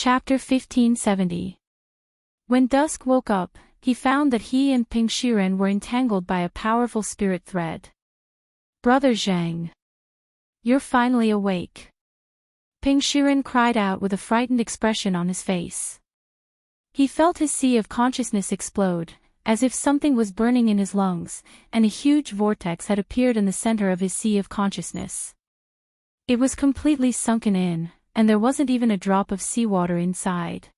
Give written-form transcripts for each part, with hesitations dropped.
Chapter 1570. When Dusk woke up, he found that he and Ping Shiren were entangled by a powerful spirit thread. "Brother Zhang. You're finally awake." Ping Shiren cried out with a frightened expression on his face. He felt his sea of consciousness explode, as if something was burning in his lungs, and a huge vortex had appeared in the center of his sea of consciousness. It was completely sunken in, and there wasn't even a drop of seawater inside.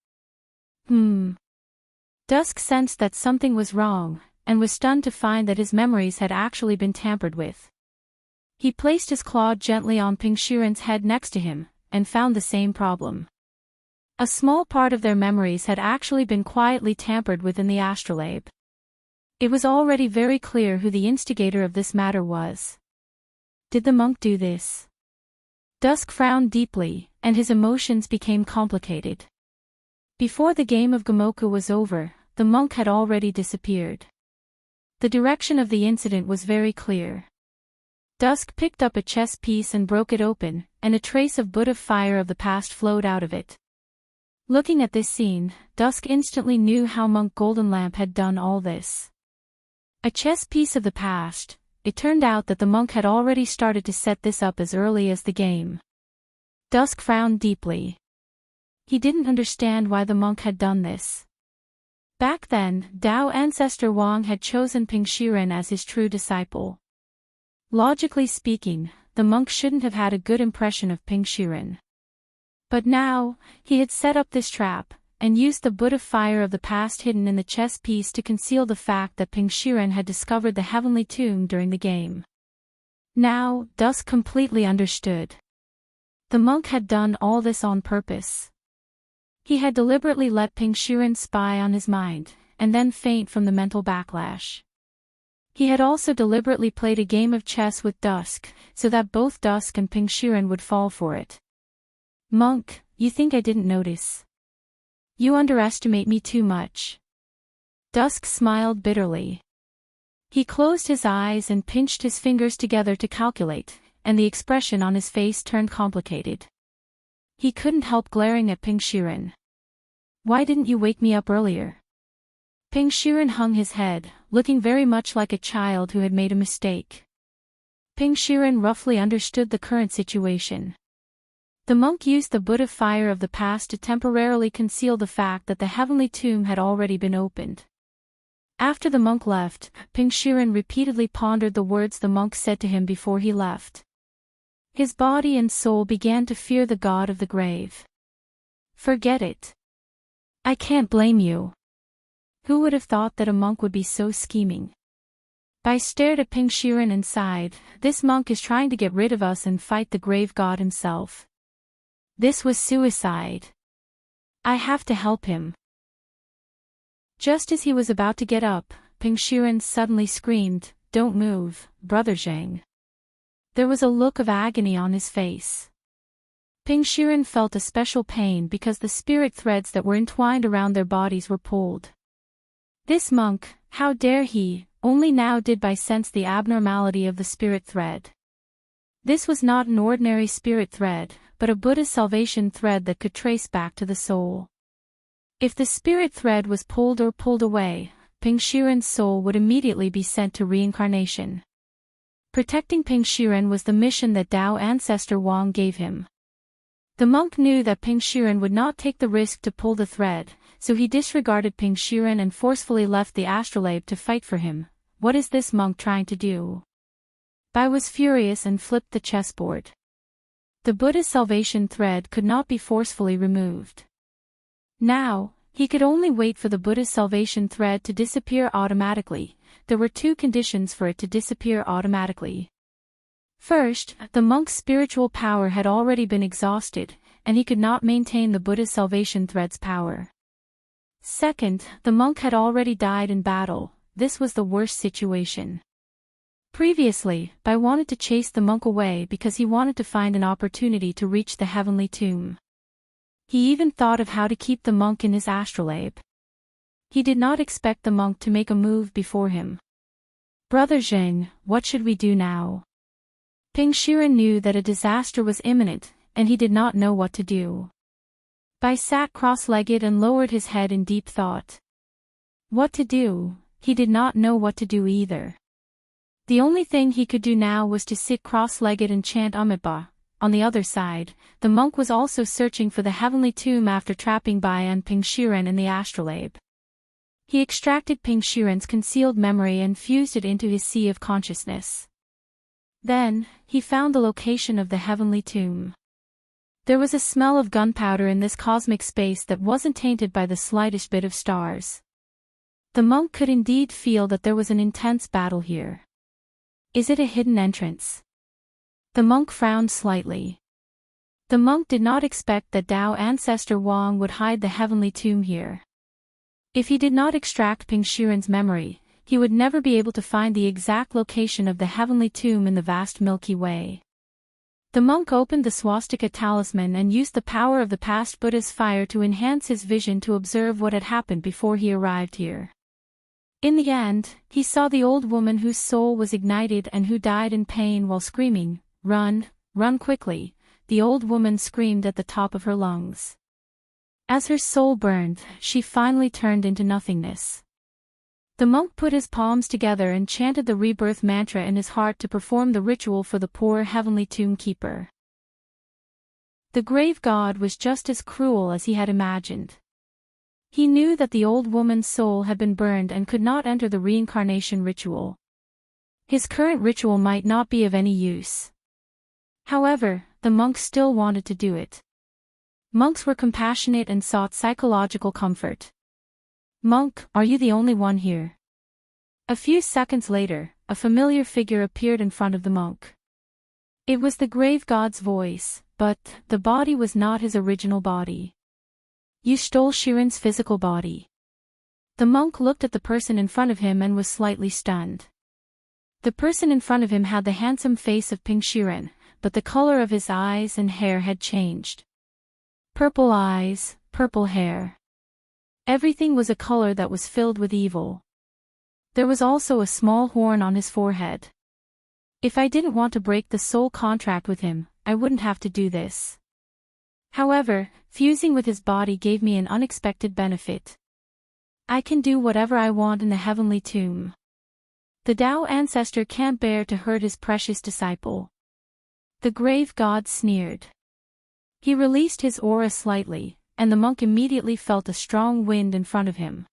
Dusk sensed that something was wrong, and was stunned to find that his memories had actually been tampered with. He placed his claw gently on Ping Shiren's head next to him, and found the same problem. A small part of their memories had actually been quietly tampered with in the astrolabe. It was already very clear who the instigator of this matter was. Did the monk do this? Dusk frowned deeply, and his emotions became complicated. Before the game of Gamoku was over, the monk had already disappeared. The direction of the incident was very clear. Dusk picked up a chess piece and broke it open, and a trace of Buddha fire of the past flowed out of it. Looking at this scene, Dusk instantly knew how Monk Golden Lamp had done all this. A chess piece of the past. It turned out that the monk had already started to set this up as early as the game. Dusk frowned deeply. He didn't understand why the monk had done this. Back then, Dao Ancestor Wang had chosen Ping Shiren as his true disciple. Logically speaking, the monk shouldn't have had a good impression of Ping Shiren. But now, he had set up this trap, and used the Buddha fire of the past hidden in the chess piece to conceal the fact that Ping Shiren had discovered the heavenly tomb during the game. Now, Dusk completely understood. The monk had done all this on purpose. He had deliberately let Ping Shiren spy on his mind, and then faint from the mental backlash. He had also deliberately played a game of chess with Dusk, so that both Dusk and Ping Shiren would fall for it. "Monk, you think I didn't notice? You underestimate me too much." Dusk smiled bitterly. He closed his eyes and pinched his fingers together to calculate, and the expression on his face turned complicated. He couldn't help glaring at Ping Shiren. "Why didn't you wake me up earlier?" Ping Shiren hung his head, looking very much like a child who had made a mistake. Ping Shiren roughly understood the current situation. The monk used the Buddha fire of the past to temporarily conceal the fact that the heavenly tomb had already been opened. After the monk left, Ping Shiren repeatedly pondered the words the monk said to him before he left. His body and soul began to fear the god of the grave. "Forget it. I can't blame you." Who would have thought that a monk would be so scheming? I stared at Ping Shiren and sighed. This monk is trying to get rid of us and fight the grave god himself. This was suicide. I have to help him. Just as he was about to get up, Ping Shiren suddenly screamed, "Don't move, Brother Zhang." There was a look of agony on his face. Ping Shiren felt a special pain because the spirit threads that were entwined around their bodies were pulled. This monk, how dare he, only now did I sense the abnormality of the spirit thread. This was not an ordinary spirit thread, but a Buddha salvation thread that could trace back to the soul. If the spirit thread was pulled or pulled away, Ping Shiren's soul would immediately be sent to reincarnation. Protecting Ping Shiren was the mission that Dao Ancestor Wang gave him. The monk knew that Ping Shiren would not take the risk to pull the thread, so he disregarded Ping Shiren and forcefully left the astrolabe to fight for him. What is this monk trying to do? Bai was furious and flipped the chessboard. The Buddha's salvation thread could not be forcefully removed. Now, he could only wait for the Buddha's salvation thread to disappear automatically. There were two conditions for it to disappear automatically. First, the monk's spiritual power had already been exhausted, and he could not maintain the Buddha's salvation thread's power. Second, the monk had already died in battle. This was the worst situation. Previously, Bai wanted to chase the monk away because he wanted to find an opportunity to reach the heavenly tomb. He even thought of how to keep the monk in his astrolabe. He did not expect the monk to make a move before him. "Brother Zheng, what should we do now?" Ping Shiren knew that a disaster was imminent, and he did not know what to do. Bai sat cross-legged and lowered his head in deep thought. What to do? He did not know what to do either. The only thing he could do now was to sit cross-legged and chant Amitabha. On the other side, the monk was also searching for the heavenly tomb after trapping Bai and Ping Shiren in the astrolabe. He extracted Ping Shiren's concealed memory and fused it into his sea of consciousness. Then, he found the location of the heavenly tomb. There was a smell of gunpowder in this cosmic space that wasn't tainted by the slightest bit of stars. The monk could indeed feel that there was an intense battle here. Is it a hidden entrance? The monk frowned slightly. The monk did not expect that Dao ancestor Wang would hide the heavenly tomb here. If he did not extract Ping Shiren's memory, he would never be able to find the exact location of the heavenly tomb in the vast Milky Way. The monk opened the swastika talisman and used the power of the past Buddha's fire to enhance his vision to observe what had happened before he arrived here. In the end, he saw the old woman whose soul was ignited and who died in pain while screaming, "Run, run quickly," the old woman screamed at the top of her lungs. As her soul burned, she finally turned into nothingness. The monk put his palms together and chanted the rebirth mantra in his heart to perform the ritual for the poor heavenly tomb keeper. The grave god was just as cruel as he had imagined. He knew that the old woman's soul had been burned and could not enter the reincarnation ritual. His current ritual might not be of any use. However, the monk still wanted to do it. Monks were compassionate and sought psychological comfort. "Monk, are you the only one here?" A few seconds later, a familiar figure appeared in front of the monk. It was the grave god's voice, but the body was not his original body. "You stole Shiren's physical body." The monk looked at the person in front of him and was slightly stunned. The person in front of him had the handsome face of Ping Shiren, but the color of his eyes and hair had changed. Purple eyes, purple hair. Everything was a color that was filled with evil. There was also a small horn on his forehead. If I didn't want to break the soul contract with him, I wouldn't have to do this. However, fusing with his body gave me an unexpected benefit. I can do whatever I want in the heavenly tomb. The Dao ancestor can't bear to hurt his precious disciple. The grave god sneered. He released his aura slightly, and the monk immediately felt a strong wind in front of him.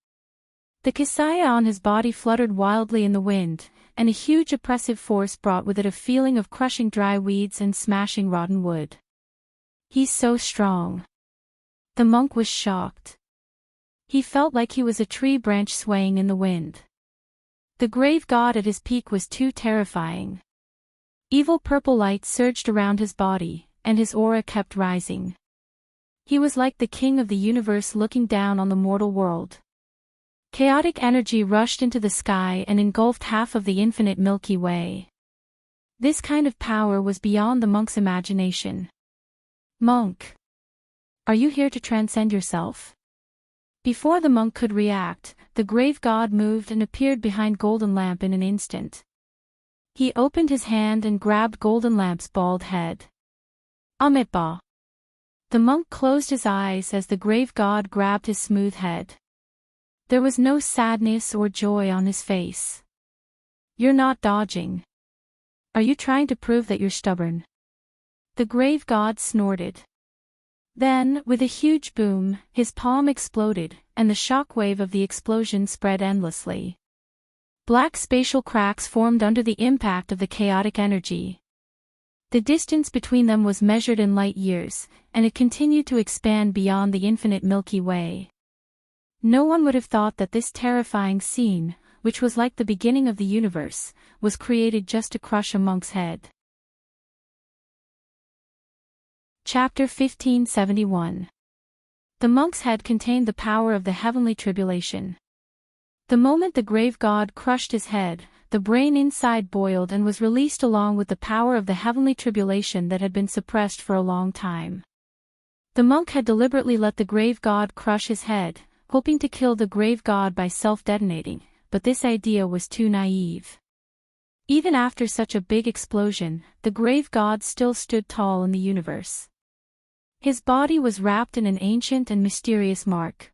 The kisaya on his body fluttered wildly in the wind, and a huge oppressive force brought with it a feeling of crushing dry weeds and smashing rotten wood. "He's so strong." The monk was shocked. He felt like he was a tree branch swaying in the wind. The grave god at his peak was too terrifying. Evil purple light surged around his body, and his aura kept rising. He was like the king of the universe looking down on the mortal world. Chaotic energy rushed into the sky and engulfed half of the infinite Milky Way. This kind of power was beyond the monk's imagination. "Monk, are you here to transcend yourself?" Before the monk could react, the grave god moved and appeared behind Golden Lamp in an instant. He opened his hand and grabbed Golden Lamp's bald head. "Amitabha." The monk closed his eyes as the grave god grabbed his smooth head. There was no sadness or joy on his face. "You're not dodging. Are you trying to prove that you're stubborn?" The grave god snorted. Then, with a huge boom, his palm exploded, and the shock wave of the explosion spread endlessly. Black spatial cracks formed under the impact of the chaotic energy. The distance between them was measured in light years, and it continued to expand beyond the infinite Milky Way. No one would have thought that this terrifying scene, which was like the beginning of the universe, was created just to crush a monk's head. Chapter 1571. The monk's head contained the power of the heavenly tribulation. The moment the grave god crushed his head, the brain inside boiled and was released along with the power of the heavenly tribulation that had been suppressed for a long time. The monk had deliberately let the grave god crush his head, hoping to kill the grave god by self-detonating, but this idea was too naive. Even after such a big explosion, the grave god still stood tall in the universe. His body was wrapped in an ancient and mysterious mark.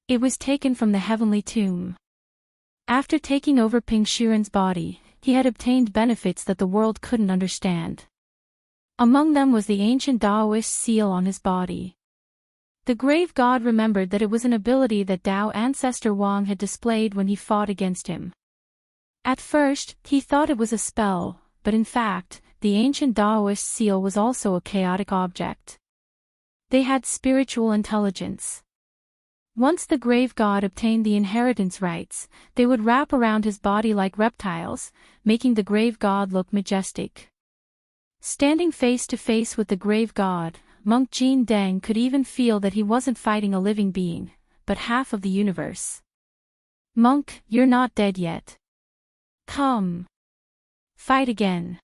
It was taken from the heavenly tomb. After taking over Ping Shiren's body, he had obtained benefits that the world couldn't understand. Among them was the ancient Taoist seal on his body. The grave god remembered that it was an ability that Tao ancestor Wang had displayed when he fought against him. At first, he thought it was a spell, but in fact, the ancient Taoist seal was also a chaotic object. They had spiritual intelligence. Once the grave god obtained the inheritance rights, they would wrap around his body like reptiles, making the grave god look majestic. Standing face to face with the grave god, Monk Jin Deng could even feel that he wasn't fighting a living being, but half of the universe. "Monk, you're not dead yet. Come. Fight again.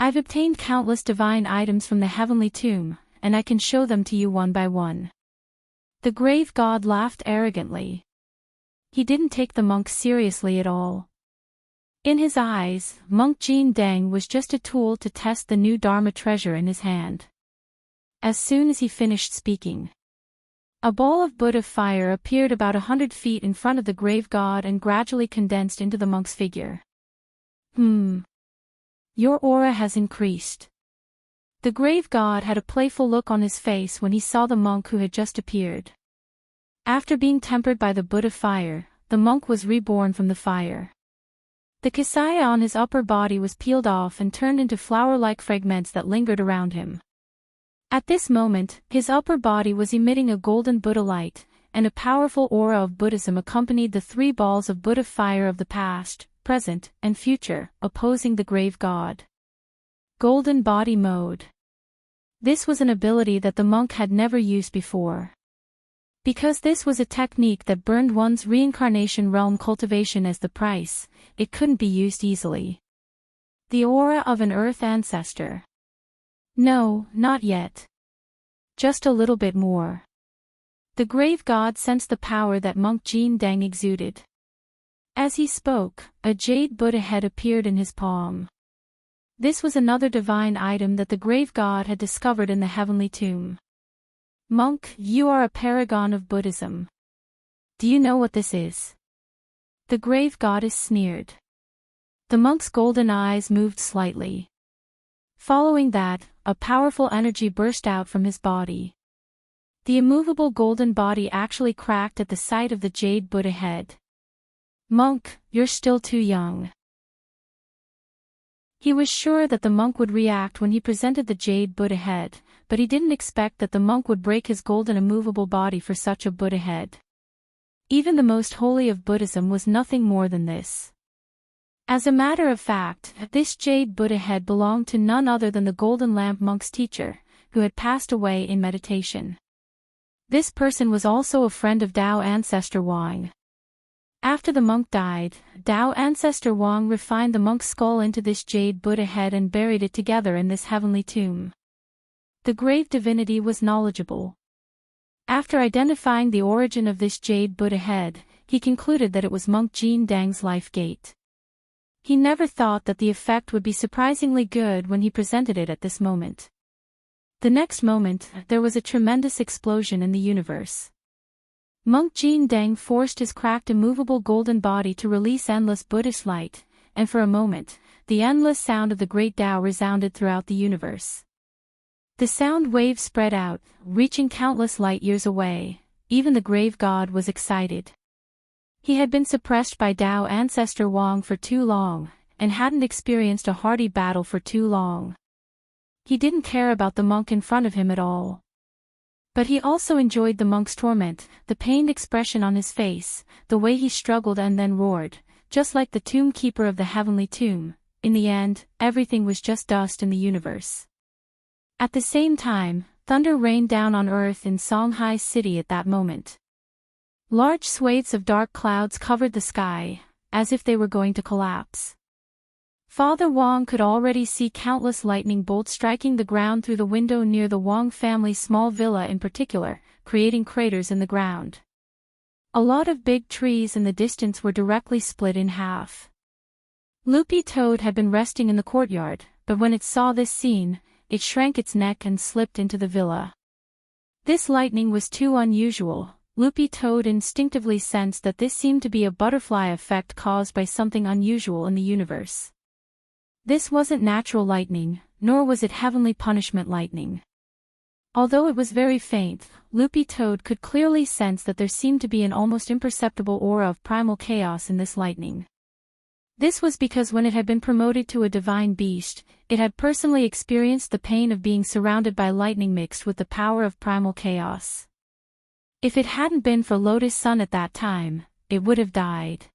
I've obtained countless divine items from the heavenly tomb, and I can show them to you one by one." The grave god laughed arrogantly. He didn't take the monk seriously at all. In his eyes, Monk Jin Deng was just a tool to test the new Dharma treasure in his hand. As soon as he finished speaking, a ball of Buddha fire appeared about 100 feet in front of the grave god and gradually condensed into the monk's figure. Your aura has increased." The grave god had a playful look on his face when he saw the monk who had just appeared. After being tempered by the Buddha fire, the monk was reborn from the fire. The kasaya on his upper body was peeled off and turned into flower-like fragments that lingered around him. At this moment, his upper body was emitting a golden Buddha light, and a powerful aura of Buddhism accompanied the 3 balls of Buddha fire of the past, present, and future, opposing the grave god. Golden Body Mode. This was an ability that the monk had never used before. Because this was a technique that burned one's reincarnation realm cultivation as the price, it couldn't be used easily. The aura of an earth ancestor. No, not yet. Just a little bit more. The grave god sensed the power that Monk Jin Deng exuded. As he spoke, a jade Buddha head appeared in his palm. This was another divine item that the grave god had discovered in the heavenly tomb. "Monk, you are a paragon of Buddhism. Do you know what this is?" The grave goddess sneered. The monk's golden eyes moved slightly. Following that, a powerful energy burst out from his body. The immovable golden body actually cracked at the sight of the jade Buddha head. "Monk, you're still too young." He was sure that the monk would react when he presented the jade Buddha head, but he didn't expect that the monk would break his golden immovable body for such a Buddha head. Even the most holy of Buddhism was nothing more than this. As a matter of fact, this jade Buddha head belonged to none other than the Golden Lamp monk's teacher, who had passed away in meditation. This person was also a friend of Tao ancestor Wang. After the monk died, Tao ancestor Wang refined the monk's skull into this jade Buddha head and buried it together in this heavenly tomb. The grave divinity was knowledgeable. After identifying the origin of this jade Buddha head, he concluded that it was Monk Jin Deng's life gate. He never thought that the effect would be surprisingly good when he presented it at this moment. The next moment, there was a tremendous explosion in the universe. Monk Jin Deng forced his cracked immovable golden body to release endless Buddhist light, and for a moment, the endless sound of the great Tao resounded throughout the universe. The sound wave spread out, reaching countless light years away. Even the grave god was excited. He had been suppressed by Tao ancestor Wang for too long, and hadn't experienced a hearty battle for too long. He didn't care about the monk in front of him at all. But he also enjoyed the monk's torment, the pained expression on his face, the way he struggled and then roared, just like the tomb keeper of the heavenly tomb. In the end, everything was just dust in the universe. At the same time, thunder rained down on earth in Songhai City at that moment. Large swathes of dark clouds covered the sky, as if they were going to collapse. Father Wang could already see countless lightning bolts striking the ground through the window near the Wang family's small villa in particular, creating craters in the ground. A lot of big trees in the distance were directly split in half. Loopy Toad had been resting in the courtyard, but when it saw this scene, it shrank its neck and slipped into the villa. This lightning was too unusual. Loopy Toad instinctively sensed that this seemed to be a butterfly effect caused by something unusual in the universe. This wasn't natural lightning, nor was it heavenly punishment lightning. Although it was very faint, Loopy Toad could clearly sense that there seemed to be an almost imperceptible aura of primal chaos in this lightning. This was because when it had been promoted to a divine beast, it had personally experienced the pain of being surrounded by lightning mixed with the power of primal chaos. If it hadn't been for Lotus Sun at that time, it would have died.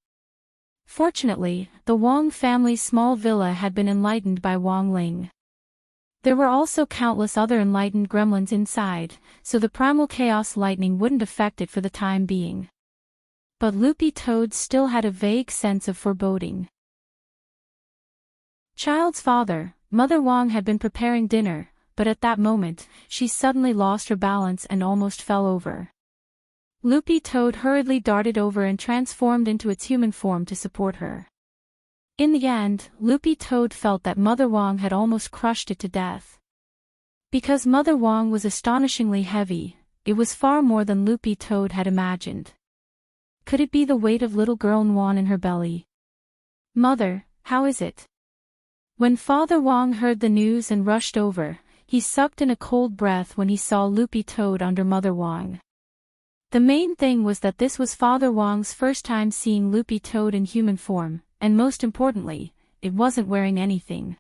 Fortunately, the Wong family's small villa had been enlightened by Wong Ling. There were also countless other enlightened gremlins inside, so the primal chaos lightning wouldn't affect it for the time being. But Loopy Toad still had a vague sense of foreboding. Child's father, Mother Wong, had been preparing dinner, but at that moment, she suddenly lost her balance and almost fell over. Loopy Toad hurriedly darted over and transformed into its human form to support her. In the end, Loopy Toad felt that Mother Wong had almost crushed it to death. Because Mother Wong was astonishingly heavy, it was far more than Loopy Toad had imagined. Could it be the weight of little girl Nwan in her belly? "Mother, how is it?" When Father Wong heard the news and rushed over, he sucked in a cold breath when he saw Loopy Toad under Mother Wong. The main thing was that this was Father Wong's first time seeing Loopy Toad in human form, and most importantly, it wasn't wearing anything.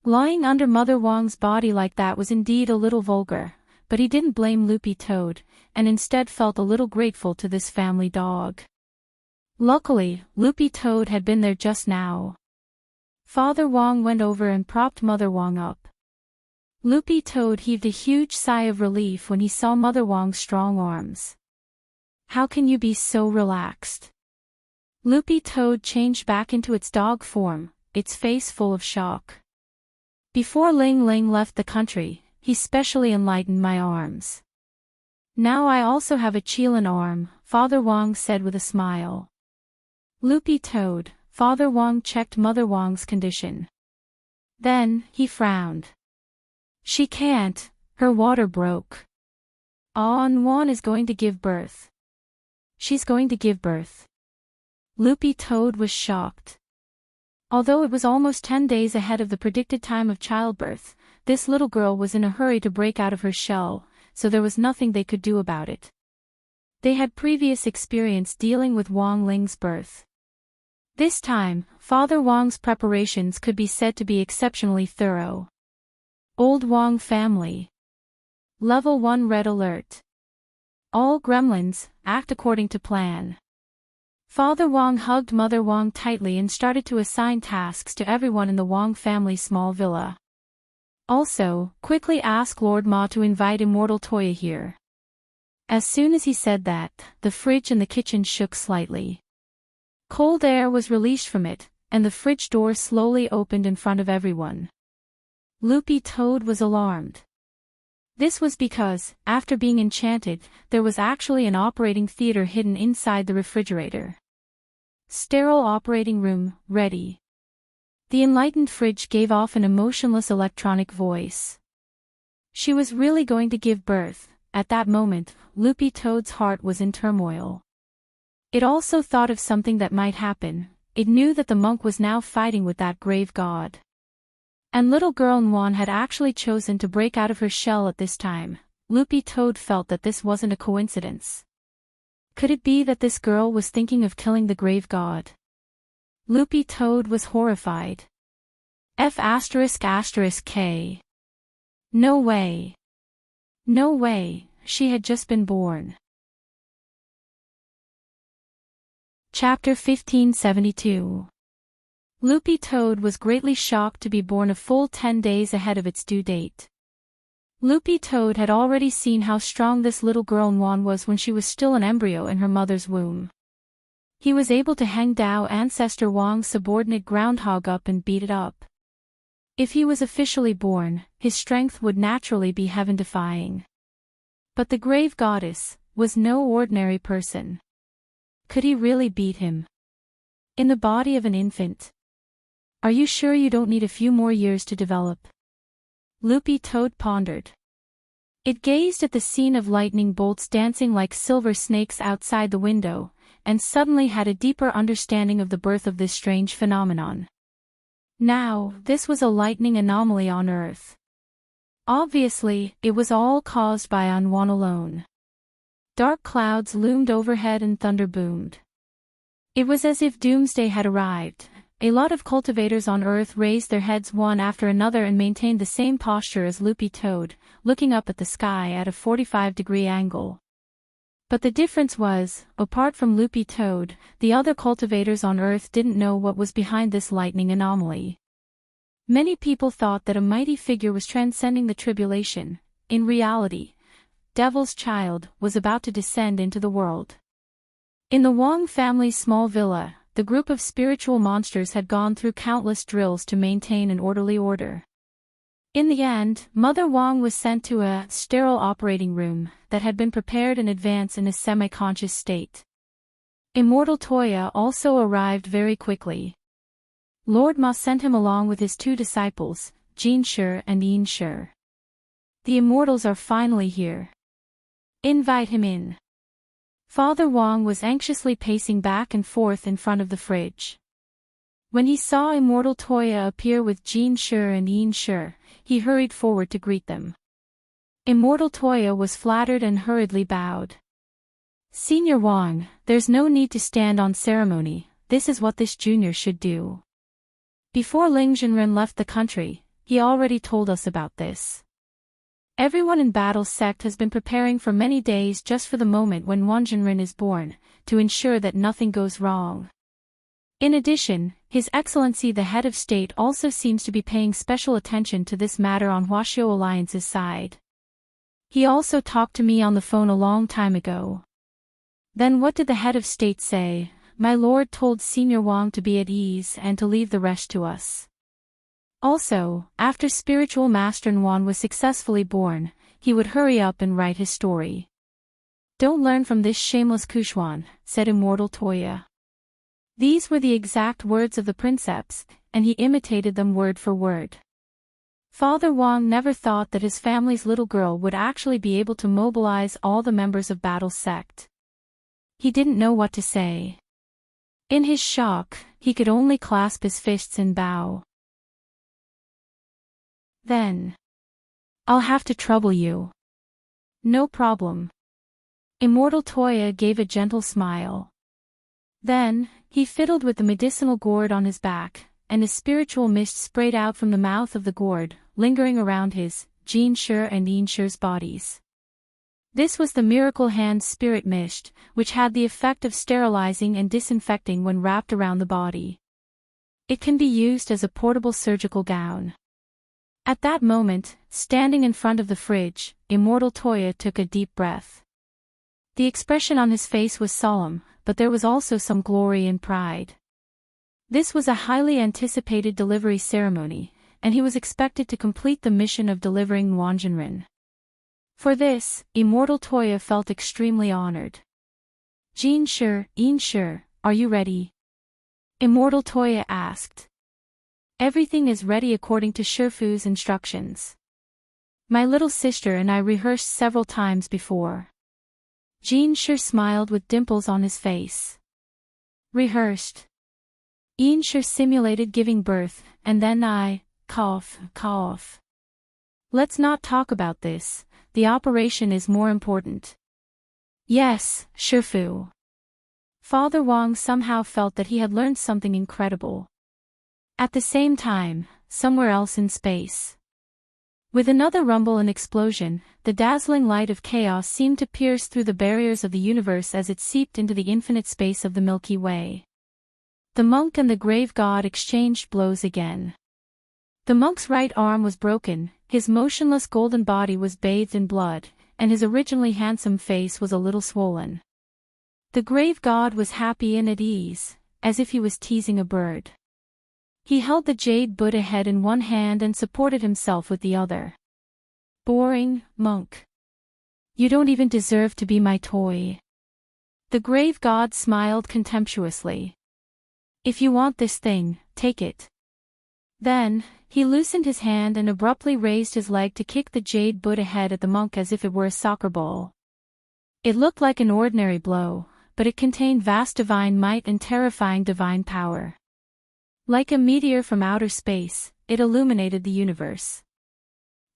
Lying under Mother Wong's body like that was indeed a little vulgar, but he didn't blame Loopy Toad, and instead felt a little grateful to this family dog. Luckily, Loopy Toad had been there just now. Father Wong went over and propped Mother Wong up. Loopy Toad heaved a huge sigh of relief when he saw Mother Wong's strong arms. "How can you be so relaxed?" Loopy Toad changed back into its dog form, its face full of shock. "Before Ling Ling left the country, he specially enlightened my arms. Now I also have a Qilin arm," Father Wong said with a smile. "Loopy Toad," Father Wong checked Mother Wong's condition. Then, he frowned. "She can't, her water broke. Nwan is going to give birth. She's going to give birth." Loopy Toad was shocked. Although it was almost 10 days ahead of the predicted time of childbirth, this little girl was in a hurry to break out of her shell, so there was nothing they could do about it. They had previous experience dealing with Wong Ling's birth. This time, Father Wong's preparations could be said to be exceptionally thorough. Old Wong family. Level 1 Red Alert. All gremlins, act according to plan. Father Wong hugged Mother Wong tightly and started to assign tasks to everyone in the Wong family's small villa. Also, quickly ask Lord Ma to invite Immortal Toya here. As soon as he said that, the fridge in the kitchen shook slightly. Cold air was released from it, and the fridge door slowly opened in front of everyone. Loopy Toad was alarmed. This was because, after being enchanted, there was actually an operating theater hidden inside the refrigerator. Sterile operating room, ready. The enlightened fridge gave off an emotionless electronic voice. She was really going to give birth. At that moment, Loopy Toad's heart was in turmoil. It also thought of something that might happen. It knew that the monk was now fighting with that grave god. And little girl Nwan had actually chosen to break out of her shell at this time. Loopy Toad felt that this wasn't a coincidence. Could it be that this girl was thinking of killing the grave god? Loopy Toad was horrified. F***K. No way. No way, she had just been born. Chapter 1572. Loopy Toad was greatly shocked to be born a full 10 days ahead of its due date. Loopy Toad had already seen how strong this little girl Nwan was when she was still an embryo in her mother's womb. He was able to hang Dao ancestor Wong's subordinate groundhog up and beat it up. If he was officially born, his strength would naturally be heaven-defying. But the grave goddess was no ordinary person. Could he really beat him? In the body of an infant? Are you sure you don't need a few more years to develop? Loopy Toad pondered. It gazed at the scene of lightning bolts dancing like silver snakes outside the window, and suddenly had a deeper understanding of the birth of this strange phenomenon. Now, this was a lightning anomaly on Earth. Obviously, it was all caused by Unwan alone. Dark clouds loomed overhead and thunder boomed. It was as if doomsday had arrived. A lot of cultivators on Earth raised their heads one after another and maintained the same posture as Loopy Toad, looking up at the sky at a 45-degree angle. But the difference was, apart from Loopy Toad, the other cultivators on Earth didn't know what was behind this lightning anomaly. Many people thought that a mighty figure was transcending the tribulation. In reality, Devil's Child was about to descend into the world. In the Wong family's small villa, the group of spiritual monsters had gone through countless drills to maintain an orderly order. In the end, Mother Wong was sent to a sterile operating room that had been prepared in advance in a semi-conscious state. Immortal Toya also arrived very quickly. Lord Ma sent him along with his two disciples, Jin Shi and Yin Shi. The immortals are finally here. Invite him in. Father Wong was anxiously pacing back and forth in front of the fridge. When he saw Immortal Toya appear with Jin Shi and Yin Shi, he hurried forward to greet them. Immortal Toya was flattered and hurriedly bowed. Senior Wong, there's no need to stand on ceremony, this is what this junior should do. Before Ling Jinren left the country, he already told us about this. Everyone in Battle Sect has been preparing for many days just for the moment when Wan Jinren is born, to ensure that nothing goes wrong. In addition, His Excellency the Head of State also seems to be paying special attention to this matter on Huaxiao Alliance's side. He also talked to me on the phone a long time ago. Then what did the Head of State say? My lord told Senior Wang to be at ease and to leave the rest to us. Also, after Spiritual Master Nguyen was successfully born, he would hurry up and write his story. Don't learn from this shameless Kushwan, said Immortal Toya. These were the exact words of the princeps, and he imitated them word for word. Father Wang never thought that his family's little girl would actually be able to mobilize all the members of Battle Sect. He didn't know what to say. In his shock, he could only clasp his fists and bow. Then. I'll have to trouble you. No problem. Immortal Toya gave a gentle smile. Then, he fiddled with the medicinal gourd on his back, and a spiritual mist sprayed out from the mouth of the gourd, lingering around his, Jin Shi and Yin Shi's bodies. This was the Miracle Hand Spirit Mist, which had the effect of sterilizing and disinfecting when wrapped around the body. It can be used as a portable surgical gown. At that moment, standing in front of the fridge, Immortal Toya took a deep breath. The expression on his face was solemn, but there was also some glory and pride. This was a highly anticipated delivery ceremony, and he was expected to complete the mission of delivering Nguyen Jinren. For this, Immortal Toya felt extremely honored. Jin Shi, Yin Shi, are you ready? Immortal Toya asked. Everything is ready according to Shifu's instructions. My little sister and I rehearsed several times before. Jin Shi smiled with dimples on his face. Rehearsed. Yin Shi simulated giving birth, and then cough. Let's not talk about this, the operation is more important. Yes, Shifu. Father Wang somehow felt that he had learned something incredible. At the same time, somewhere else in space. With another rumble and explosion, the dazzling light of chaos seemed to pierce through the barriers of the universe as it seeped into the infinite space of the Milky Way. The monk and the grave god exchanged blows again. The monk's right arm was broken, his motionless golden body was bathed in blood, and his originally handsome face was a little swollen. The grave god was happy and at ease, as if he was teasing a bird. He held the jade Buddha head in one hand and supported himself with the other. Boring, monk. You don't even deserve to be my toy. The grave god smiled contemptuously. If you want this thing, take it. Then, he loosened his hand and abruptly raised his leg to kick the jade Buddha head at the monk as if it were a soccer ball. It looked like an ordinary blow, but it contained vast divine might and terrifying divine power. Like a meteor from outer space, it illuminated the universe.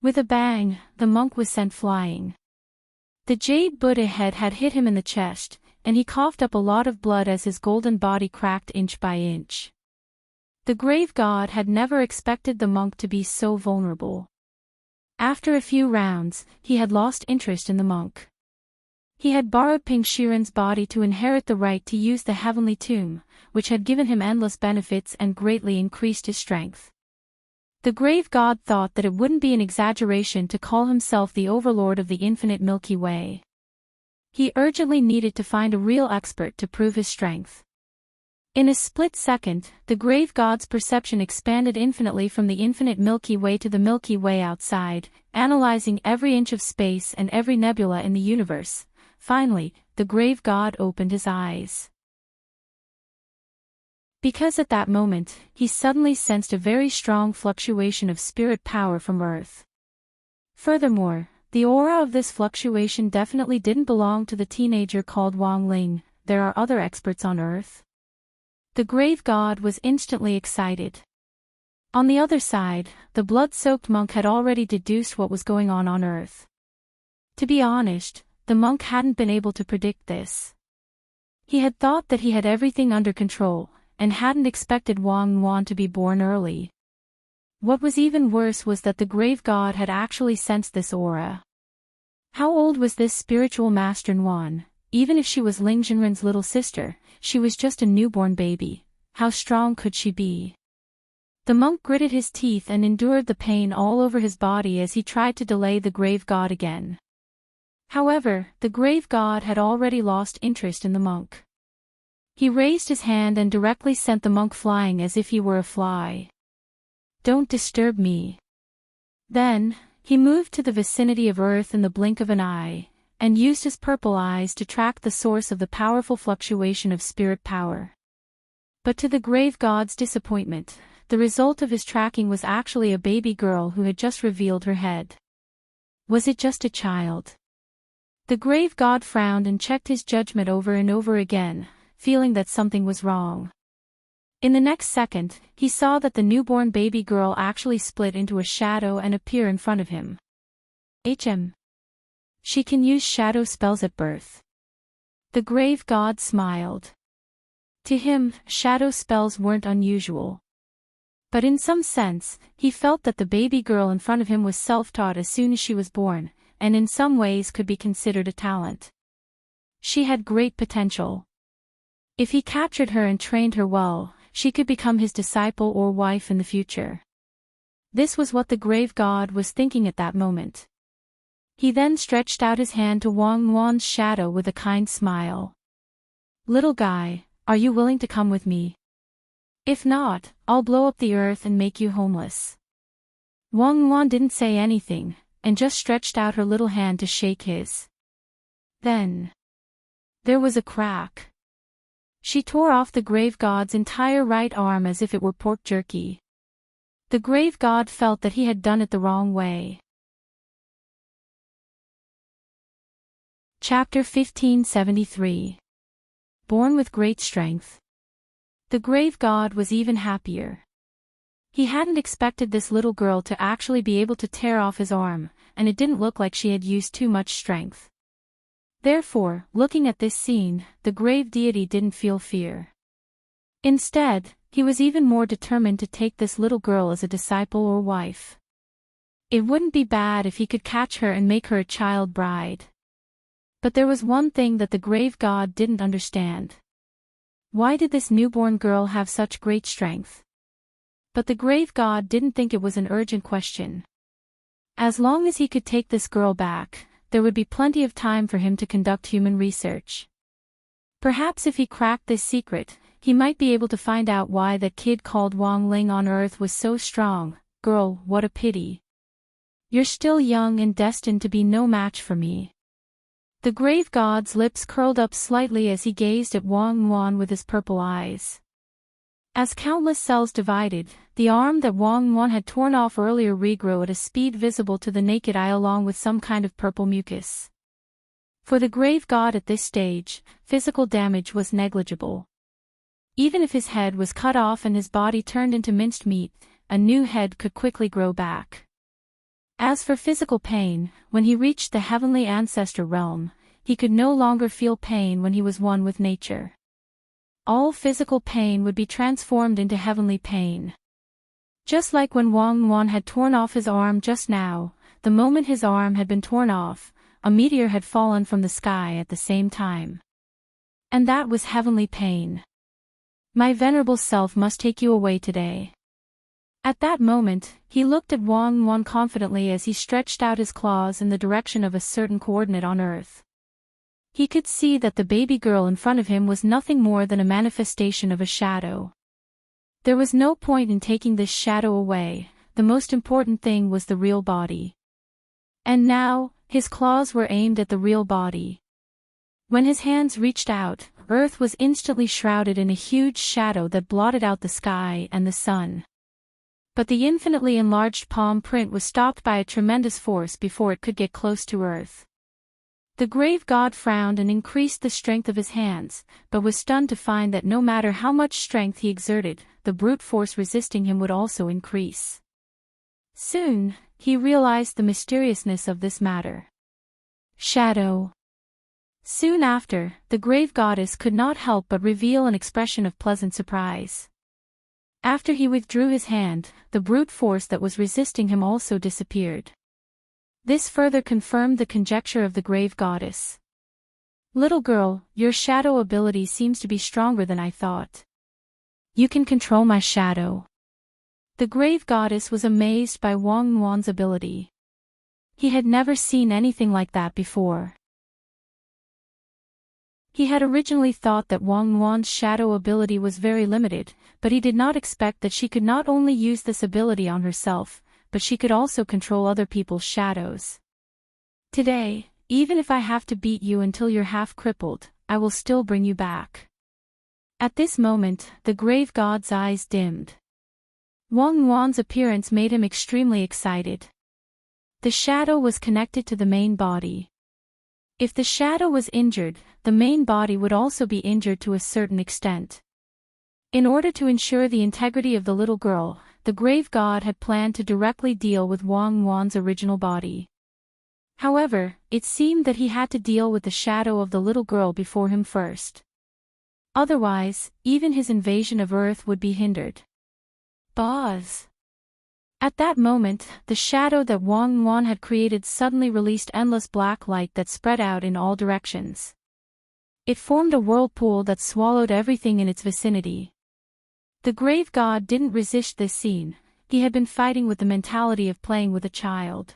With a bang, the monk was sent flying. The jade Buddha head had hit him in the chest, and he coughed up a lot of blood as his golden body cracked inch by inch. The grave god had never expected the monk to be so vulnerable. After a few rounds, he had lost interest in the monk. He had borrowed Ping Shiren's body to inherit the right to use the heavenly tomb, which had given him endless benefits and greatly increased his strength. The grave god thought that it wouldn't be an exaggeration to call himself the overlord of the infinite Milky Way. He urgently needed to find a real expert to prove his strength. In a split second, the grave god's perception expanded infinitely from the infinite Milky Way to the Milky Way outside, analyzing every inch of space and every nebula in the universe. Finally, the grave god opened his eyes. Because at that moment, he suddenly sensed a very strong fluctuation of spirit power from Earth. Furthermore, the aura of this fluctuation definitely didn't belong to the teenager called Wang Ling. There are other experts on Earth. The grave god was instantly excited. On the other side, the blood-soaked monk had already deduced what was going on Earth. To be honest, the monk hadn't been able to predict this. He had thought that he had everything under control, and hadn't expected Wang Wan to be born early. What was even worse was that the grave god had actually sensed this aura. How old was this spiritual master Nguyen? Even if she was Ling Jinren's little sister, she was just a newborn baby. How strong could she be? The monk gritted his teeth and endured the pain all over his body as he tried to delay the grave god again. However, the grave god had already lost interest in the monk. He raised his hand and directly sent the monk flying as if he were a fly. "Don't disturb me." Then, he moved to the vicinity of Earth in the blink of an eye, and used his purple eyes to track the source of the powerful fluctuation of spirit power. But to the grave god's disappointment, the result of his tracking was actually a baby girl who had just revealed her head. Was it just a child? The grave god frowned and checked his judgment over and over again, feeling that something was wrong. In the next second, he saw that the newborn baby girl actually split into a shadow and appear in front of him. She can use shadow spells at birth. The grave god smiled. To him, shadow spells weren't unusual. But in some sense, he felt that the baby girl in front of him was self-taught as soon as she was born, and in some ways could be considered a talent. She had great potential. If he captured her and trained her well, she could become his disciple or wife in the future. This was what the grave god was thinking at that moment. He then stretched out his hand to Wang Wan's shadow with a kind smile. "Little guy, are you willing to come with me? If not, I'll blow up the earth and make you homeless." Wang Wan didn't say anything, and just stretched out her little hand to shake his. Then, there was a crack. She tore off the grave god's entire right arm as if it were pork jerky. The grave god felt that he had done it the wrong way. Chapter 1573. Born with Great Strength. The grave god was even happier. He hadn't expected this little girl to actually be able to tear off his arm, and it didn't look like she had used too much strength. Therefore, looking at this scene, the grave deity didn't feel fear. Instead, he was even more determined to take this little girl as a disciple or wife. It wouldn't be bad if he could catch her and make her a child bride. But there was one thing that the grave god didn't understand. Why did this newborn girl have such great strength? But the grave god didn't think it was an urgent question. As long as he could take this girl back, there would be plenty of time for him to conduct human research. Perhaps if he cracked this secret, he might be able to find out why that kid called Wang Ling on Earth was so strong. Girl, what a pity. You're still young and destined to be no match for me. The grave god's lips curled up slightly as he gazed at Wang Wan with his purple eyes. As countless cells divided, the arm that Wang Wan had torn off earlier regrew at a speed visible to the naked eye along with some kind of purple mucus. For the grave god at this stage, physical damage was negligible. Even if his head was cut off and his body turned into minced meat, a new head could quickly grow back. As for physical pain, when he reached the heavenly ancestor realm, he could no longer feel pain when he was one with nature. All physical pain would be transformed into heavenly pain. Just like when Wang Wan had torn off his arm just now, the moment his arm had been torn off, a meteor had fallen from the sky at the same time. And that was heavenly pain. My venerable self must take you away today. At that moment, he looked at Wang Wan confidently as he stretched out his claws in the direction of a certain coordinate on Earth. He could see that the baby girl in front of him was nothing more than a manifestation of a shadow. There was no point in taking this shadow away, the most important thing was the real body. And now, his claws were aimed at the real body. When his hands reached out, Earth was instantly shrouded in a huge shadow that blotted out the sky and the sun. But the infinitely enlarged palm print was stopped by a tremendous force before it could get close to Earth. The grave god frowned and increased the strength of his hands, but was stunned to find that no matter how much strength he exerted, the brute force resisting him would also increase. Soon, he realized the mysteriousness of this matter. Shadow. Soon after, the grave goddess could not help but reveal an expression of pleasant surprise. After he withdrew his hand, the brute force that was resisting him also disappeared. This further confirmed the conjecture of the grave goddess. Little girl, your shadow ability seems to be stronger than I thought. You can control my shadow. The grave goddess was amazed by Wang Wan's ability. He had never seen anything like that before. He had originally thought that Wang Wan's shadow ability was very limited, but he did not expect that she could not only use this ability on herself, but she could also control other people's shadows. Today, even if I have to beat you until you're half crippled, I will still bring you back. At this moment, the grave god's eyes dimmed. Wang Wan's appearance made him extremely excited. The shadow was connected to the main body. If the shadow was injured, the main body would also be injured to a certain extent. In order to ensure the integrity of the little girl, the grave god had planned to directly deal with Wang Wan's original body. However, it seemed that he had to deal with the shadow of the little girl before him first. Otherwise, even his invasion of Earth would be hindered. Buzz. At that moment, the shadow that Wang Wan had created suddenly released endless black light that spread out in all directions. It formed a whirlpool that swallowed everything in its vicinity. The grave god didn't resist this scene, he had been fighting with the mentality of playing with a child.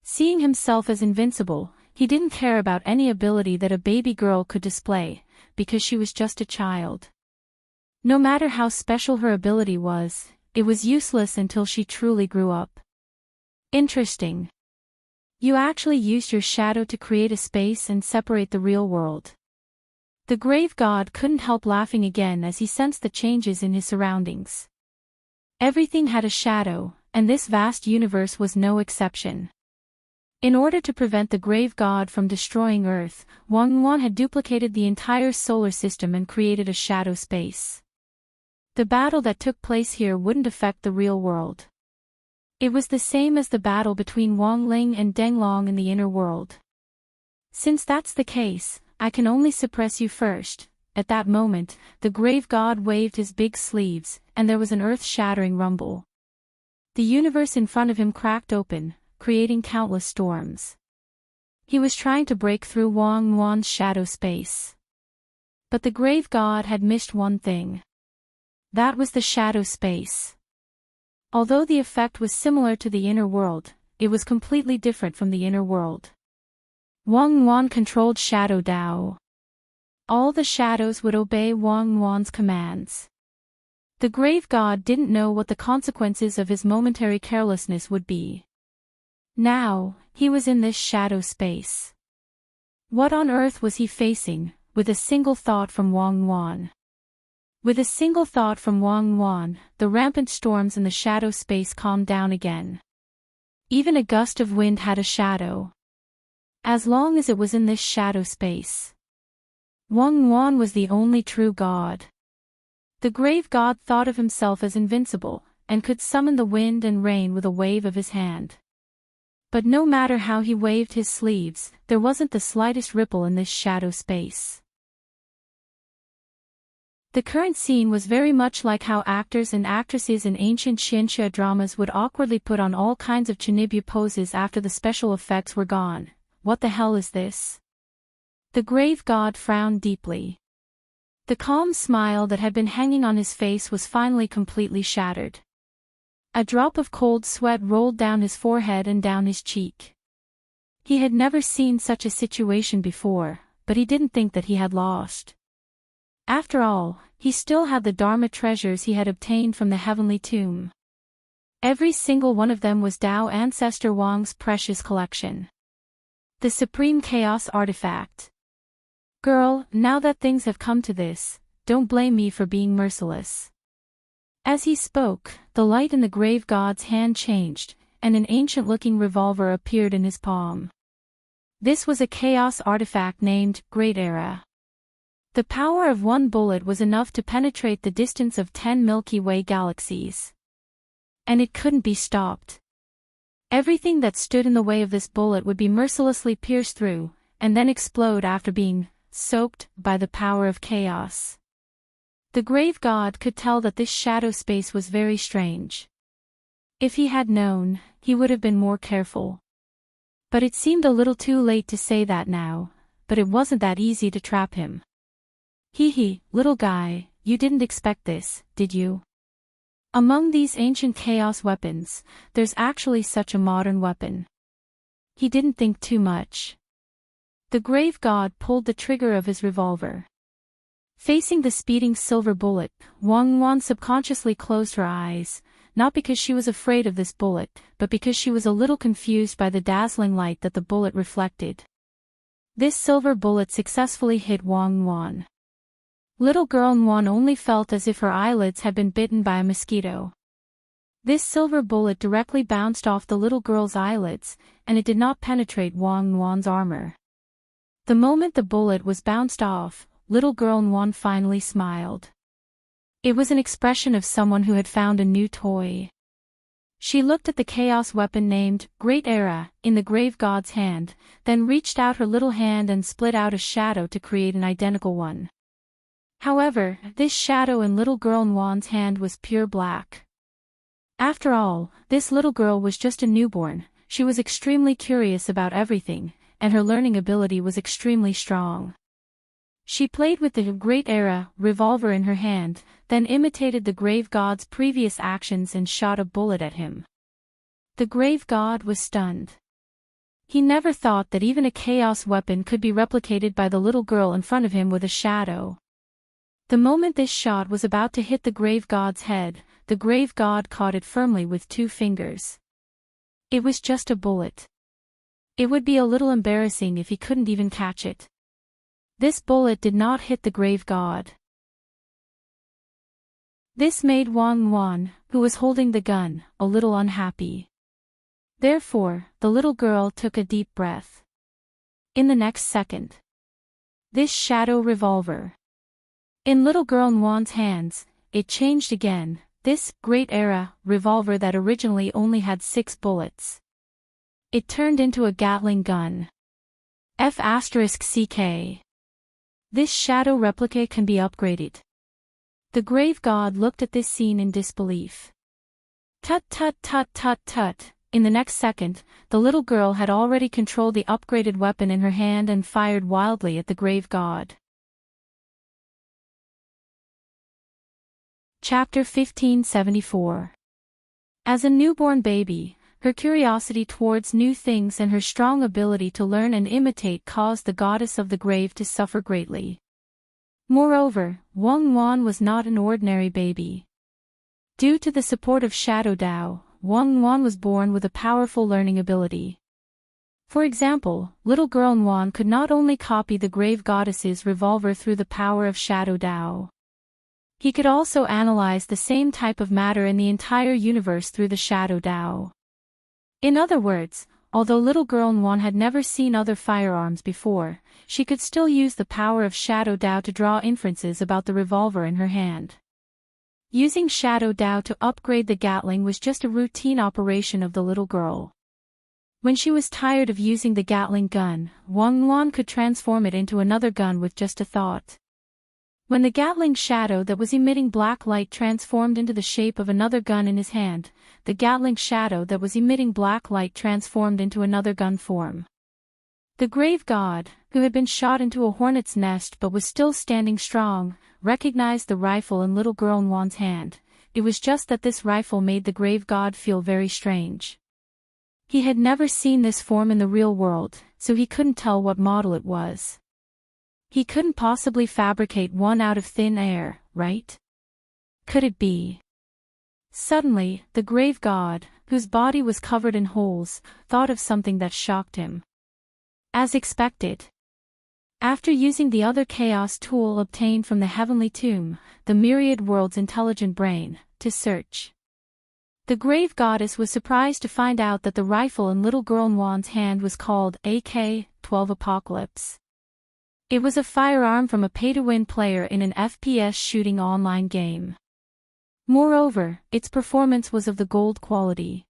Seeing himself as invincible, he didn't care about any ability that a baby girl could display, because she was just a child. No matter how special her ability was, it was useless until she truly grew up. Interesting. You actually used your shadow to create a space and separate the real world. The grave god couldn't help laughing again as he sensed the changes in his surroundings. Everything had a shadow, and this vast universe was no exception. In order to prevent the grave god from destroying Earth, Wang Wan had duplicated the entire solar system and created a shadow space. The battle that took place here wouldn't affect the real world. It was the same as the battle between Wang Ling and Deng Long in the inner world. Since that's the case, I can only suppress you first. At that moment, the grave god waved his big sleeves, and there was an earth-shattering rumble. The universe in front of him cracked open, creating countless storms. He was trying to break through Wang Wan's shadow space. But the grave god had missed one thing. That was the shadow space. Although the effect was similar to the inner world, it was completely different from the inner world. Wang Wan controlled Shadow Dao. All the shadows would obey Wang Wan's commands. The grave god didn't know what the consequences of his momentary carelessness would be. Now, he was in this shadow space. What on earth was he facing, with a single thought from Wang Wan? With a single thought from Wang Wan, the rampant storms in the shadow space calmed down again. Even a gust of wind had a shadow. As long as it was in this shadow space. Wang Wan was the only true god. The grave god thought of himself as invincible, and could summon the wind and rain with a wave of his hand. But no matter how he waved his sleeves, there wasn't the slightest ripple in this shadow space. The current scene was very much like how actors and actresses in ancient Xianxia dramas would awkwardly put on all kinds of chinibya poses after the special effects were gone. What the hell is this? The grave god frowned deeply. The calm smile that had been hanging on his face was finally completely shattered. A drop of cold sweat rolled down his forehead and down his cheek. He had never seen such a situation before, but he didn't think that he had lost. After all, he still had the Dharma treasures he had obtained from the heavenly tomb. Every single one of them was Tao Ancestor Wang's precious collection. The supreme chaos artifact. Girl, now that things have come to this, don't blame me for being merciless. As he spoke, the light in the grave god's hand changed, and an ancient-looking revolver appeared in his palm. This was a chaos artifact named Great Era. The power of one bullet was enough to penetrate the distance of 10 Milky Way galaxies. And it couldn't be stopped. Everything that stood in the way of this bullet would be mercilessly pierced through, and then explode after being soaked by the power of chaos. The grave god could tell that this shadow space was very strange. If he had known, he would have been more careful. But it seemed a little too late to say that now, but it wasn't that easy to trap him. Hee, little guy, you didn't expect this, did you? Among these ancient chaos weapons, there's actually such a modern weapon. He didn't think too much. The grave god pulled the trigger of his revolver. Facing the speeding silver bullet, Wang Wan subconsciously closed her eyes, not because she was afraid of this bullet, but because she was a little confused by the dazzling light that the bullet reflected. This silver bullet successfully hit Wang Wan. Little girl Wan only felt as if her eyelids had been bitten by a mosquito. This silver bullet directly bounced off the little girl's eyelids, and it did not penetrate Wang Wan's armor. The moment the bullet was bounced off, little girl Wan finally smiled. It was an expression of someone who had found a new toy. She looked at the chaos weapon named Great Era in the grave god's hand, then reached out her little hand and split out a shadow to create an identical one. However, this shadow in little girl Wan's hand was pure black. After all, this little girl was just a newborn. She was extremely curious about everything, and her learning ability was extremely strong. She played with the Great Era revolver in her hand, then imitated the grave god's previous actions and shot a bullet at him. The grave god was stunned. He never thought that even a chaos weapon could be replicated by the little girl in front of him with a shadow. The moment this shot was about to hit the grave god's head, the grave god caught it firmly with 2 fingers. It was just a bullet. It would be a little embarrassing if he couldn't even catch it. This bullet did not hit the grave god. This made Wang Wan, who was holding the gun, a little unhappy. Therefore, the little girl took a deep breath. In the next second, this shadow revolver. In little girl Wan's hands, it changed again, this Great Era revolver that originally only had 6 bullets. It turned into a Gatling gun. F***CK. This shadow replica can be upgraded. The grave god looked at this scene in disbelief. Tut tut tut tut tut. In the next second, the little girl had already controlled the upgraded weapon in her hand and fired wildly at the grave god. Chapter 1574. As a newborn baby, her curiosity towards new things and her strong ability to learn and imitate caused the goddess of the grave to suffer greatly. Moreover, Wang Wan was not an ordinary baby. Due to the support of Shadow Dao, Wang Wan was born with a powerful learning ability. For example, little girl Wan could not only copy the grave goddess's revolver through the power of Shadow Dao. He could also analyze the same type of matter in the entire universe through the Shadow Dao. In other words, although little girl Nguyen had never seen other firearms before, she could still use the power of Shadow Dao to draw inferences about the revolver in her hand. Using Shadow Dao to upgrade the Gatling was just a routine operation of the little girl. When she was tired of using the Gatling gun, Wang Nguyen could transform it into another gun with just a thought. When the Gatling shadow that was emitting black light transformed into the shape of another gun in his hand, the Gatling shadow that was emitting black light transformed into another gun form. The grave god, who had been shot into a hornet's nest but was still standing strong, recognized the rifle in little girl Nguyen's hand. It was just that this rifle made the grave god feel very strange. He had never seen this form in the real world, so he couldn't tell what model it was. He couldn't possibly fabricate one out of thin air, right? Could it be? Suddenly, the grave god, whose body was covered in holes, thought of something that shocked him. As expected. After using the other chaos tool obtained from the heavenly tomb, the myriad world's intelligent brain, to search, the grave goddess was surprised to find out that the rifle in little girl Nguyen's hand was called AK-12 Apocalypse. It was a firearm from a pay-to-win player in an FPS shooting online game. Moreover, its performance was of the gold quality.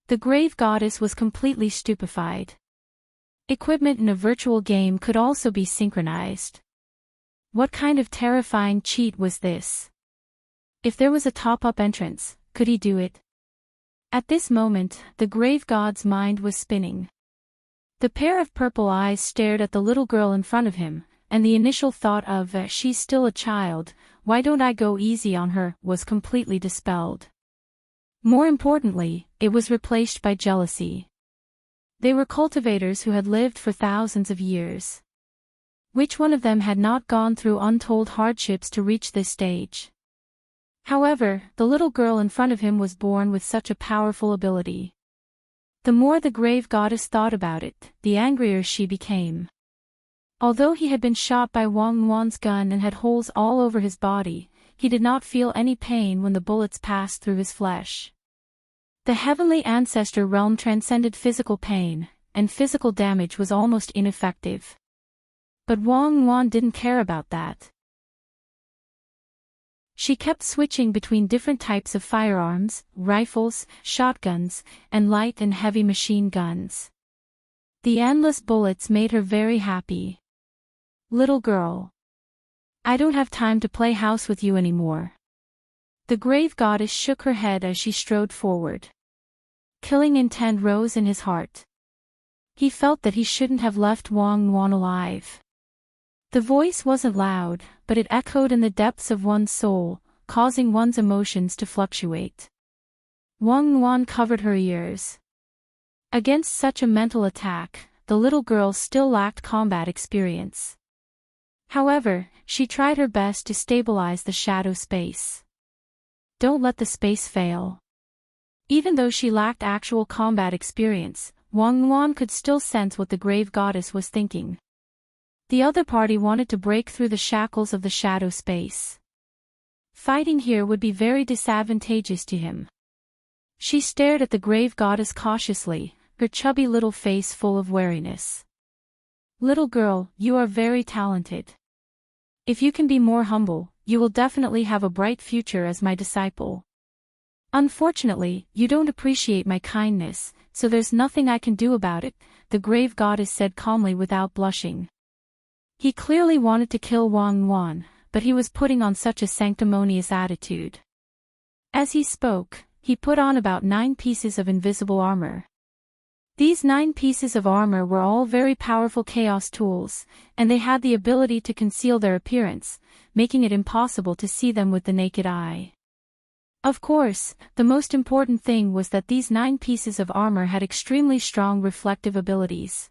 The grave goddess was completely stupefied. Equipment in a virtual game could also be synchronized. What kind of terrifying cheat was this? If there was a top-up entrance, could he do it? At this moment, the grave god's mind was spinning. The pair of purple eyes stared at the little girl in front of him, and the initial thought of, she's still a child, why don't I go easy on her, was completely dispelled. More importantly, it was replaced by jealousy. They were cultivators who had lived for thousands of years. Which one of them had not gone through untold hardships to reach this stage? However, the little girl in front of him was born with such a powerful ability. The more the grave goddess thought about it, the angrier she became. Although he had been shot by Wang Nguyen's gun and had holes all over his body, he did not feel any pain when the bullets passed through his flesh. The heavenly ancestor realm transcended physical pain, and physical damage was almost ineffective. But Wang Nguyen didn't care about that. She kept switching between different types of firearms, rifles, shotguns, and light and heavy machine guns. The endless bullets made her very happy. Little girl. I don't have time to play house with you anymore. The grave goddess shook her head as she strode forward. Killing intent rose in his heart. He felt that he shouldn't have left Wang Nguyen alive. The voice wasn't loud, but it echoed in the depths of one's soul, causing one's emotions to fluctuate. Wang Nguyen covered her ears. Against such a mental attack, the little girl still lacked combat experience. However, she tried her best to stabilize the shadow space. Don't let the space fail. Even though she lacked actual combat experience, Wang Nguyen could still sense what the grave goddess was thinking. The other party wanted to break through the shackles of the shadow space. Fighting here would be very disadvantageous to him. She stared at the grave goddess cautiously, her chubby little face full of wariness. Little girl, you are very talented. If you can be more humble, you will definitely have a bright future as my disciple. Unfortunately, you don't appreciate my kindness, so there's nothing I can do about it, the grave goddess said calmly without blushing. He clearly wanted to kill Wang Nguyen, but he was putting on such a sanctimonious attitude. As he spoke, he put on about 9 pieces of invisible armor. These 9 pieces of armor were all very powerful chaos tools, and they had the ability to conceal their appearance, making it impossible to see them with the naked eye. Of course, the most important thing was that these 9 pieces of armor had extremely strong reflective abilities.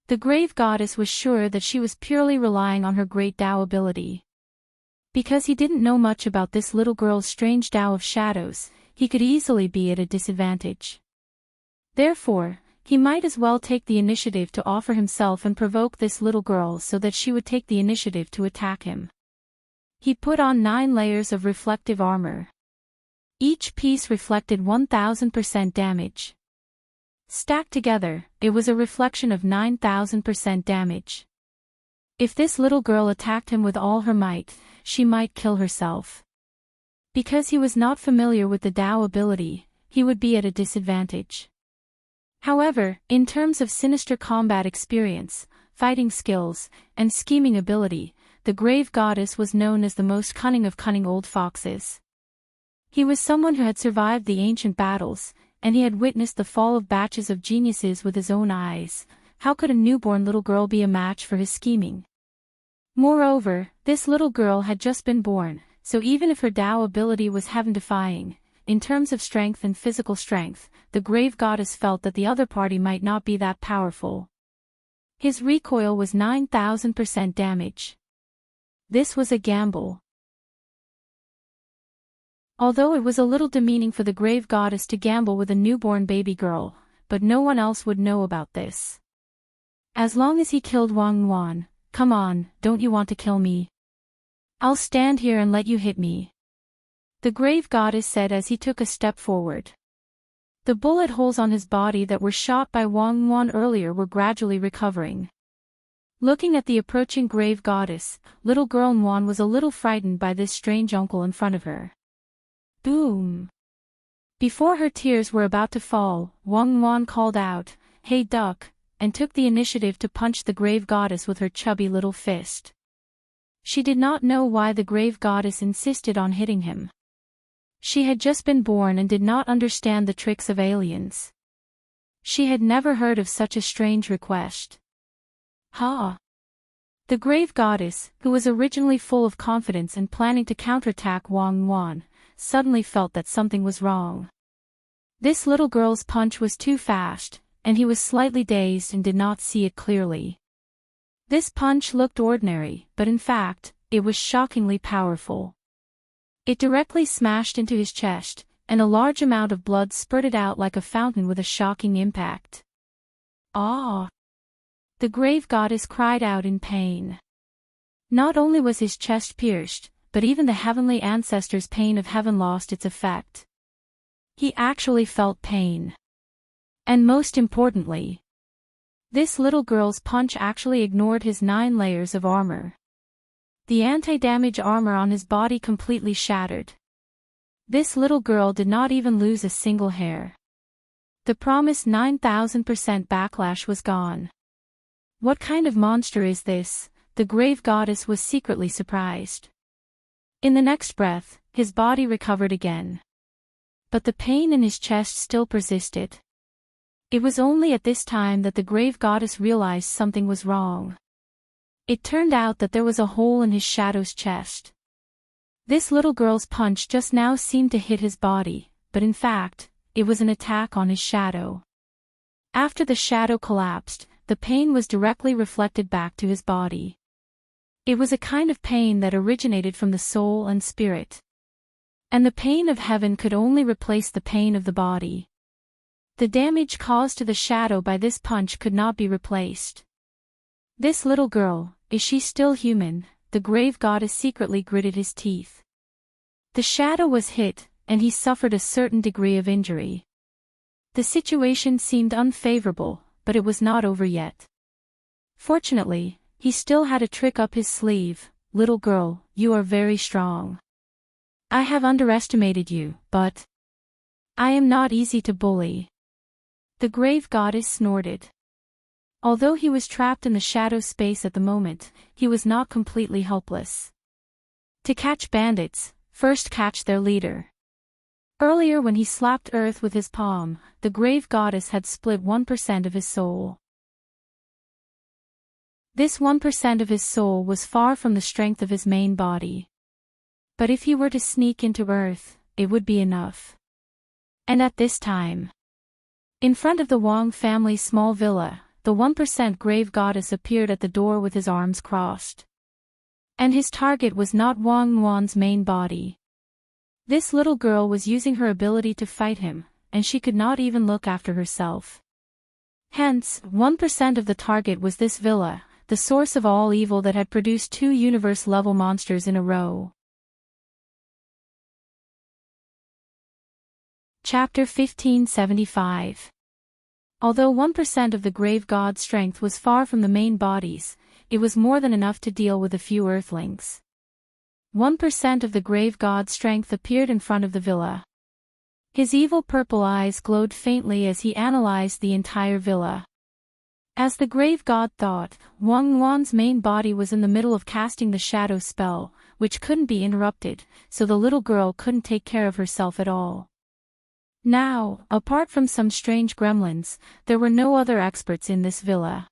The grave goddess was sure that she was purely relying on her great Tao ability. Because he didn't know much about this little girl's strange Tao of shadows, he could easily be at a disadvantage. Therefore, he might as well take the initiative to offer himself and provoke this little girl so that she would take the initiative to attack him. He put on 9 layers of reflective armor. Each piece reflected 1000% damage. Stacked together, it was a reflection of 9000% damage. If this little girl attacked him with all her might, she might kill herself. Because he was not familiar with the Dao ability, he would be at a disadvantage. However, in terms of sinister combat experience, fighting skills, and scheming ability, the Grave Goddess was known as the most cunning of cunning old foxes. He was someone who had survived the ancient battles, and he had witnessed the fall of batches of geniuses with his own eyes. How could a newborn little girl be a match for his scheming? Moreover, this little girl had just been born, so even if her Dao ability was heaven-defying, in terms of strength and physical strength, the Grave Goddess felt that the other party might not be that powerful. His recoil was 9000% damage. This was a gamble. Although it was a little demeaning for the Grave Goddess to gamble with a newborn baby girl, but no one else would know about this. As long as he killed Wang Yuan, come on, don't you want to kill me? I'll stand here and let you hit me. The Grave Goddess said as he took a step forward. The bullet holes on his body that were shot by Wang Yuan earlier were gradually recovering. Looking at the approaching Grave Goddess, little girl Yuan was a little frightened by this strange uncle in front of her. Boom! Before her tears were about to fall, Wang Yuan called out, "Hey duck," and took the initiative to punch the Grave Goddess with her chubby little fist. She did not know why the Grave Goddess insisted on hitting him. She had just been born and did not understand the tricks of aliens. She had never heard of such a strange request. Ha! The Grave Goddess, who was originally full of confidence and planning to counterattack Wang Yuan, suddenly felt that something was wrong. This little girl's punch was too fast, and he was slightly dazed and did not see it clearly. This punch looked ordinary, but in fact, it was shockingly powerful. It directly smashed into his chest, and a large amount of blood spurted out like a fountain with a shocking impact. Ah! The Grave Goddess cried out in pain. Not only was his chest pierced, but even the heavenly ancestors' pain of heaven lost its effect. He actually felt pain. And most importantly, this little girl's punch actually ignored his 9 layers of armor. The anti-damage armor on his body completely shattered. This little girl did not even lose a single hair. The promised 9000% backlash was gone. What kind of monster is this? The Grave Goddess was secretly surprised. In the next breath, his body recovered again. But the pain in his chest still persisted. It was only at this time that the Grave Goddess realized something was wrong. It turned out that there was a hole in his shadow's chest. This little girl's punch just now seemed to hit his body, but in fact, it was an attack on his shadow. After the shadow collapsed, the pain was directly reflected back to his body. It was a kind of pain that originated from the soul and spirit. And the pain of heaven could only replace the pain of the body. The damage caused to the shadow by this punch could not be replaced. This little girl, is she still human? The Grave Goddess secretly gritted his teeth. The shadow was hit, and he suffered a certain degree of injury. The situation seemed unfavorable, but it was not over yet. Fortunately, he still had a trick up his sleeve. Little girl, you are very strong. I have underestimated you, but I am not easy to bully. The Grave Goddess snorted. Although he was trapped in the shadow space at the moment, he was not completely helpless. To catch bandits, first catch their leader. Earlier when he slapped earth with his palm, the Grave Goddess had split 1% of his soul. This 1% of his soul was far from the strength of his main body. But if he were to sneak into earth, it would be enough. And at this time, in front of the Wang family's small villa, the 1% Grave Goddess appeared at the door with his arms crossed. And his target was not Wang Yuan's main body. This little girl was using her ability to fight him, and she could not even look after herself. Hence, 1% of the target was this villa, the source of all evil that had produced 2 universe-level monsters in a row. Chapter 1575. Although 1% of the grave god's strength was far from the main bodies, it was more than enough to deal with a few earthlings. 1% of the grave god's strength appeared in front of the villa. His evil purple eyes glowed faintly as he analyzed the entire villa. As the grave god thought, Wang Wan's main body was in the middle of casting the shadow spell, which couldn't be interrupted, so the little girl couldn't take care of herself at all. Now, apart from some strange gremlins, there were no other experts in this villa.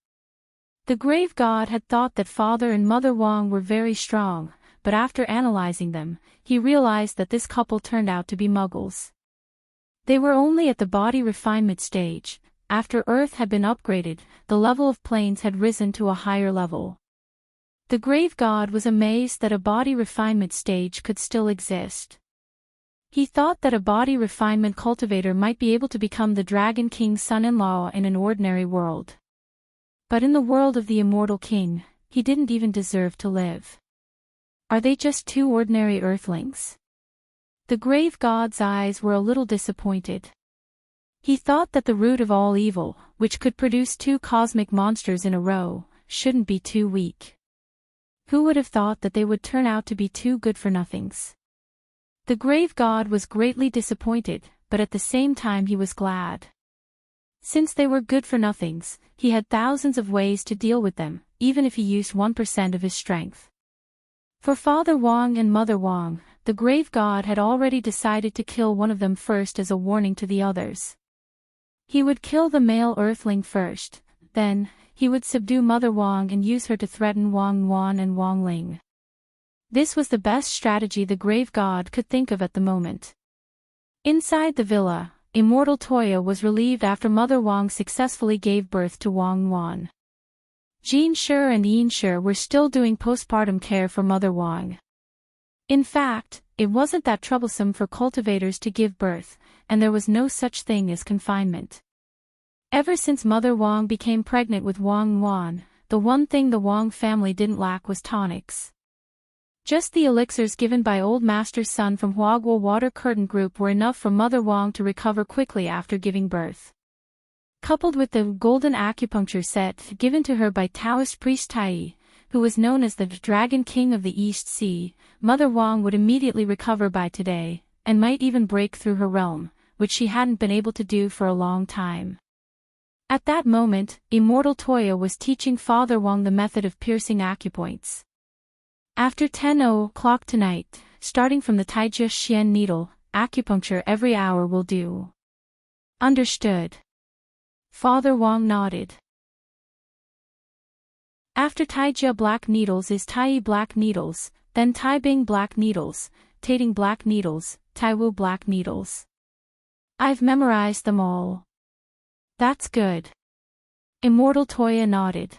The grave god had thought that Father and Mother Wang were very strong, but after analyzing them, he realized that this couple turned out to be muggles. They were only at the body refinement stage. After Earth had been upgraded, the level of planes had risen to a higher level. The grave god was amazed that a body refinement stage could still exist. He thought that a body refinement cultivator might be able to become the Dragon King's son-in-law in an ordinary world. But in the world of the immortal king, he didn't even deserve to live. Are they just 2 ordinary earthlings? The grave god's eyes were a little disappointed. He thought that the root of all evil, which could produce 2 cosmic monsters in a row, shouldn't be too weak. Who would have thought that they would turn out to be 2 good-for-nothings? The grave god was greatly disappointed, but at the same time he was glad. Since they were good-for-nothings, he had thousands of ways to deal with them, even if he used 1% of his strength. For Father Wang and Mother Wang, the grave god had already decided to kill one of them first as a warning to the others. He would kill the male earthling first, then, he would subdue Mother Wang and use her to threaten Wang Wan and Wang Ling. This was the best strategy the grave god could think of at the moment. Inside the villa, Immortal Toya was relieved after Mother Wang successfully gave birth to Wang Wan. Jean Shi and Yin Shi were still doing postpartum care for Mother Wang. In fact, it wasn't that troublesome for cultivators to give birth, and there was no such thing as confinement. Ever since Mother Wang became pregnant with Wang Wan, the one thing the Wang family didn't lack was tonics. Just the elixirs given by Old Master's son from Huagua Water Curtain Group were enough for Mother Wang to recover quickly after giving birth. Coupled with the golden acupuncture set given to her by Taoist priest Tai, who was known as the Dragon King of the East Sea, Mother Wang would immediately recover by today, and might even break through her realm, which she hadn't been able to do for a long time. At that moment, Immortal Toya was teaching Father Wang the method of piercing acupoints. After 10 o'clock tonight, starting from the Taijia Xian needle, acupuncture every hour will do. Understood. Father Wang nodded. After Taijia black needles is Tai black needles, then Tai Bing black needles, Tating black needles, Taiwu black needles. I've memorized them all. That's good. Immortal Toya nodded.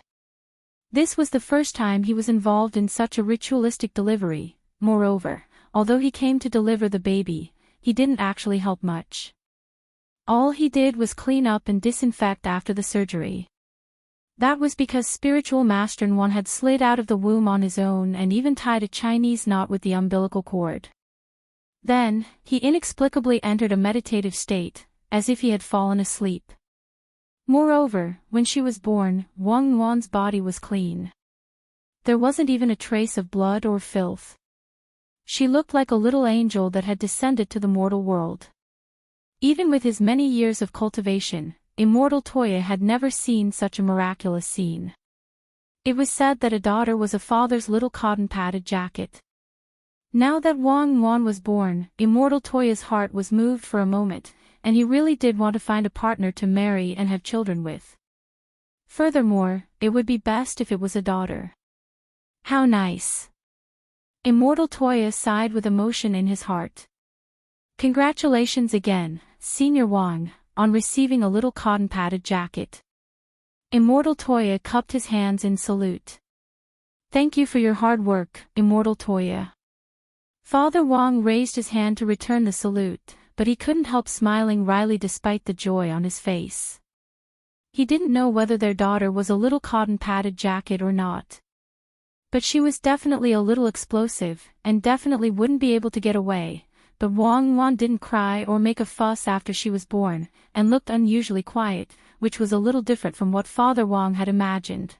This was the first time he was involved in such a ritualistic delivery. Moreover, although he came to deliver the baby, he didn't actually help much. All he did was clean up and disinfect after the surgery. That was because Spiritual Master Nguyen had slid out of the womb on his own and even tied a Chinese knot with the umbilical cord. Then, he inexplicably entered a meditative state, as if he had fallen asleep. Moreover, when she was born, Wang Wan's body was clean. There wasn't even a trace of blood or filth. She looked like a little angel that had descended to the mortal world. Even with his many years of cultivation, Immortal Toya had never seen such a miraculous scene. It was said that a daughter was a father's little cotton-padded jacket. Now that Wang Wan was born, Immortal Toya's heart was moved for a moment, and he really did want to find a partner to marry and have children with. Furthermore, it would be best if it was a daughter. How nice. Immortal Toya sighed with emotion in his heart. Congratulations again, Senior Wang, on receiving a little cotton-padded jacket. Immortal Toya cupped his hands in salute. Thank you for your hard work, Immortal Toya. Father Wang raised his hand to return the salute, but he couldn't help smiling wryly despite the joy on his face. He didn't know whether their daughter was a little cotton-padded jacket or not. But she was definitely a little explosive, and definitely wouldn't be able to get away. But Wang Wan didn't cry or make a fuss after she was born, and looked unusually quiet, which was a little different from what Father Wang had imagined.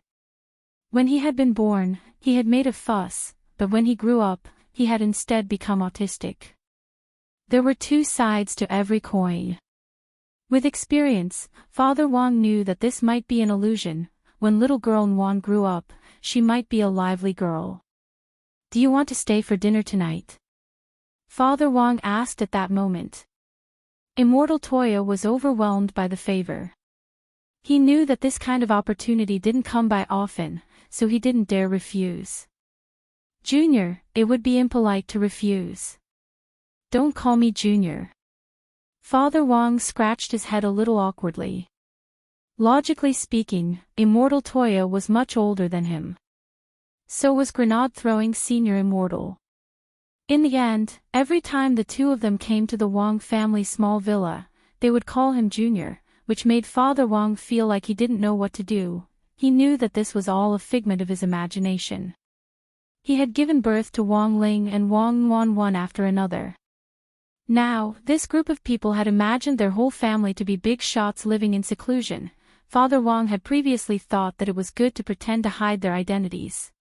When he had been born, he had made a fuss, but when he grew up, he had instead become autistic. There were two sides to every coin. With experience, Father Wang knew that this might be an illusion. When little girl Nguyen grew up, she might be a lively girl. "Do you want to stay for dinner tonight?" Father Wang asked at that moment. Immortal Toya was overwhelmed by the favor. He knew that this kind of opportunity didn't come by often, so he didn't dare refuse. "Junior, it would be impolite to refuse." "Don't call me Junior." Father Wang scratched his head a little awkwardly. Logically speaking, Immortal Toya was much older than him. So was grenade-throwing Senior Immortal. In the end, every time the two of them came to the Wang family's small villa, they would call him Junior, which made Father Wang feel like he didn't know what to do. He knew that this was all a figment of his imagination. He had given birth to Wang Ling and Wang Nguyen one after another. Now, this group of people had imagined their whole family to be big shots living in seclusion. Father Wang had previously thought that it was good to pretend to hide their identities.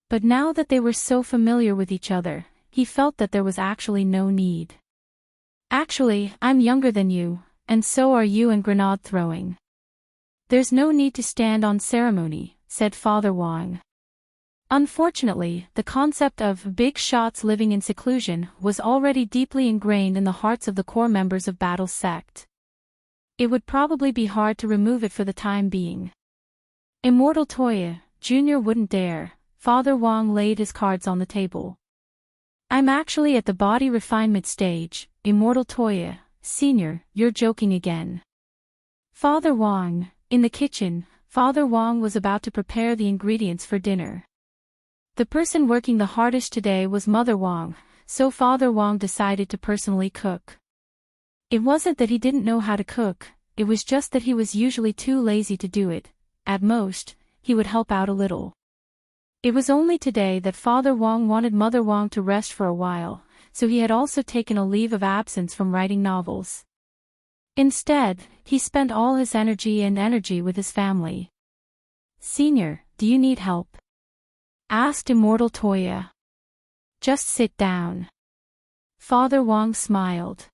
But now that they were so familiar with each other, he felt that there was actually no need. "Actually, I'm younger than you, and so are you in grenade throwing. There's no need to stand on ceremony," said Father Wang. Unfortunately, the concept of big shots living in seclusion was already deeply ingrained in the hearts of the core members of Battle's sect. It would probably be hard to remove it for the time being. Immortal Toya, Jr. wouldn't dare. Father Wang laid his cards on the table. "I'm actually at the body refinement stage, Immortal Toya, Sr., you're joking again." Father Wang, in the kitchen, Father Wang was about to prepare the ingredients for dinner. The person working the hardest today was Mother Wang, so Father Wang decided to personally cook. It wasn't that he didn't know how to cook, it was just that he was usually too lazy to do it. At most, he would help out a little. It was only today that Father Wang wanted Mother Wang to rest for a while, so he had also taken a leave of absence from writing novels. Instead, he spent all his energy with his family. "Senior, do you need help?" asked Immortal Toya. "Just sit down." Father Wang smiled.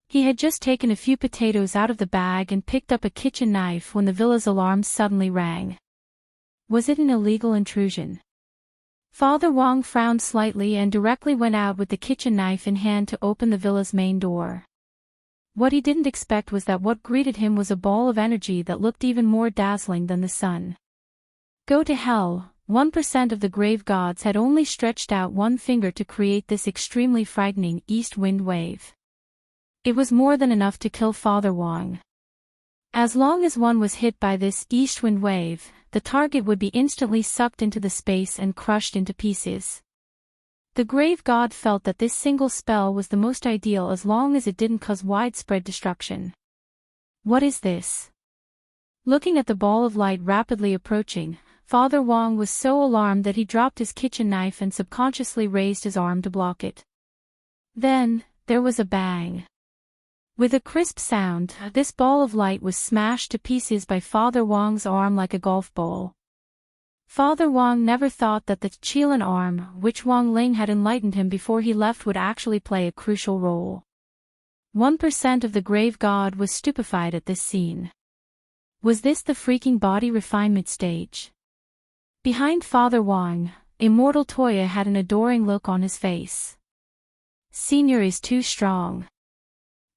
He had just taken a few potatoes out of the bag and picked up a kitchen knife when the villa's alarm suddenly rang. Was it an illegal intrusion? Father Wang frowned slightly and directly went out with the kitchen knife in hand to open the villa's main door. What he didn't expect was that what greeted him was a ball of energy that looked even more dazzling than the sun. Go to hell, 1% of the grave gods had only stretched out one finger to create this extremely frightening east wind wave. It was more than enough to kill Father Wang. As long as one was hit by this east wind wave, the target would be instantly sucked into the space and crushed into pieces. The grave god felt that this single spell was the most ideal as long as it didn't cause widespread destruction. What is this? Looking at the ball of light rapidly approaching, Father Wang was so alarmed that he dropped his kitchen knife and subconsciously raised his arm to block it. Then, there was a bang. With a crisp sound, this ball of light was smashed to pieces by Father Wang's arm like a golf ball. Father Wang never thought that the Qilan arm, which Wang Ling had enlightened him before he left, would actually play a crucial role. 1% of the grave god was stupefied at this scene. Was this the freaking body refinement stage? Behind Father Wang, Immortal Toya had an adoring look on his face. "Senior is too strong.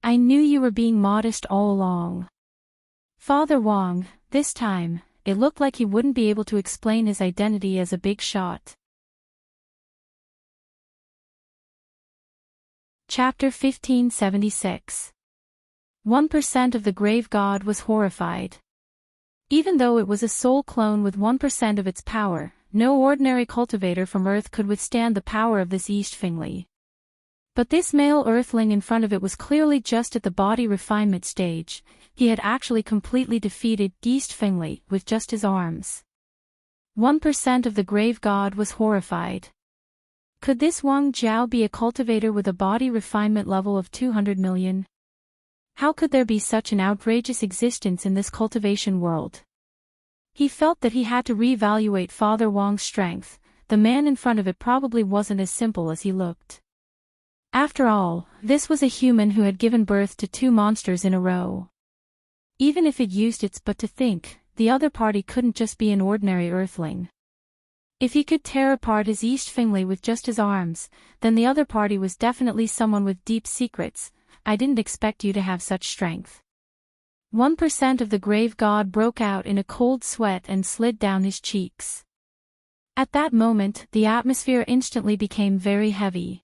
I knew you were being modest all along." Father Wang, this time, it looked like he wouldn't be able to explain his identity as a big shot. Chapter 1576. 1% of the grave god was horrified. Even though it was a soul clone with 1% of its power, no ordinary cultivator from Earth could withstand the power of this East Fingli. But this male earthling in front of it was clearly just at the body refinement stage. He had actually completely defeated East Fingley with just his arms. 1% of the grave god was horrified. Could this Wang Jiao be a cultivator with a body refinement level of 200 million? How could there be such an outrageous existence in this cultivation world? He felt that he had to reevaluate Father Wang's strength. The man in front of it probably wasn't as simple as he looked. After all, this was a human who had given birth to 2 monsters in a row. Even if it used its butt to think, the other party couldn't just be an ordinary earthling. If he could tear apart his East Fingley with just his arms, then the other party was definitely someone with deep secrets. I didn't expect you to have such strength. 1% of the grave god broke out in a cold sweat and slid down his cheeks. At that moment, the atmosphere instantly became very heavy.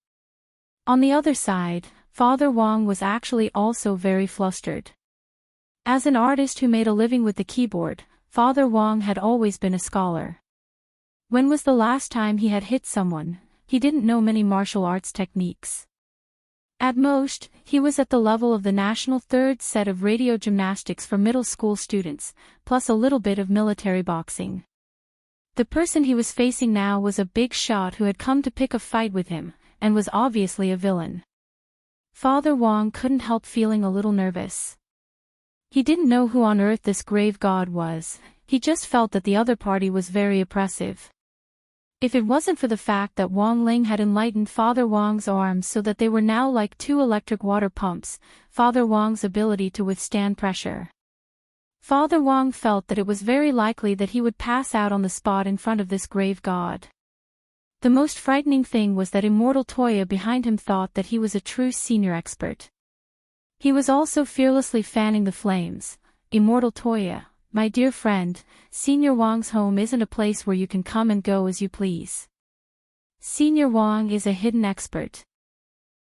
On the other side, Father Wang was actually also very flustered. As an artist who made a living with the keyboard, Father Wang had always been a scholar. When was the last time he had hit someone? He didn't know many martial arts techniques. At most, he was at the level of the national 3rd set of radio gymnastics for middle school students, plus a little bit of military boxing. The person he was facing now was a big shot who had come to pick a fight with him, and was obviously a villain. Father Wang couldn't help feeling a little nervous. He didn't know who on earth this grave god was, he just felt that the other party was very oppressive. If it wasn't for the fact that Wang Ling had enlightened Father Wang's arms so that they were now like 2 electric water pumps, Father Wang's ability to withstand pressure. Father Wang felt that it was very likely that he would pass out on the spot in front of this grave god. The most frightening thing was that Immortal Toya behind him thought that he was a true senior expert. He was also fearlessly fanning the flames. Immortal Toya, my dear friend, Senior Wang's home isn't a place where you can come and go as you please. Senior Wang is a hidden expert.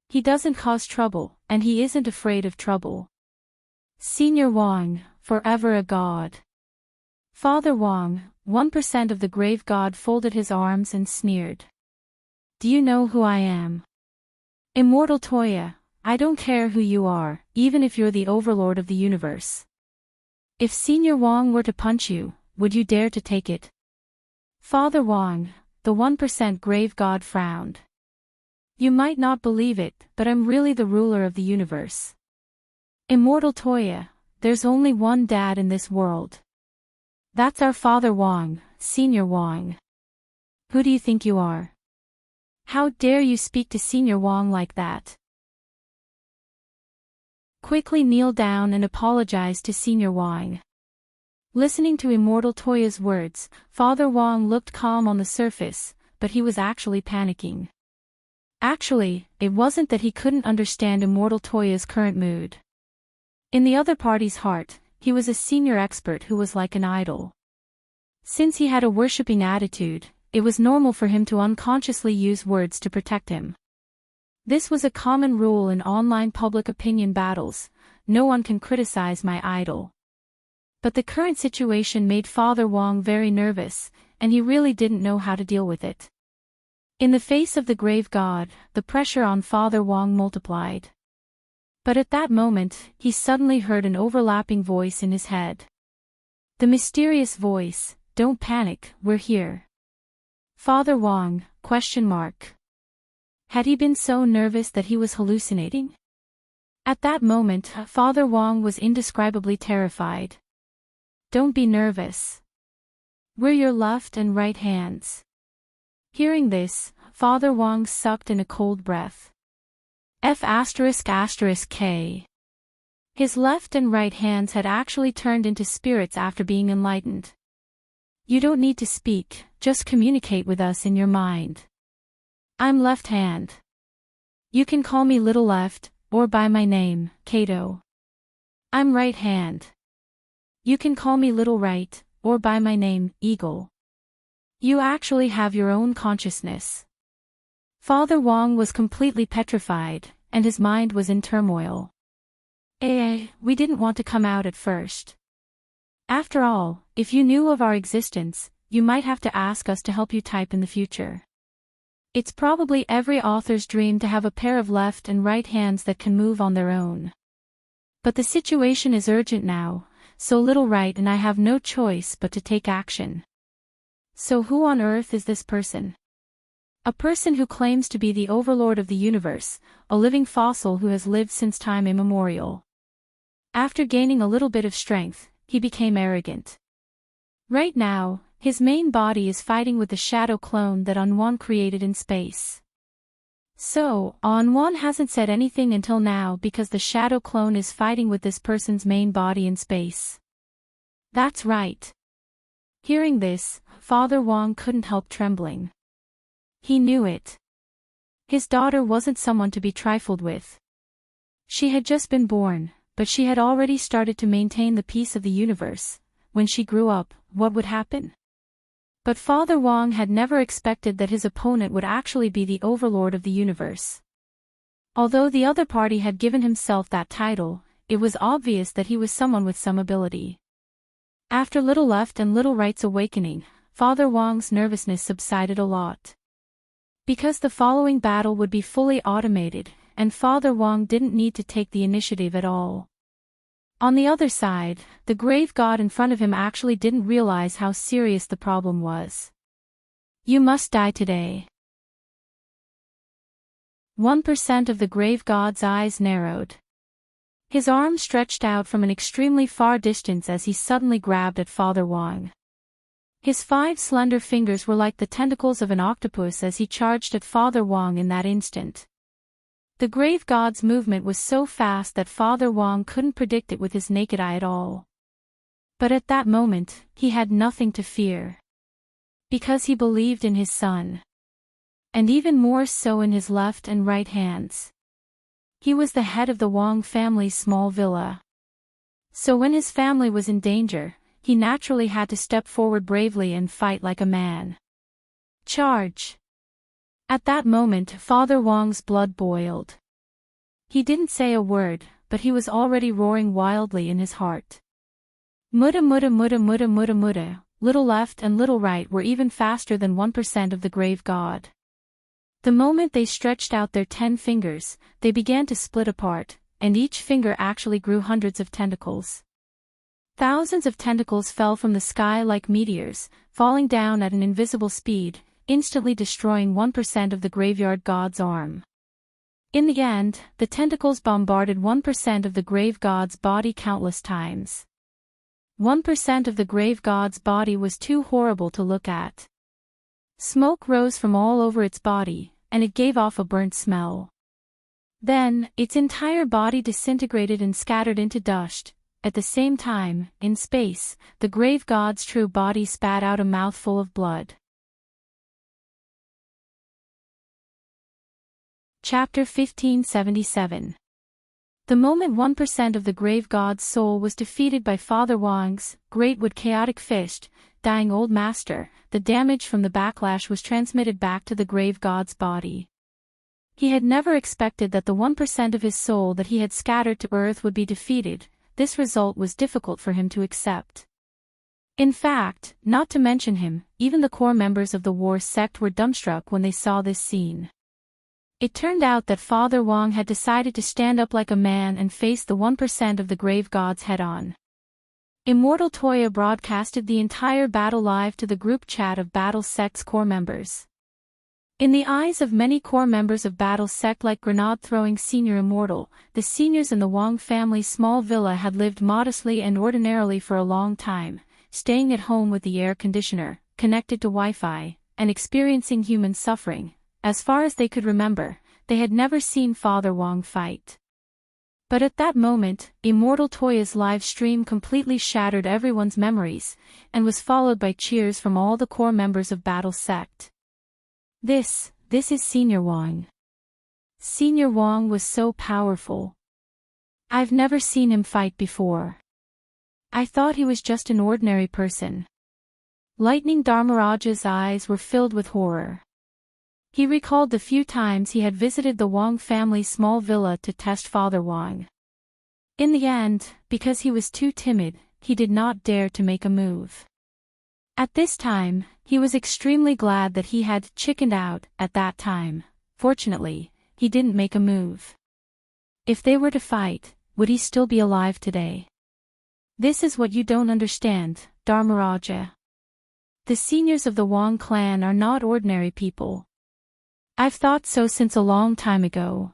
He doesn't cause trouble, and he isn't afraid of trouble. Senior Wang, forever a god. Father Wang, 1% of the grave god, folded his arms and sneered. Do you know who I am? Immortal Toya, I don't care who you are, even if you're the overlord of the universe. If Senior Wang were to punch you, would you dare to take it? Father Wang, the 1% grave god, frowned. You might not believe it, but I'm really the ruler of the universe. Immortal Toya, there's only one dad in this world. That's our Father Wang, Senior Wang. Who do you think you are? How dare you speak to Senior Wang like that? Quickly kneel down and apologize to Senior Wang. Listening to Immortal Toya's words, Father Wang looked calm on the surface, but he was actually panicking. Actually, it wasn't that he couldn't understand Immortal Toya's current mood. In the other party's heart, he was a senior expert who was like an idol. Since he had a worshipping attitude, it was normal for him to unconsciously use words to protect him. This was a common rule in online public opinion battles: no one can criticize my idol. But the current situation made Father Wang very nervous, and he really didn't know how to deal with it. In the face of the grave god, the pressure on Father Wang multiplied. But at that moment, he suddenly heard an overlapping voice in his head. The mysterious voice: don't panic, we're here. Father Wang, ? Had he been so nervous that he was hallucinating? At that moment, Father Wang was indescribably terrified. Don't be nervous. We're your left and right hands. Hearing this, Father Wang sucked in a cold breath. F***K. His left and right hands had actually turned into spirits after being enlightened. You don't need to speak, just communicate with us in your mind. I'm left hand. You can call me Little Left, or by my name, Kato. I'm right hand. You can call me Little Right, or by my name, Eagle. You actually have your own consciousness. Father Wang was completely petrified, and his mind was in turmoil. We didn't want to come out at first. After all, if you knew of our existence, you might have to ask us to help you type in the future. It's probably every author's dream to have a pair of left and right hands that can move on their own. But the situation is urgent now, so Little Right and I have no choice but to take action. So who on earth is this person? A person who claims to be the overlord of the universe, a living fossil who has lived since time immemorial. After gaining a little bit of strength, he became arrogant. Right now, his main body is fighting with the shadow clone that Unwan created in space. So, Unwan hasn't said anything until now because the shadow clone is fighting with this person's main body in space. That's right. Hearing this, Father Wong couldn't help trembling. He knew it. His daughter wasn't someone to be trifled with. She had just been born, but she had already started to maintain the peace of the universe. When she grew up, what would happen? But Father Wong had never expected that his opponent would actually be the overlord of the universe. Although the other party had given himself that title, it was obvious that he was someone with some ability. After Little Left and Little Right's awakening, Father Wong's nervousness subsided a lot. Because the following battle would be fully automated, and Father Wong didn't need to take the initiative at all. On the other side, the grave god in front of him actually didn't realize how serious the problem was. You must die today. 1% of the grave god's eyes narrowed. His arm stretched out from an extremely far distance as he suddenly grabbed at Father Wong. His 5 slender fingers were like the tentacles of an octopus as he charged at Father Wong in that instant. The grave god's movement was so fast that Father Wong couldn't predict it with his naked eye at all. But at that moment, he had nothing to fear. Because he believed in his son. And even more so in his left and right hands. He was the head of the Wong family's small villa. So when his family was in danger, he naturally had to step forward bravely and fight like a man. Charge! At that moment, Father Wong's blood boiled. He didn't say a word, but he was already roaring wildly in his heart. Mutta mutta mutta mutta mutta mutta, Little Left and Little Right were even faster than 1% of the grave god. The moment they stretched out their 10 fingers, they began to split apart, and each finger actually grew hundreds of tentacles. Thousands of tentacles fell from the sky like meteors, falling down at an invisible speed, instantly destroying 1% of the graveyard god's arm. In the end, the tentacles bombarded 1% of the grave god's body countless times. 1% of the grave god's body was too horrible to look at. Smoke rose from all over its body, and it gave off a burnt smell. Then, its entire body disintegrated and scattered into dust. At the same time, in space, the grave god's true body spat out a mouthful of blood. Chapter 1577. The moment 1% of the grave god's soul was defeated by Father Wong's great wood chaotic fist, dying old master, the damage from the backlash was transmitted back to the grave god's body. He had never expected that the 1% of his soul that he had scattered to earth would be defeated. This result was difficult for him to accept. In fact, not to mention him, even the core members of the war sect were dumbstruck when they saw this scene. It turned out that Father Wong had decided to stand up like a man and face the 1% of the grave gods head-on. Immortal Toya broadcasted the entire battle live to the group chat of Battle Sect's core members. In the eyes of many core members of Battle Sect like grenade-throwing Senior Immortal, the seniors in the Wong family's small villa had lived modestly and ordinarily for a long time, staying at home with the air conditioner, connected to Wi-Fi, and experiencing human suffering. As far as they could remember, they had never seen Father Wong fight. But at that moment, Immortal Toya's live stream completely shattered everyone's memories, and was followed by cheers from all the core members of Battle Sect. This is Senior Wong. Senior Wong was so powerful. I've never seen him fight before. I thought he was just an ordinary person. Lightning Dharmaraja's eyes were filled with horror. He recalled the few times he had visited the Wong family's small villa to test Father Wong. In the end, because he was too timid, he did not dare to make a move. At this time, he was extremely glad that he had chickened out at that time. Fortunately, he didn't make a move. If they were to fight, would he still be alive today? This is what you don't understand, Dharmaraja. The seniors of the Wang clan are not ordinary people. I've thought so since a long time ago.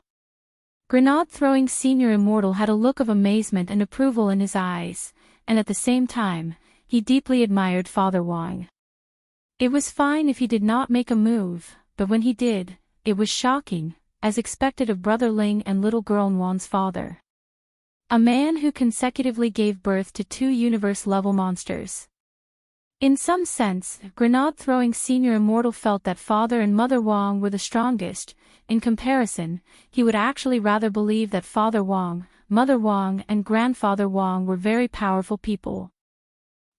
Grenade-throwing senior immortal had a look of amazement and approval in his eyes, and at the same time, he deeply admired Father Wang. It was fine if he did not make a move, but when he did, it was shocking, as expected of Brother Ling and little girl Nguyen's father. A man who consecutively gave birth to two universe-level monsters. In some sense, Grenade-throwing senior immortal felt that Father and Mother Wang were the strongest. In comparison, he would actually rather believe that Father Wang, Mother Wang and Grandfather Wang were very powerful people.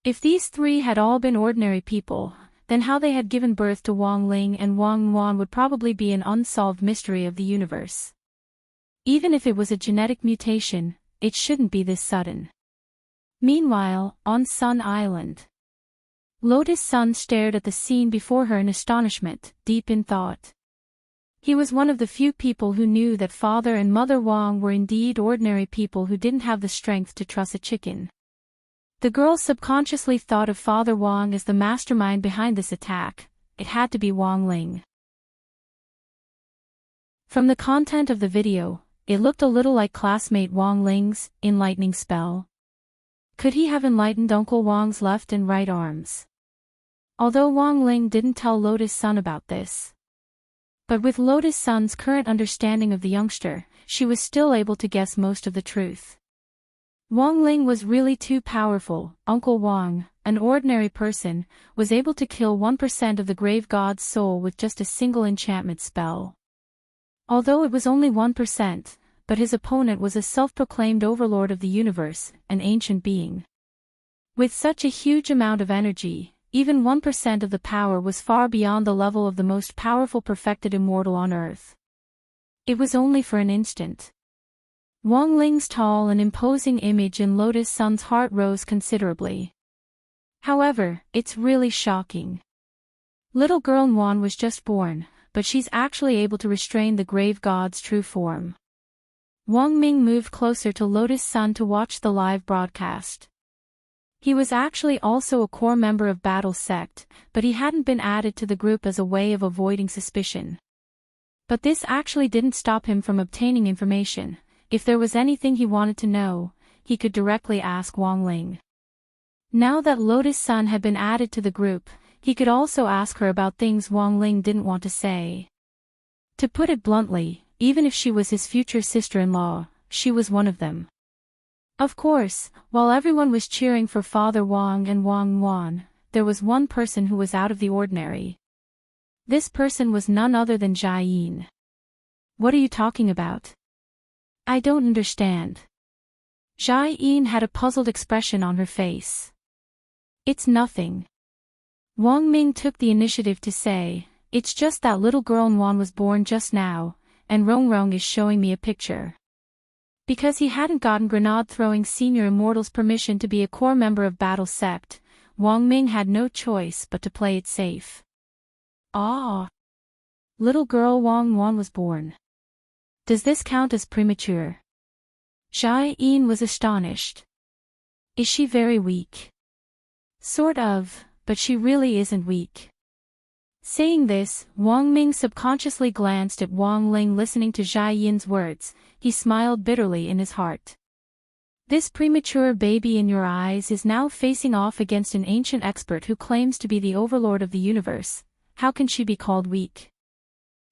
If these three had all been ordinary people, then how they had given birth to Wang Ling and Wang Nguyen would probably be an unsolved mystery of the universe. Even if it was a genetic mutation, it shouldn't be this sudden. Meanwhile, on Sun Island, Lotus Sun stared at the scene before her in astonishment, deep in thought. He was one of the few people who knew that Father and Mother Wang were indeed ordinary people who didn't have the strength to truss a chicken. The girl subconsciously thought of Father Wang as the mastermind behind this attack. It had to be Wang Ling. From the content of the video, it looked a little like classmate Wang Ling's enlightening spell. Could he have enlightened Uncle Wang's left and right arms? Although Wang Ling didn't tell Lotus Sun about this. But with Lotus Sun's current understanding of the youngster, she was still able to guess most of the truth. Wang Ling was really too powerful. Uncle Wang, an ordinary person, was able to kill 1% of the grave god's soul with just a single enchantment spell. Although it was only 1%, but his opponent was a self-proclaimed overlord of the universe, an ancient being. With such a huge amount of energy, even 1% of the power was far beyond the level of the most powerful perfected immortal on Earth. It was only for an instant. Wang Ling's tall and imposing image in Lotus Sun's heart rose considerably. However, it's really shocking. Little girl Nguyen was just born, but she's actually able to restrain the grave god's true form. Wang Ming moved closer to Lotus Sun to watch the live broadcast. He was actually also a core member of Battle Sect, but he hadn't been added to the group as a way of avoiding suspicion. But this actually didn't stop him from obtaining information. If there was anything he wanted to know, he could directly ask Wang Ling. Now that Lotus Sun had been added to the group, he could also ask her about things Wang Ling didn't want to say. To put it bluntly, even if she was his future sister-in-law, she was one of them. Of course, while everyone was cheering for Father Wang and Wang Nguyen, there was one person who was out of the ordinary. This person was none other than Jai Yin. What are you talking about? I don't understand. Jai Yin had a puzzled expression on her face. It's nothing. Wang Ming took the initiative to say, it's just that little girl Nguyen was born just now, and Rong Rong is showing me a picture. Because he hadn't gotten Grenade-throwing senior immortal's permission to be a core member of Battle Sect, Wang Ming had no choice but to play it safe. Ah! Little girl Wang Nguyen was born. Does this count as premature? Jai Yin was astonished. Is she very weak? Sort of, but she really isn't weak. Saying this, Wang Ming subconsciously glanced at Wang Ling listening to Jai Yin's words. He smiled bitterly in his heart. This premature baby in your eyes is now facing off against an ancient expert who claims to be the overlord of the universe. How can she be called weak?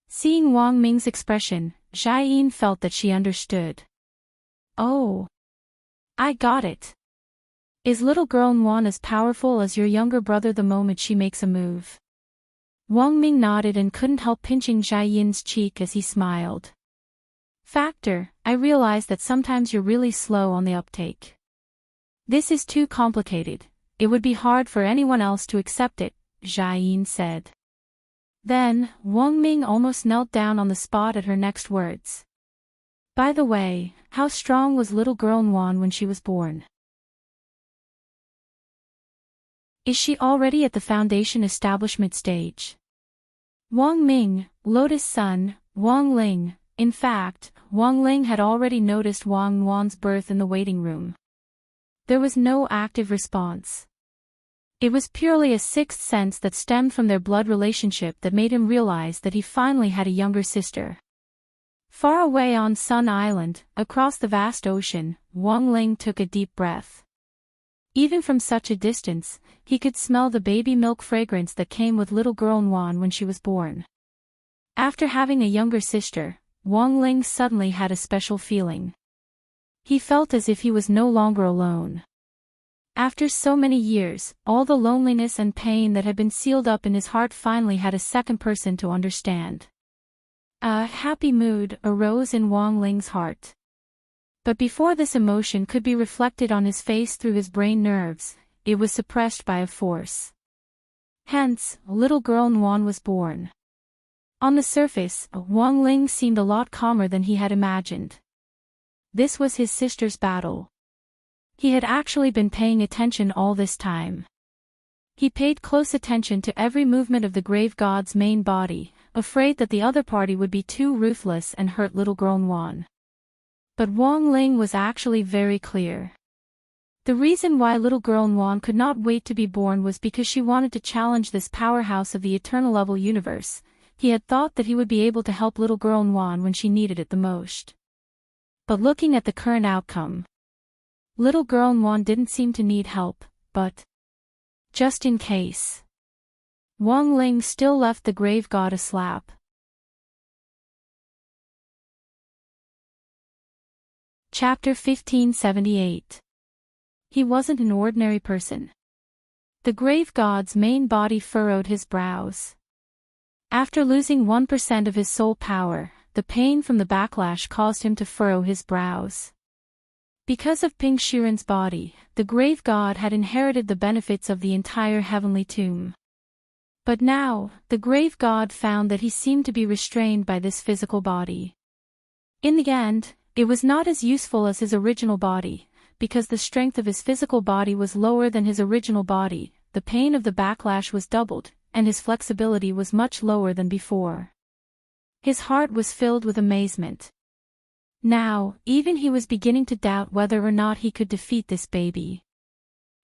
Seeing Wang Ming's expression, Jai Yin felt that she understood. Oh. I got it. Is little girl Nguyen as powerful as your younger brother the moment she makes a move? Wang Ming nodded and couldn't help pinching Jai Yin's cheek as he smiled. Factor, I realize that sometimes you're really slow on the uptake. This is too complicated. It would be hard for anyone else to accept it, Jai Yin said. Then, Wang Ming almost knelt down on the spot at her next words. By the way, how strong was little girl Nguyen when she was born? Is she already at the foundation establishment stage? Wang Ming, Lotus Sun, Wang Ling. In fact, Wang Ling had already noticed Wang Wan's birth in the waiting room. There was no active response. It was purely a sixth sense that stemmed from their blood relationship that made him realize that he finally had a younger sister. Far away on Sun Island, across the vast ocean, Wang Ling took a deep breath. Even from such a distance, he could smell the baby milk fragrance that came with little girl Wan when she was born. After having a younger sister, Wang Ling suddenly had a special feeling. He felt as if he was no longer alone. After so many years, all the loneliness and pain that had been sealed up in his heart finally had a second person to understand. A happy mood arose in Wang Ling's heart. But before this emotion could be reflected on his face through his brain nerves, it was suppressed by a force. Hence, little girl Wan was born. On the surface, Wang Ling seemed a lot calmer than he had imagined. This was his sister's battle. He had actually been paying attention all this time. He paid close attention to every movement of the grave god's main body, afraid that the other party would be too ruthless and hurt little girl Wan. But Wang Ling was actually very clear. The reason why little girl Wan could not wait to be born was because she wanted to challenge this powerhouse of the eternal level universe. He had thought that he would be able to help little girl Wan when she needed it the most. But looking at the current outcome, little girl Wan didn't seem to need help, but just in case, Wang Ling still left the grave god a slap. Chapter 1578. He wasn't an ordinary person. The grave god's main body furrowed his brows. After losing 1% of his soul power, the pain from the backlash caused him to furrow his brows. Because of Ping Shiren's body, the grave god had inherited the benefits of the entire heavenly tomb. But now, the grave god found that he seemed to be restrained by this physical body. In the end, it was not as useful as his original body, because the strength of his physical body was lower than his original body, the pain of the backlash was doubled, and his flexibility was much lower than before. His heart was filled with amazement. Now, even he was beginning to doubt whether or not he could defeat this baby.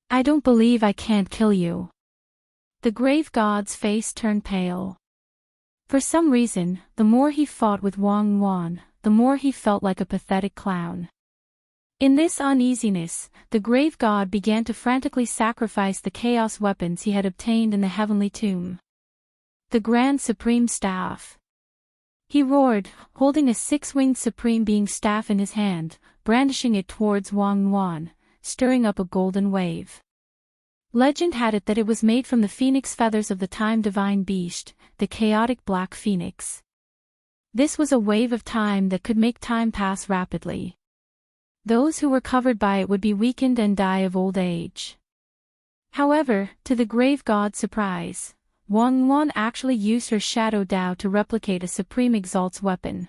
I don't believe I can't kill you. The grave god's face turned pale. For some reason, the more he fought with Wang Wan, the more he felt like a pathetic clown. In this uneasiness, the grave god began to frantically sacrifice the chaos weapons he had obtained in the heavenly tomb. The Grand Supreme Staff. He roared, holding a six-winged Supreme Being staff in his hand, brandishing it towards Wang Wan, stirring up a golden wave. Legend had it that it was made from the phoenix feathers of the time divine beast, the chaotic black phoenix. This was a wave of time that could make time pass rapidly. Those who were covered by it would be weakened and die of old age. However, to the grave god's surprise, Wang Wan actually used her Shadow Dao to replicate a Supreme Exalt's weapon.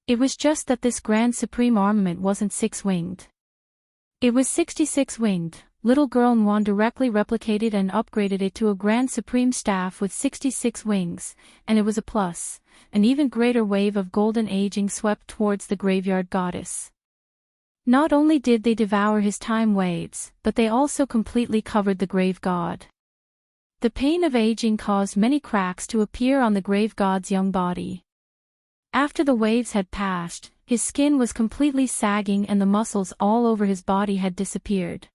It was just that this Grand Supreme armament wasn't six-winged. It was 66-winged. Little girl Wan directly replicated and upgraded it to a Grand Supreme Staff with 66 wings, and it was a plus. An even greater wave of golden aging swept towards the graveyard goddess. Not only did they devour his time waves, but they also completely covered the grave god. The pain of aging caused many cracks to appear on the grave god's young body. After the waves had passed, his skin was completely sagging and the muscles all over his body had disappeared.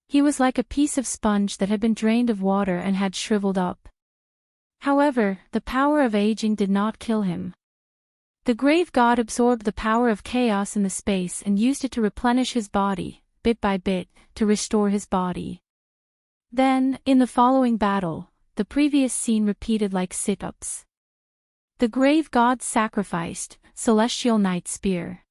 He was like a piece of sponge that had been drained of water and had shriveled up. However, the power of aging did not kill him. The grave god absorbed the power of chaos in the space and used it to replenish his body, bit by bit, to restore his body. Then, in the following battle, the previous scene repeated like sit-ups. The grave god sacrificed, Celestial Night Spear.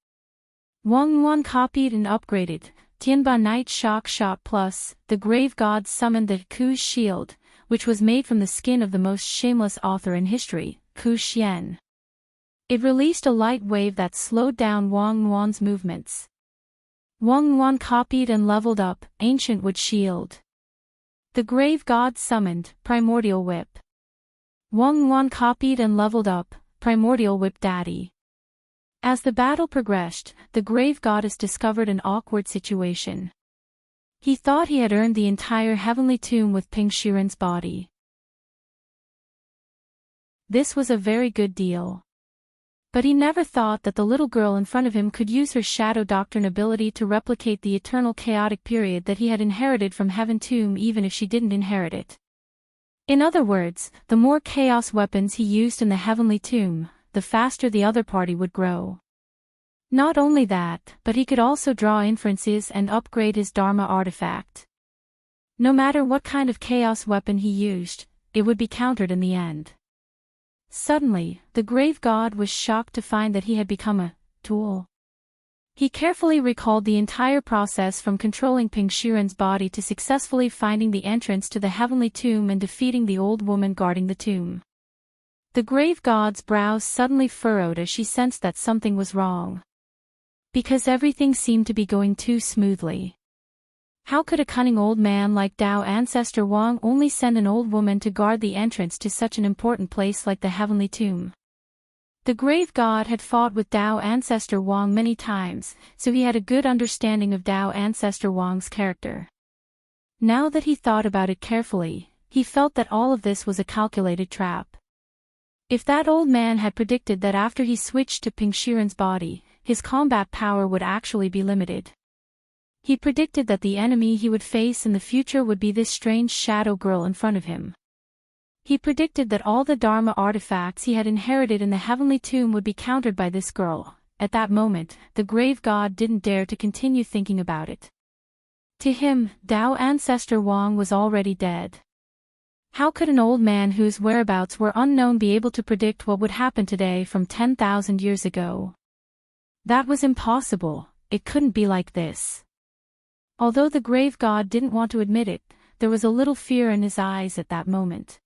Wang Wan copied and upgraded, Tianba Night Shock Shot Plus. The grave god summoned the Ku's Shield, which was made from the skin of the most shameless author in history, Ku Xian. It released a light wave that slowed down Wang Wan's movements. Wang Wan copied and leveled up Ancient Wood Shield. The grave god summoned Primordial Whip. Wang Wan copied and leveled up Primordial Whip Daddy. As the battle progressed, the grave goddess discovered an awkward situation. He thought he had earned the entire heavenly tomb with Ping Shiren's body. This was a very good deal. But he never thought that the little girl in front of him could use her Shadow Doctrine ability to replicate the eternal chaotic period that he had inherited from Heaven Tomb even if she didn't inherit it. In other words, the more chaos weapons he used in the Heavenly Tomb, the faster the other party would grow. Not only that, but he could also draw inferences and upgrade his Dharma artifact. No matter what kind of chaos weapon he used, it would be countered in the end. Suddenly, the grave god was shocked to find that he had become a tool. He carefully recalled the entire process from controlling Ping Shiren's body to successfully finding the entrance to the heavenly tomb and defeating the old woman guarding the tomb. The grave god's brows suddenly furrowed as she sensed that something was wrong. Because everything seemed to be going too smoothly. How could a cunning old man like Tao Ancestor Wang only send an old woman to guard the entrance to such an important place like the heavenly tomb? The grave god had fought with Tao Ancestor Wang many times, so he had a good understanding of Tao Ancestor Wang's character. Now that he thought about it carefully, he felt that all of this was a calculated trap. If that old man had predicted that after he switched to Ping Shiren's body, his combat power would actually be limited. He predicted that the enemy he would face in the future would be this strange shadow girl in front of him. He predicted that all the Dharma artifacts he had inherited in the heavenly tomb would be countered by this girl. At that moment, the grave god didn't dare to continue thinking about it. To him, Tao Ancestor Wang was already dead. How could an old man whose whereabouts were unknown be able to predict what would happen today from 10,000 years ago? That was impossible. It couldn't be like this. Although the grave god didn't want to admit it, there was a little fear in his eyes at that moment.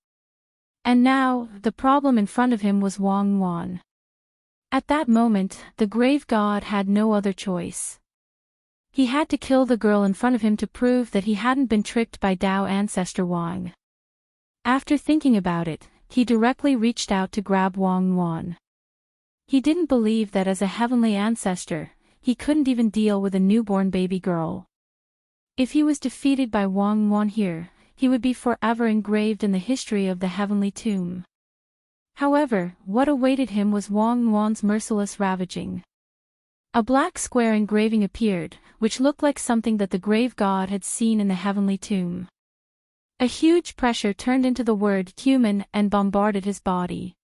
And now, the problem in front of him was Wang Wan. At that moment, the grave god had no other choice. He had to kill the girl in front of him to prove that he hadn't been tricked by Tao Ancestor Wang. After thinking about it, he directly reached out to grab Wang Wan. He didn't believe that as a heavenly ancestor, he couldn't even deal with a newborn baby girl. If he was defeated by Wang Wan here, he would be forever engraved in the history of the heavenly tomb. However, what awaited him was Wang Wan's merciless ravaging. A black square engraving appeared, which looked like something that the grave god had seen in the heavenly tomb. A huge pressure turned into the word human and bombarded his body.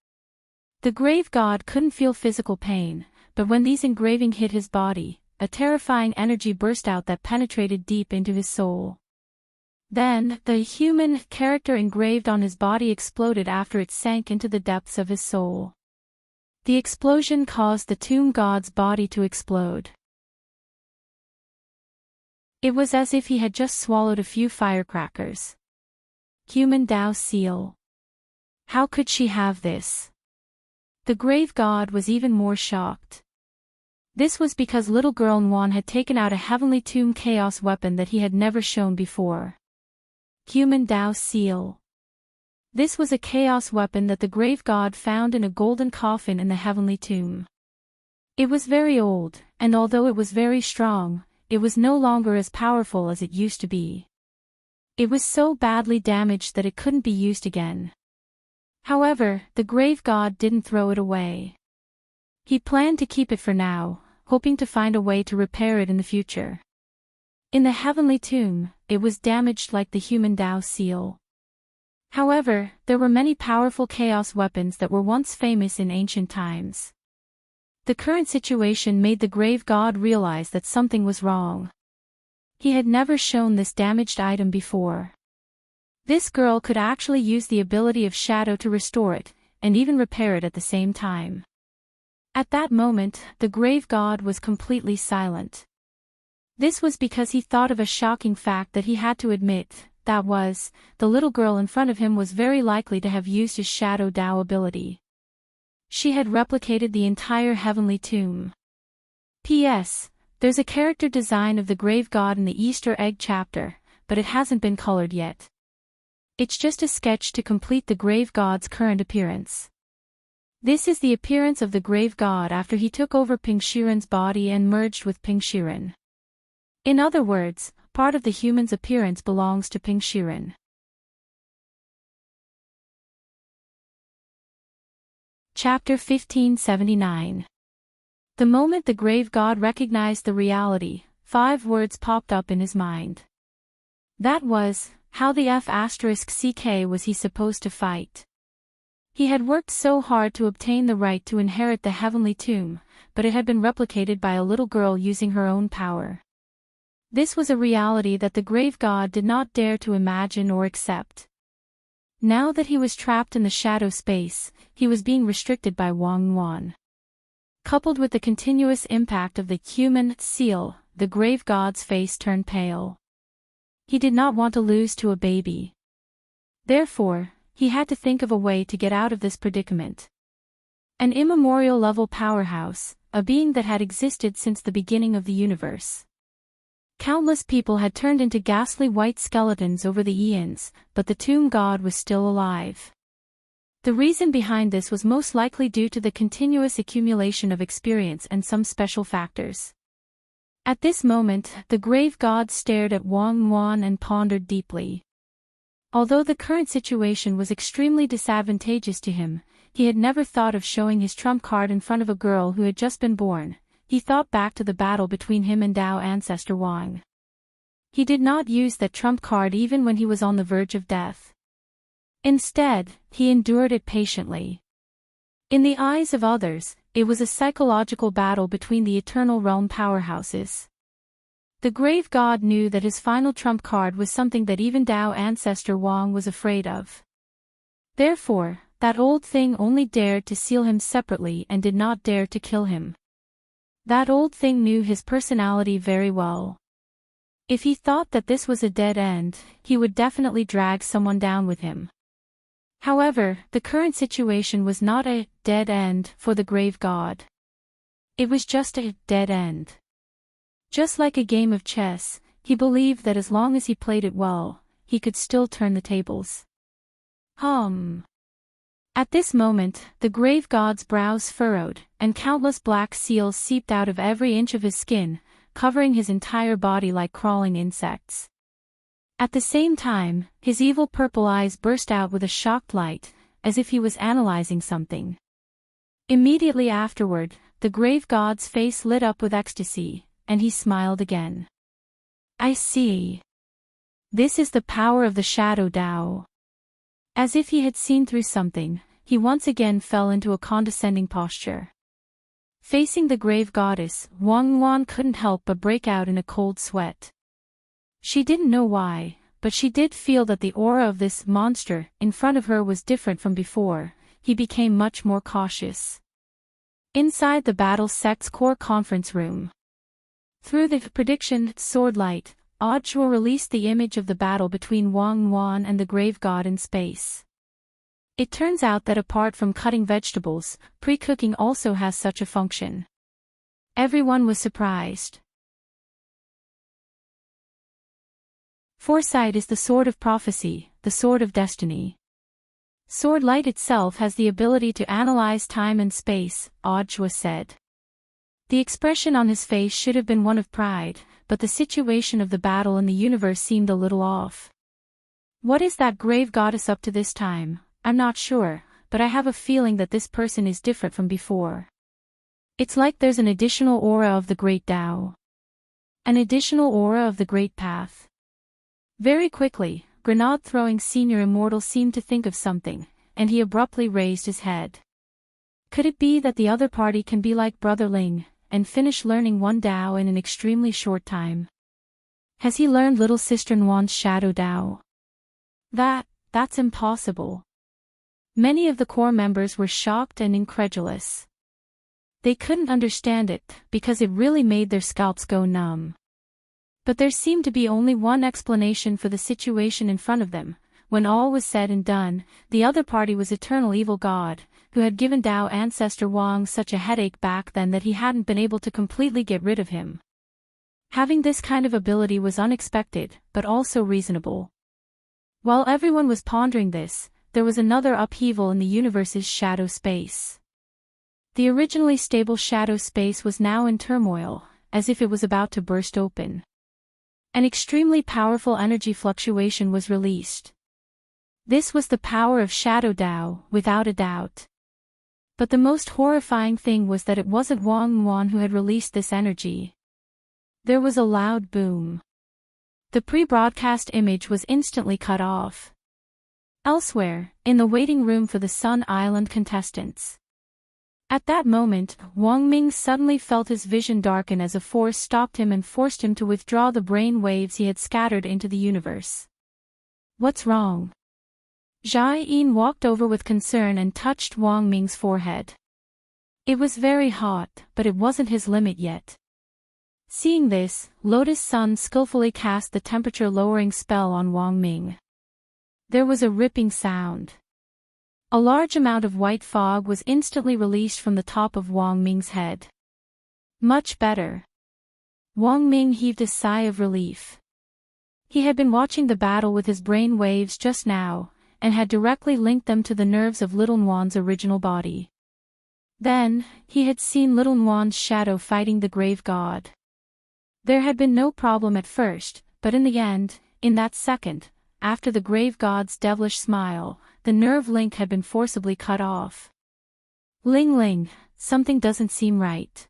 The grave god couldn't feel physical pain, but when these engraving hit his body, a terrifying energy burst out that penetrated deep into his soul. Then, the human character engraved on his body exploded after it sank into the depths of his soul. The explosion caused the tomb god's body to explode. It was as if he had just swallowed a few firecrackers. Human Tao seal. How could she have this? The grave god was even more shocked. This was because little girl Nwan had taken out a heavenly tomb chaos weapon that he had never shown before. Human Tao seal. This was a chaos weapon that the grave god found in a golden coffin in the heavenly tomb. It was very old, and although it was very strong, it was no longer as powerful as it used to be. It was so badly damaged that it couldn't be used again. However, the grave god didn't throw it away. He planned to keep it for now, hoping to find a way to repair it in the future. In the heavenly tomb, it was damaged like the human Tao seal. However, there were many powerful chaos weapons that were once famous in ancient times. The current situation made the grave god realize that something was wrong. He had never shown this damaged item before. This girl could actually use the ability of shadow to restore it, and even repair it at the same time. At that moment, the grave god was completely silent. This was because he thought of a shocking fact that he had to admit, that was, the little girl in front of him was very likely to have used his Shadow Dao ability. She had replicated the entire heavenly tomb. P.S. There's a character design of the grave god in the Easter egg chapter, but it hasn't been colored yet. It's just a sketch to complete the grave god's current appearance. This is the appearance of the grave god after he took over Pingshiren's body and merged with Pingshiren. In other words, part of the human's appearance belongs to Pingshiren. Chapter 1579. The moment the grave god recognized the reality, 5 words popped up in his mind. That was, how the F***ck was he supposed to fight? He had worked so hard to obtain the right to inherit the heavenly tomb, but it had been replicated by a little girl using her own power. This was a reality that the grave god did not dare to imagine or accept. Now that he was trapped in the shadow space, he was being restricted by Wang Yuan. Coupled with the continuous impact of the human seal, the grave god's face turned pale. He did not want to lose to a baby. Therefore, he had to think of a way to get out of this predicament. An immemorial level powerhouse, a being that had existed since the beginning of the universe. Countless people had turned into ghastly white skeletons over the eons, but the tomb god was still alive. The reason behind this was most likely due to the continuous accumulation of experience and some special factors. At this moment, the grave god stared at Wang Yuan and pondered deeply. Although the current situation was extremely disadvantageous to him, he had never thought of showing his trump card in front of a girl who had just been born. He thought back to the battle between him and Dao ancestor Wang. He did not use that trump card even when he was on the verge of death. Instead, he endured it patiently. In the eyes of others, it was a psychological battle between the eternal realm powerhouses. The grave god knew that his final trump card was something that even Dao ancestor Wang was afraid of. Therefore, that old thing only dared to seal him separately and did not dare to kill him. That old thing knew his personality very well. If he thought that this was a dead end, he would definitely drag someone down with him. However, the current situation was not a dead end for the grave god. It was just a dead end. Just like a game of chess, he believed that as long as he played it well, he could still turn the tables. At this moment, the grave god's brows furrowed, and countless black seals seeped out of every inch of his skin, covering his entire body like crawling insects. At the same time, his evil purple eyes burst out with a shocked light, as if he was analyzing something. Immediately afterward, the grave god's face lit up with ecstasy, and he smiled again. I see. This is the power of the shadow Dao. As if he had seen through something, he once again fell into a condescending posture. Facing the grave goddess, Wang Yuan couldn't help but break out in a cold sweat. She didn't know why, but she did feel that the aura of this monster in front of her was different from before. He became much more cautious. Inside the battle sect's core conference room. Through the prediction sword light, Audiobook released the image of the battle between Wang Yuan and the grave god in space. It turns out that apart from cutting vegetables, pre-cooking also has such a function. Everyone was surprised. Foresight is the sword of prophecy, the sword of destiny. Sword light itself has the ability to analyze time and space, Audiobook said. The expression on his face should have been one of pride, but the situation of the battle in the universe seemed a little off. What is that grave goddess up to this time? I'm not sure, but I have a feeling that this person is different from before. It's like there's an additional aura of the great Tao. An additional aura of the great path. Very quickly, grenade-throwing senior immortal seemed to think of something, and he abruptly raised his head. Could it be that the other party can be like Brother Ling, and finish learning one Tao in an extremely short time? Has he learned little sister Nuan's shadow Tao? That's impossible. Many of the core members were shocked and incredulous. They couldn't understand it, because it really made their scalps go numb. But there seemed to be only one explanation for the situation in front of them. When all was said and done, the other party was Eternal Evil God, who had given Dao ancestor Wang such a headache back then that he hadn't been able to completely get rid of him. Having this kind of ability was unexpected, but also reasonable. While everyone was pondering this, there was another upheaval in the universe's shadow space. The originally stable shadow space was now in turmoil, as if it was about to burst open. An extremely powerful energy fluctuation was released. This was the power of Shadow Dao, without a doubt. But the most horrifying thing was that it wasn't Wang Yuan who had released this energy. There was a loud boom. The pre-broadcast image was instantly cut off. Elsewhere, in the waiting room for the Sun Island contestants. At that moment, Wang Ming suddenly felt his vision darken as a force stopped him and forced him to withdraw the brain waves he had scattered into the universe. What's wrong? Zhai Yin walked over with concern and touched Wang Ming's forehead. It was very hot, but it wasn't his limit yet. Seeing this, Lotus Sun skillfully cast the temperature-lowering spell on Wang Ming. There was a ripping sound. A large amount of white fog was instantly released from the top of Wang Ming's head. Much better. Wang Ming heaved a sigh of relief. He had been watching the battle with his brain waves just now, and had directly linked them to the nerves of Little Nuan's original body. Then, he had seen Little Nuan's shadow fighting the grave god. There had been no problem at first, but in the end, in that second, after the grave god's devilish smile, the nerve link had been forcibly cut off. Ling Ling, something doesn't seem right.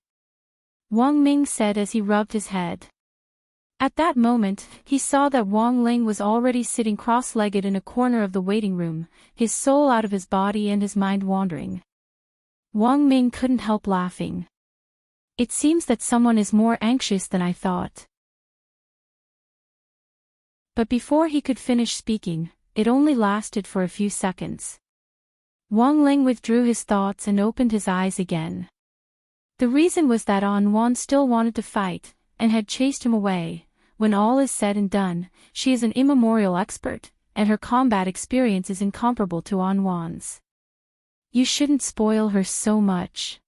Wang Ming said as he rubbed his head. At that moment, he saw that Wang Ling was already sitting cross-legged in a corner of the waiting room, his soul out of his body and his mind wandering. Wang Ming couldn't help laughing. It seems that someone is more anxious than I thought. But before he could finish speaking, it only lasted for a few seconds. Wang Ling withdrew his thoughts and opened his eyes again. The reason was that An Wan still wanted to fight, and had chased him away. When all is said and done, she is an immemorial expert, and her combat experience is incomparable to An Wan's. You shouldn't spoil her so much.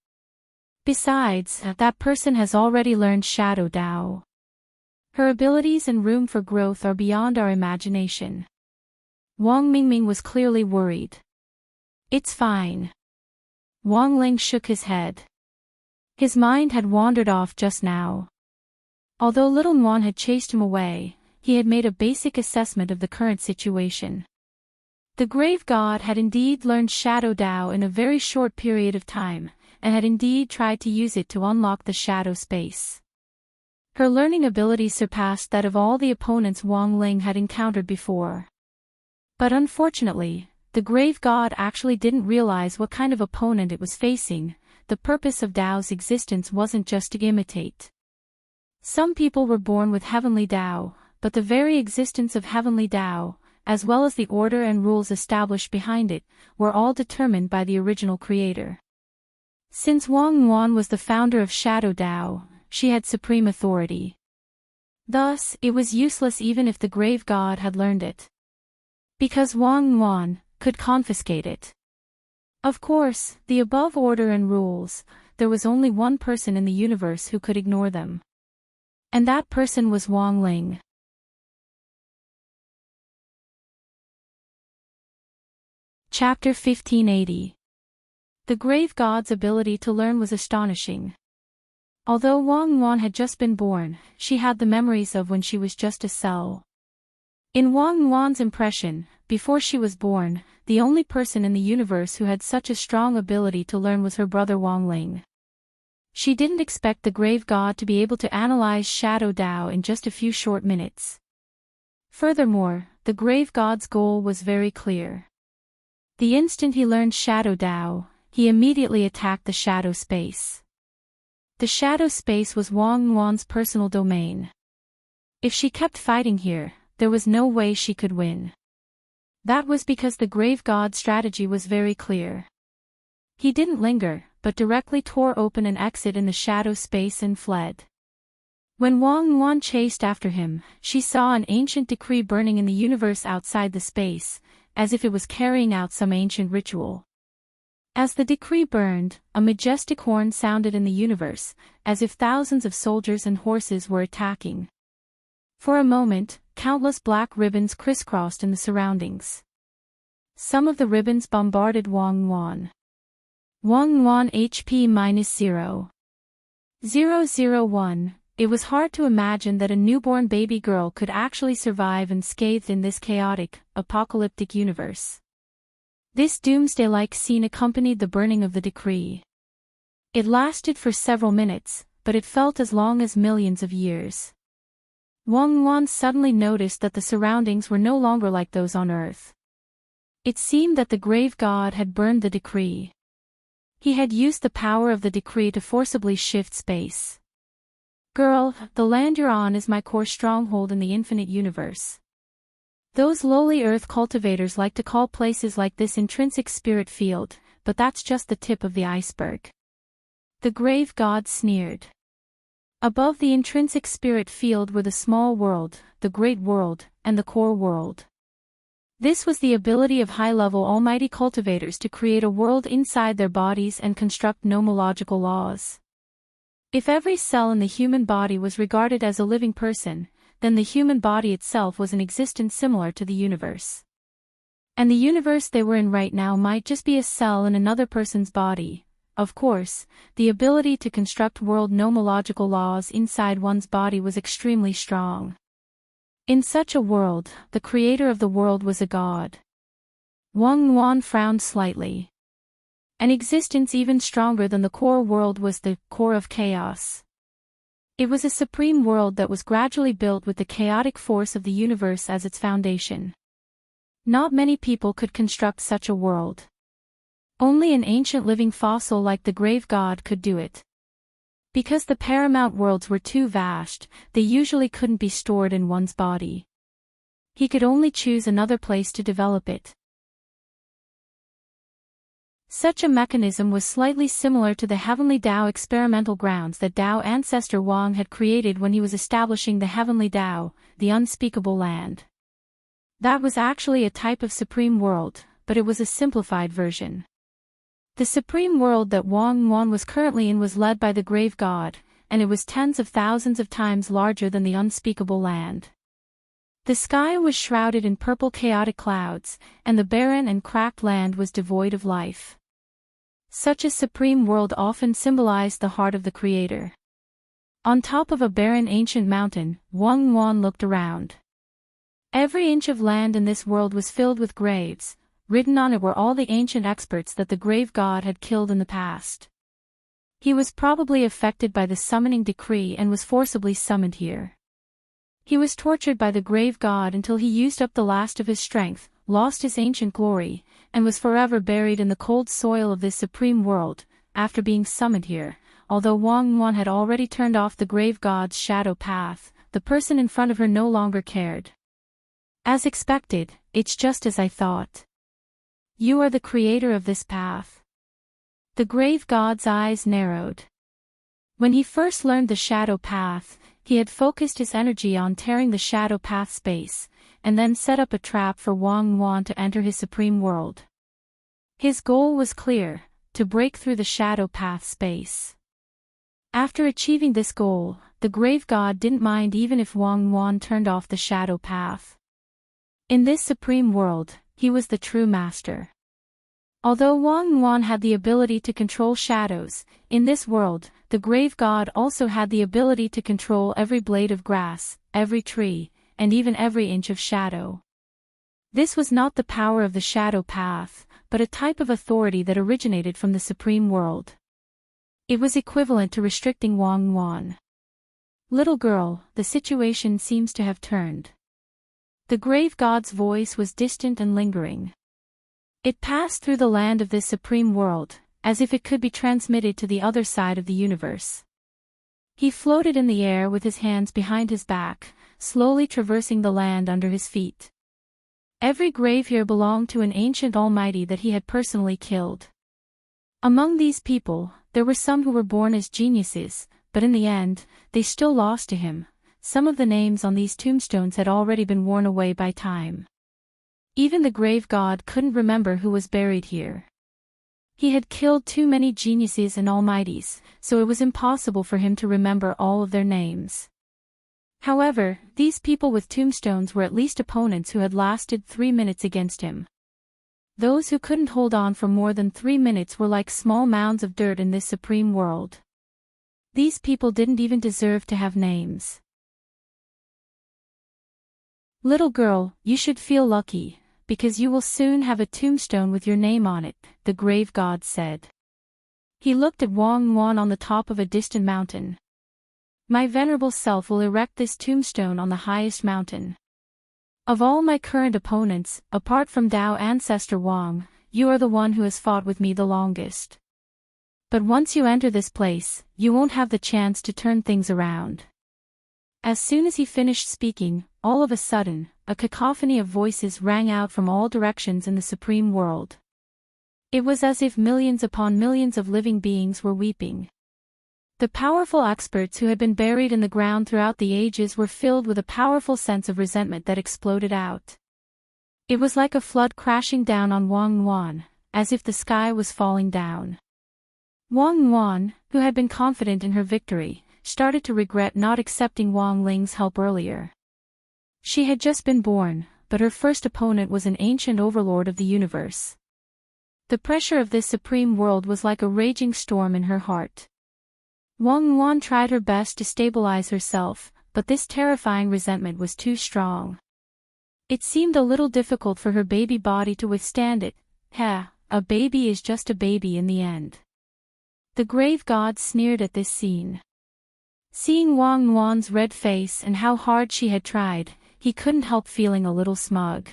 Besides, that person has already learned Shadow Dao. Her abilities and room for growth are beyond our imagination. Wang Mingming was clearly worried. It's fine. Wang Ling shook his head. His mind had wandered off just now. Although Little Nuan had chased him away, he had made a basic assessment of the current situation. The grave god had indeed learned Shadow Dao in a very short period of time, and had indeed tried to use it to unlock the shadow space. Her learning ability surpassed that of all the opponents Wang Ling had encountered before. But unfortunately, the grave god actually didn't realize what kind of opponent it was facing. The purpose of Dao's existence wasn't just to imitate. Some people were born with heavenly Dao, but the very existence of heavenly Dao, as well as the order and rules established behind it, were all determined by the original creator. Since Wang Yuan was the founder of Shadow Dao, she had supreme authority. Thus, it was useless even if the grave god had learned it. Because Wang Yuan could confiscate it. Of course, the above order and rules, there was only one person in the universe who could ignore them. And that person was Wang Ling. Chapter 1580. The grave god's ability to learn was astonishing. Although Wang Yuan had just been born, she had the memories of when she was just a cell. In Wang Yuan's impression, before she was born, the only person in the universe who had such a strong ability to learn was her brother Wang Ling. She didn't expect the grave god to be able to analyze Shadow Dao in just a few short minutes. Furthermore, the grave god's goal was very clear. The instant he learned Shadow Dao, he immediately attacked the shadow space. The shadow space was Wang Yuan's personal domain. If she kept fighting here, there was no way she could win. That was because the grave god's strategy was very clear. He didn't linger, but directly tore open an exit in the shadow space and fled. When Wang Yuan chased after him, she saw an ancient decree burning in the universe outside the space, as if it was carrying out some ancient ritual. As the decree burned, a majestic horn sounded in the universe, as if thousands of soldiers and horses were attacking. For a moment, countless black ribbons crisscrossed in the surroundings. Some of the ribbons bombarded Wang Yuan. Wang Yuan HP -0. 001. It was hard to imagine that a newborn baby girl could actually survive unscathed in this chaotic, apocalyptic universe. This doomsday-like scene accompanied the burning of the decree. It lasted for several minutes, but it felt as long as millions of years. Wang Yuan suddenly noticed that the surroundings were no longer like those on Earth. It seemed that the grave god had burned the decree. He had used the power of the decree to forcibly shift space. Girl, the land you're on is my core stronghold in the infinite universe. Those lowly Earth cultivators like to call places like this intrinsic spirit field, but that's just the tip of the iceberg. The grave god sneered. Above the intrinsic spirit field were the small world, the great world, and the core world. This was the ability of high-level almighty cultivators to create a world inside their bodies and construct nomological laws. If every cell in the human body was regarded as a living person, then the human body itself was an existence similar to the universe. And the universe they were in right now might just be a cell in another person's body. Of course, the ability to construct world nomological laws inside one's body was extremely strong. In such a world, the creator of the world was a god. Wang Yuan frowned slightly. An existence even stronger than the core world was the core of chaos. It was a supreme world that was gradually built with the chaotic force of the universe as its foundation. Not many people could construct such a world. Only an ancient living fossil like the grave god could do it. Because the paramount worlds were too vast, they usually couldn't be stored in one's body. He could only choose another place to develop it. Such a mechanism was slightly similar to the Heavenly Tao experimental grounds that Tao ancestor Wang had created when he was establishing the Heavenly Tao, the unspeakable land. That was actually a type of supreme world, but it was a simplified version. The supreme world that Wang Yuan was currently in was led by the grave god, and it was tens of thousands of times larger than the unspeakable land. The sky was shrouded in purple chaotic clouds, and the barren and cracked land was devoid of life. Such a supreme world often symbolized the heart of the creator. On top of a barren ancient mountain, Wang Yuan looked around. Every inch of land in this world was filled with graves. Written on it were all the ancient experts that the grave god had killed in the past. He was probably affected by the summoning decree and was forcibly summoned here. He was tortured by the grave god until he used up the last of his strength, lost his ancient glory, and was forever buried in the cold soil of this supreme world, after being summoned here. Although Wang Yuan had already turned off the grave god's shadow path, the person in front of her no longer cared. As expected, it's just as I thought. You are the creator of this path. The grave god's eyes narrowed. When he first learned the shadow path, he had focused his energy on tearing the shadow path space, and then set up a trap for Wang Yuan to enter his supreme world. His goal was clear, to break through the shadow path space. After achieving this goal, the grave god didn't mind even if Wang Yuan turned off the shadow path. In this supreme world, he was the true master. Although Wang Yuan had the ability to control shadows, in this world, the grave god also had the ability to control every blade of grass, every tree, and even every inch of shadow. This was not the power of the shadow path, but a type of authority that originated from the supreme world. It was equivalent to restricting Wang Yuan. Little girl, the situation seems to have turned. The grave god's voice was distant and lingering. It passed through the land of this supreme world, as if it could be transmitted to the other side of the universe. He floated in the air with his hands behind his back, slowly traversing the land under his feet. Every grave here belonged to an ancient almighty that he had personally killed. Among these people, there were some who were born as geniuses, but in the end, they still lost to him. Some of the names on these tombstones had already been worn away by time. Even the grave god couldn't remember who was buried here. He had killed too many geniuses and almighties, so it was impossible for him to remember all of their names. However, these people with tombstones were at least opponents who had lasted 3 minutes against him. Those who couldn't hold on for more than 3 minutes were like small mounds of dirt in this supreme world. These people didn't even deserve to have names. Little girl, you should feel lucky, because you will soon have a tombstone with your name on it, the grave god said. He looked at Wang Wan on the top of a distant mountain. My venerable self will erect this tombstone on the highest mountain. Of all my current opponents, apart from Dao ancestor Wang, you are the one who has fought with me the longest. But once you enter this place, you won't have the chance to turn things around. As soon as he finished speaking, all of a sudden, a cacophony of voices rang out from all directions in the supreme world. It was as if millions upon millions of living beings were weeping. The powerful experts who had been buried in the ground throughout the ages were filled with a powerful sense of resentment that exploded out. It was like a flood crashing down on Wang Wan, as if the sky was falling down. Wang Wan, who had been confident in her victory, started to regret not accepting Wang Ling's help earlier. She had just been born, but her first opponent was an ancient overlord of the universe. The pressure of this supreme world was like a raging storm in her heart. Wang Wan tried her best to stabilize herself, but this terrifying resentment was too strong. It seemed a little difficult for her baby body to withstand it. A baby is just a baby in the end. The grave god sneered at this scene. Seeing Wang Wan's red face and how hard she had tried, he couldn't help feeling a little smug.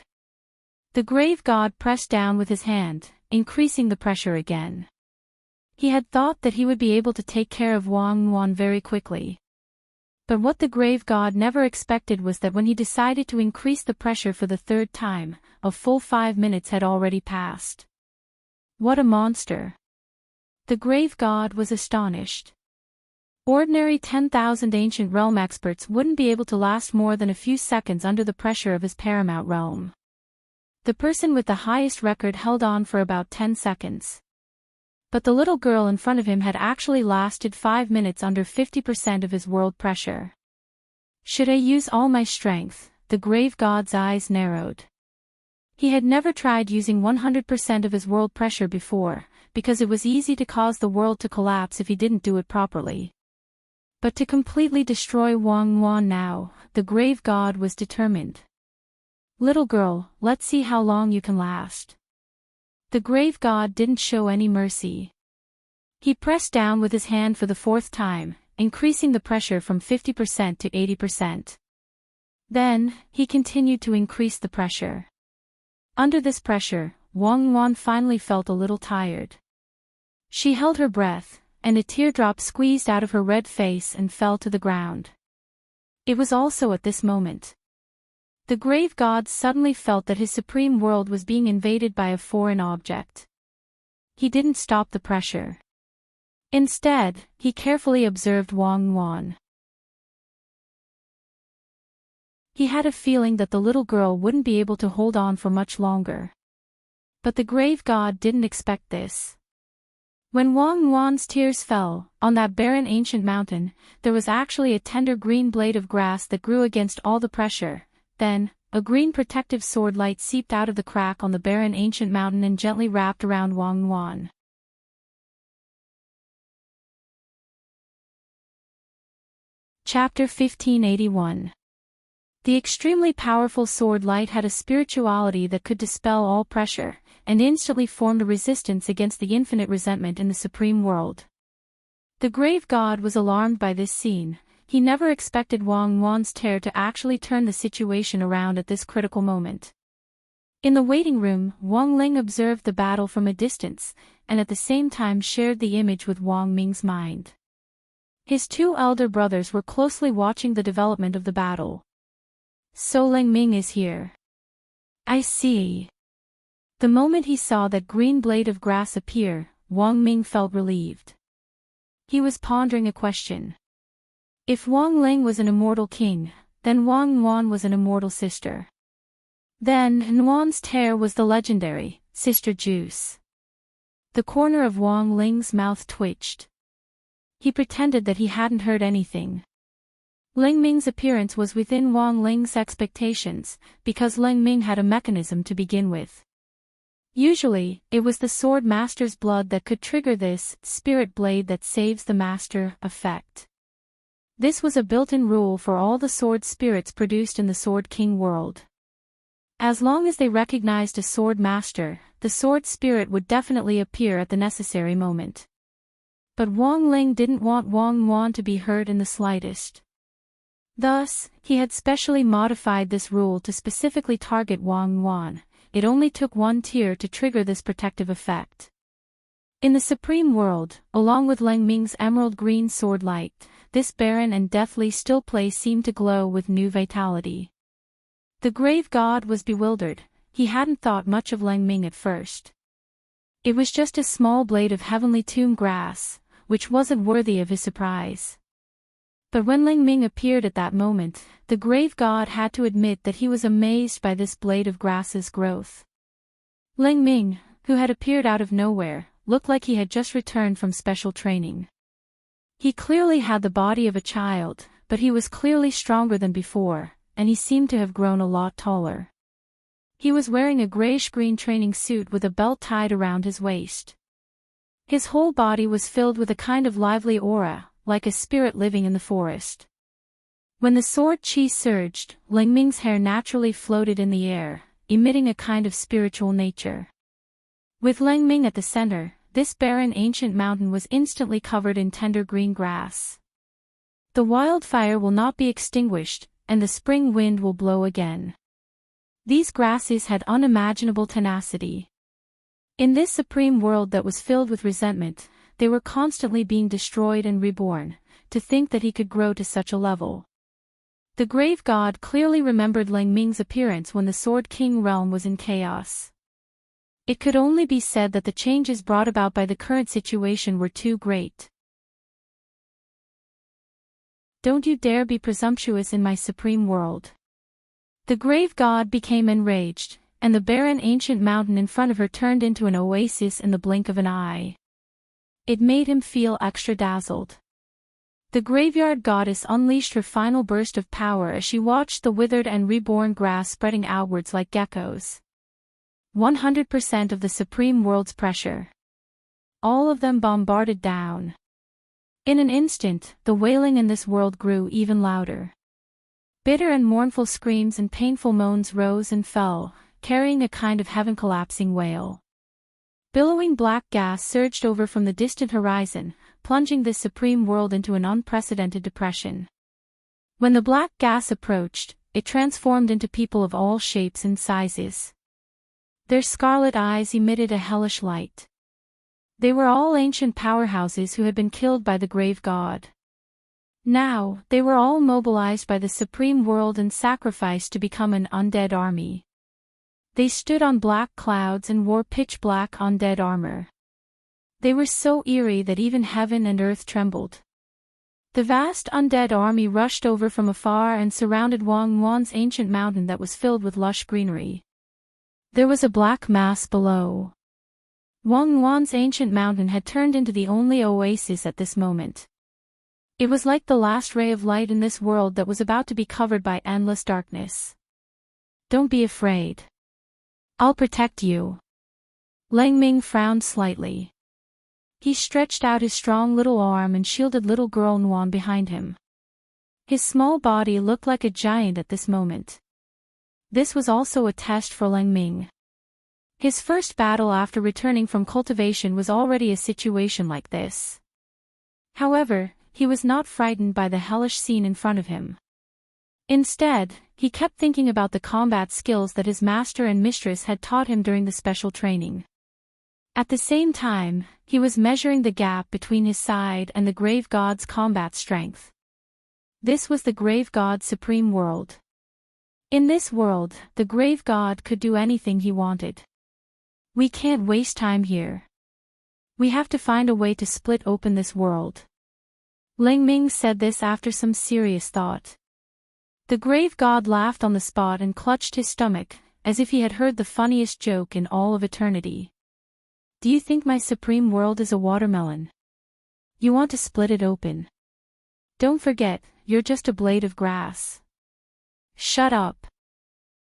The grave god pressed down with his hand, increasing the pressure again. He had thought that he would be able to take care of Wang Wan very quickly. But what the grave god never expected was that when he decided to increase the pressure for the third time, a full 5 minutes had already passed. What a monster! The grave god was astonished. Ordinary 10,000 ancient realm experts wouldn't be able to last more than a few seconds under the pressure of his paramount realm. The person with the highest record held on for about 10 seconds. But the little girl in front of him had actually lasted 5 minutes under 50% of his world pressure. Should I use all my strength? The grave god's eyes narrowed. He had never tried using 100% of his world pressure before, because it was easy to cause the world to collapse if he didn't do it properly. But to completely destroy Wang Wan now, the grave god was determined. Little girl, let's see how long you can last. The grave god didn't show any mercy. He pressed down with his hand for the 4th time, increasing the pressure from 50% to 80%. Then, he continued to increase the pressure. Under this pressure, Wang Wan finally felt a little tired. She held her breath, and a teardrop squeezed out of her red face and fell to the ground. It was also at this moment. The grave god suddenly felt that his supreme world was being invaded by a foreign object. He didn't stop the pressure. Instead, he carefully observed Wang Wan. He had a feeling that the little girl wouldn't be able to hold on for much longer. But the grave god didn't expect this. When Wang Wan's tears fell, on that barren ancient mountain, there was actually a tender green blade of grass that grew against all the pressure. Then, a green protective sword light seeped out of the crack on the barren ancient mountain and gently wrapped around Wang Wan. Chapter 1581. The extremely powerful sword light had a spirituality that could dispel all pressure, and instantly formed a resistance against the infinite resentment in the supreme world. The grave god was alarmed by this scene. He never expected Wang Wan's tear to actually turn the situation around at this critical moment. In the waiting room, Wang Ling observed the battle from a distance, and at the same time shared the image with Wang Ming's mind. His 2 elder brothers were closely watching the development of the battle. So Ling Ming is here. I see. The moment he saw that green blade of grass appear, Wang Ming felt relieved. He was pondering a question. If Wang Ling was an immortal king, then Wang Wan was an immortal sister. Then Nguan's tear was the legendary Sister Juice. The corner of Wang Ling's mouth twitched. He pretended that he hadn't heard anything. Ling Ming's appearance was within Wang Ling's expectations, because Ling Ming had a mechanism to begin with. Usually, it was the sword master's blood that could trigger this spirit blade that saves the master effect. This was a built-in rule for all the sword spirits produced in the Sword King world. As long as they recognized a sword master, the sword spirit would definitely appear at the necessary moment. But Wang Ling didn't want Wang Yuan to be hurt in the slightest. Thus, he had specially modified this rule to specifically target Wang Yuan. It only took one tear to trigger this protective effect. In the Supreme World, along with Ling Ming's emerald green sword light, this barren and deathly still place seemed to glow with new vitality. The grave god was bewildered. He hadn't thought much of Ling Ming at first. It was just a small blade of heavenly tomb grass, which wasn't worthy of his surprise. But when Ling Ming appeared at that moment, the grave god had to admit that he was amazed by this blade of grass's growth. Ling Ming, who had appeared out of nowhere, looked like he had just returned from special training. He clearly had the body of a child, but he was clearly stronger than before, and he seemed to have grown a lot taller. He was wearing a grayish-green training suit with a belt tied around his waist. His whole body was filled with a kind of lively aura, like a spirit living in the forest. When the sword chi surged, Ling Ming's hair naturally floated in the air, emitting a kind of spiritual nature. With Ling Ming at the center, this barren ancient mountain was instantly covered in tender green grass. The wildfire will not be extinguished, and the spring wind will blow again. These grasses had unimaginable tenacity. In this supreme world that was filled with resentment, they were constantly being destroyed and reborn. To think that he could grow to such a level. The grave god clearly remembered Ling Ming's appearance when the Sword King realm was in chaos. It could only be said that the changes brought about by the current situation were too great. Don't you dare be presumptuous in my supreme world. The grave god became enraged, and the barren ancient mountain in front of her turned into an oasis in the blink of an eye. It made him feel extra dazzled. The graveyard goddess unleashed her final burst of power as she watched the withered and reborn grass spreading outwards like geckos. 100% of the supreme world's pressure. All of them bombarded down. In an instant, the wailing in this world grew even louder. Bitter and mournful screams and painful moans rose and fell, carrying a kind of heaven-collapsing wail. Billowing black gas surged over from the distant horizon, plunging this supreme world into an unprecedented depression. When the black gas approached, it transformed into people of all shapes and sizes. Their scarlet eyes emitted a hellish light. They were all ancient powerhouses who had been killed by the grave god. Now, they were all mobilized by the supreme world and sacrificed to become an undead army. They stood on black clouds and wore pitch-black undead armor. They were so eerie that even heaven and earth trembled. The vast undead army rushed over from afar and surrounded Wang Yuan's ancient mountain that was filled with lush greenery. There was a black mass below. Wang Yuan's ancient mountain had turned into the only oasis at this moment. It was like the last ray of light in this world that was about to be covered by endless darkness. Don't be afraid. I'll protect you. Ling Ming frowned slightly. He stretched out his strong little arm and shielded little girl Nuan behind him. His small body looked like a giant at this moment. This was also a test for Ling Ming. His first battle after returning from cultivation was already a situation like this. However, he was not frightened by the hellish scene in front of him. Instead, he kept thinking about the combat skills that his master and mistress had taught him during the special training. At the same time, he was measuring the gap between his side and the grave god's combat strength. This was the grave god's supreme world. In this world, the grave god could do anything he wanted. We can't waste time here. We have to find a way to split open this world. Ling Ming said this after some serious thought. The grave god laughed on the spot and clutched his stomach, as if he had heard the funniest joke in all of eternity. Do you think my supreme world is a watermelon? You want to split it open? Don't forget, you're just a blade of grass. Shut up.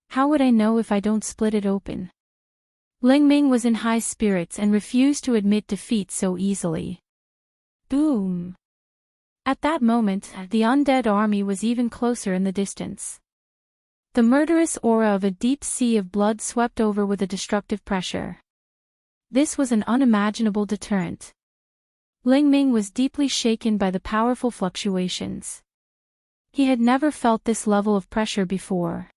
How would I know if I don't split it open? Ling Ming was in high spirits and refused to admit defeat so easily. Boom. At that moment, the undead army was even closer in the distance. The murderous aura of a deep sea of blood swept over with a destructive pressure. This was an unimaginable deterrent. Ling Ming was deeply shaken by the powerful fluctuations. He had never felt this level of pressure before.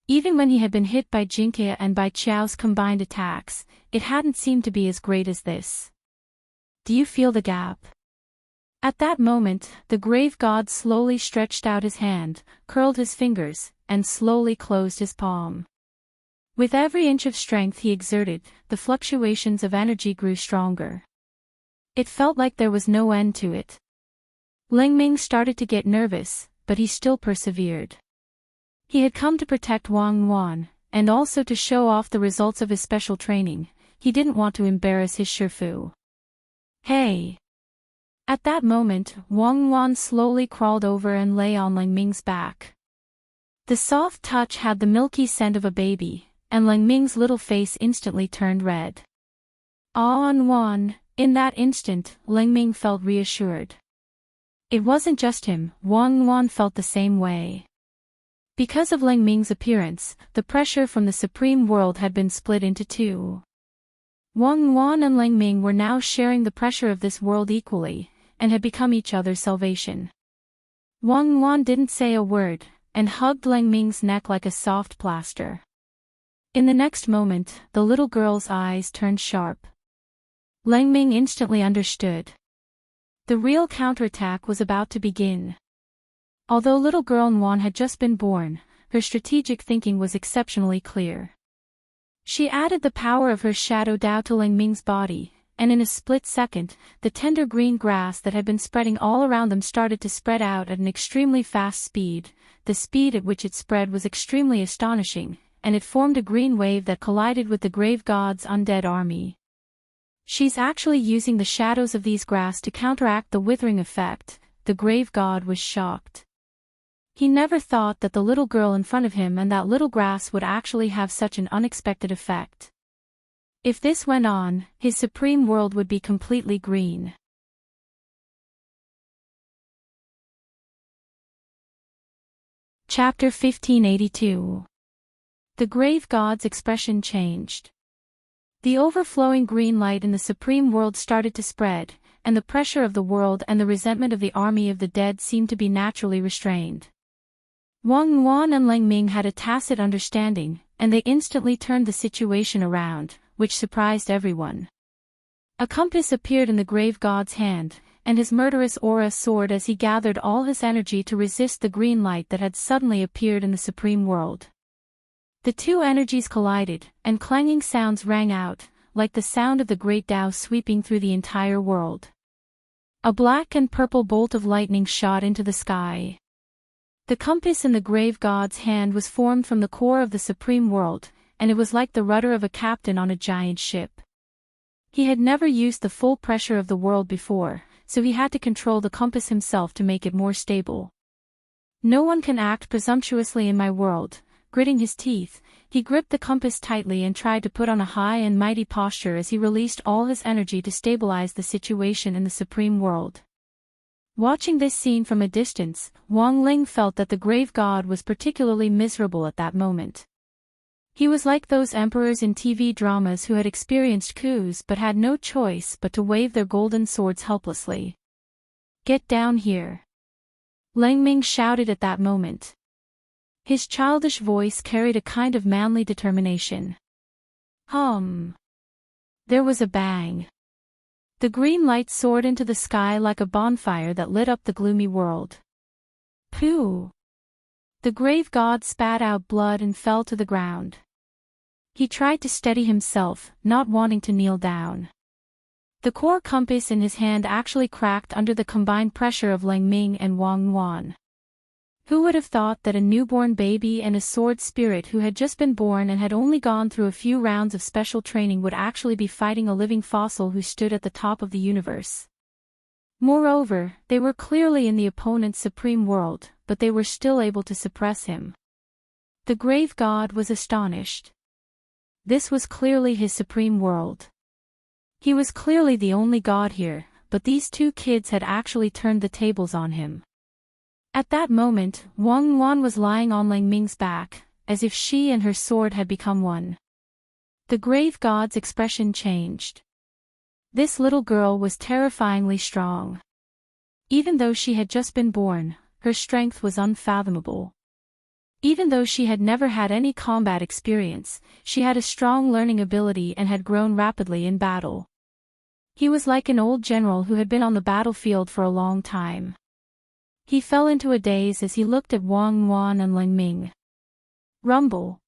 Even when he had been hit by Jinkia and by Qiao's combined attacks, it hadn't seemed to be as great as this. Do you feel the gap? At that moment, the grave god slowly stretched out his hand, curled his fingers, and slowly closed his palm. With every inch of strength he exerted, the fluctuations of energy grew stronger. It felt like there was no end to it. Ling Ming started to get nervous, but he still persevered. He had come to protect Wang Yuan, and also to show off the results of his special training. He didn't want to embarrass his Shifu. Hey! At that moment, Wang Yuan slowly crawled over and lay on Ling Ming's back. The soft touch had the milky scent of a baby, and Ling Ming's little face instantly turned red. On Yuan, in that instant, Ling Ming felt reassured. It wasn't just him, Wang Yuan felt the same way. Because of Ling Ming's appearance, the pressure from the Supreme World had been split into two. Wang Yuan and Ling Ming were now sharing the pressure of this world equally, and had become each other's salvation. Wang Yuan didn't say a word, and hugged Ling Ming's neck like a soft plaster. In the next moment, the little girl's eyes turned sharp. Ling Ming instantly understood. The real counterattack was about to begin. Although little girl Yuan had just been born, her strategic thinking was exceptionally clear. She added the power of her shadow Dao to Ling Ming's body, and in a split second, the tender green grass that had been spreading all around them started to spread out at an extremely fast speed. The speed at which it spread was extremely astonishing, and it formed a green wave that collided with the grave god's undead army. She's actually using the shadows of these grass to counteract the withering effect. The grave god was shocked. He never thought that the little girl in front of him and that little grass would actually have such an unexpected effect. If this went on, his supreme world would be completely green. Chapter 1582. The grave god's expression changed. The overflowing green light in the supreme world started to spread, and the pressure of the world and the resentment of the army of the dead seemed to be naturally restrained. Wang Yuan and Ling Ming had a tacit understanding, and they instantly turned the situation around, which surprised everyone. A compass appeared in the grave god's hand, and his murderous aura soared as he gathered all his energy to resist the green light that had suddenly appeared in the supreme world. The two energies collided, and clanging sounds rang out, like the sound of the great Tao sweeping through the entire world. A black and purple bolt of lightning shot into the sky. The compass in the grave god's hand was formed from the core of the supreme world, and it was like the rudder of a captain on a giant ship. He had never used the full pressure of the world before, so he had to control the compass himself to make it more stable. No one can act presumptuously in my world. Gritting his teeth, he gripped the compass tightly and tried to put on a high and mighty posture as he released all his energy to stabilize the situation in the supreme world. Watching this scene from a distance, Wang Ling felt that the grave god was particularly miserable at that moment. He was like those emperors in TV dramas who had experienced coups but had no choice but to wave their golden swords helplessly. Get down here! Ling Ming shouted at that moment. His childish voice carried a kind of manly determination. There was a bang. The green light soared into the sky like a bonfire that lit up the gloomy world. Pooh! The grave god spat out blood and fell to the ground. He tried to steady himself, not wanting to kneel down. The core compass in his hand actually cracked under the combined pressure of Ling Ming and Wang Yuan. Who would have thought that a newborn baby and a sword spirit who had just been born and had only gone through a few rounds of special training would actually be fighting a living fossil who stood at the top of the universe? Moreover, they were clearly in the opponent's supreme world, but they were still able to suppress him. The grave god was astonished. This was clearly his supreme world. He was clearly the only god here, but these two kids had actually turned the tables on him. At that moment, Wang Yuan was lying on Lang Ming's back, as if she and her sword had become one. The grave god's expression changed. This little girl was terrifyingly strong. Even though she had just been born, her strength was unfathomable. Even though she had never had any combat experience, she had a strong learning ability and had grown rapidly in battle. He was like an old general who had been on the battlefield for a long time. He fell into a daze as he looked at Wang Yuan and Lang Ming. Rumble.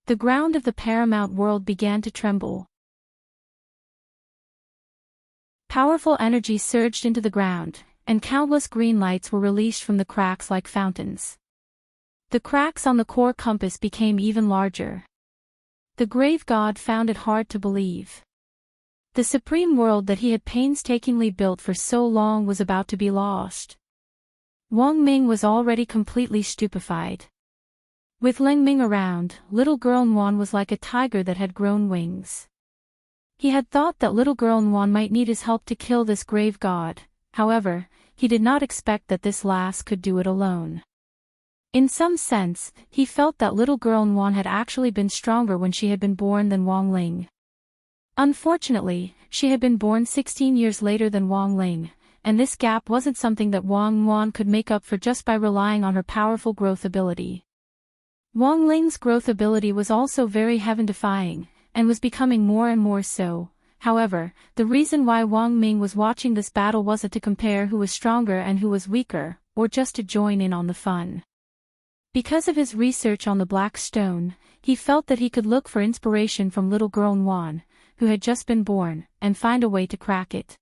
The ground of the paramount world began to tremble. Powerful energy surged into the ground, and countless green lights were released from the cracks like fountains. The cracks on the core compass became even larger. The grave god found it hard to believe. The supreme world that he had painstakingly built for so long was about to be lost. Wang Ming was already completely stupefied. With Lang Ming around, little girl Yuan was like a tiger that had grown wings. He had thought that little girl Yuan might need his help to kill this grave god, however, he did not expect that this lass could do it alone. In some sense, he felt that little girl Yuan had actually been stronger when she had been born than Wang Ling. Unfortunately, she had been born 16 years later than Wang Ling, and this gap wasn't something that Wang Yuan could make up for just by relying on her powerful growth ability. Wang Ling's growth ability was also very heaven-defying, and was becoming more and more so. However, the reason why Wang Ming was watching this battle wasn't to compare who was stronger and who was weaker, or just to join in on the fun. Because of his research on the Black Stone, he felt that he could look for inspiration from little girl Yuan, who had just been born, and find a way to crack it.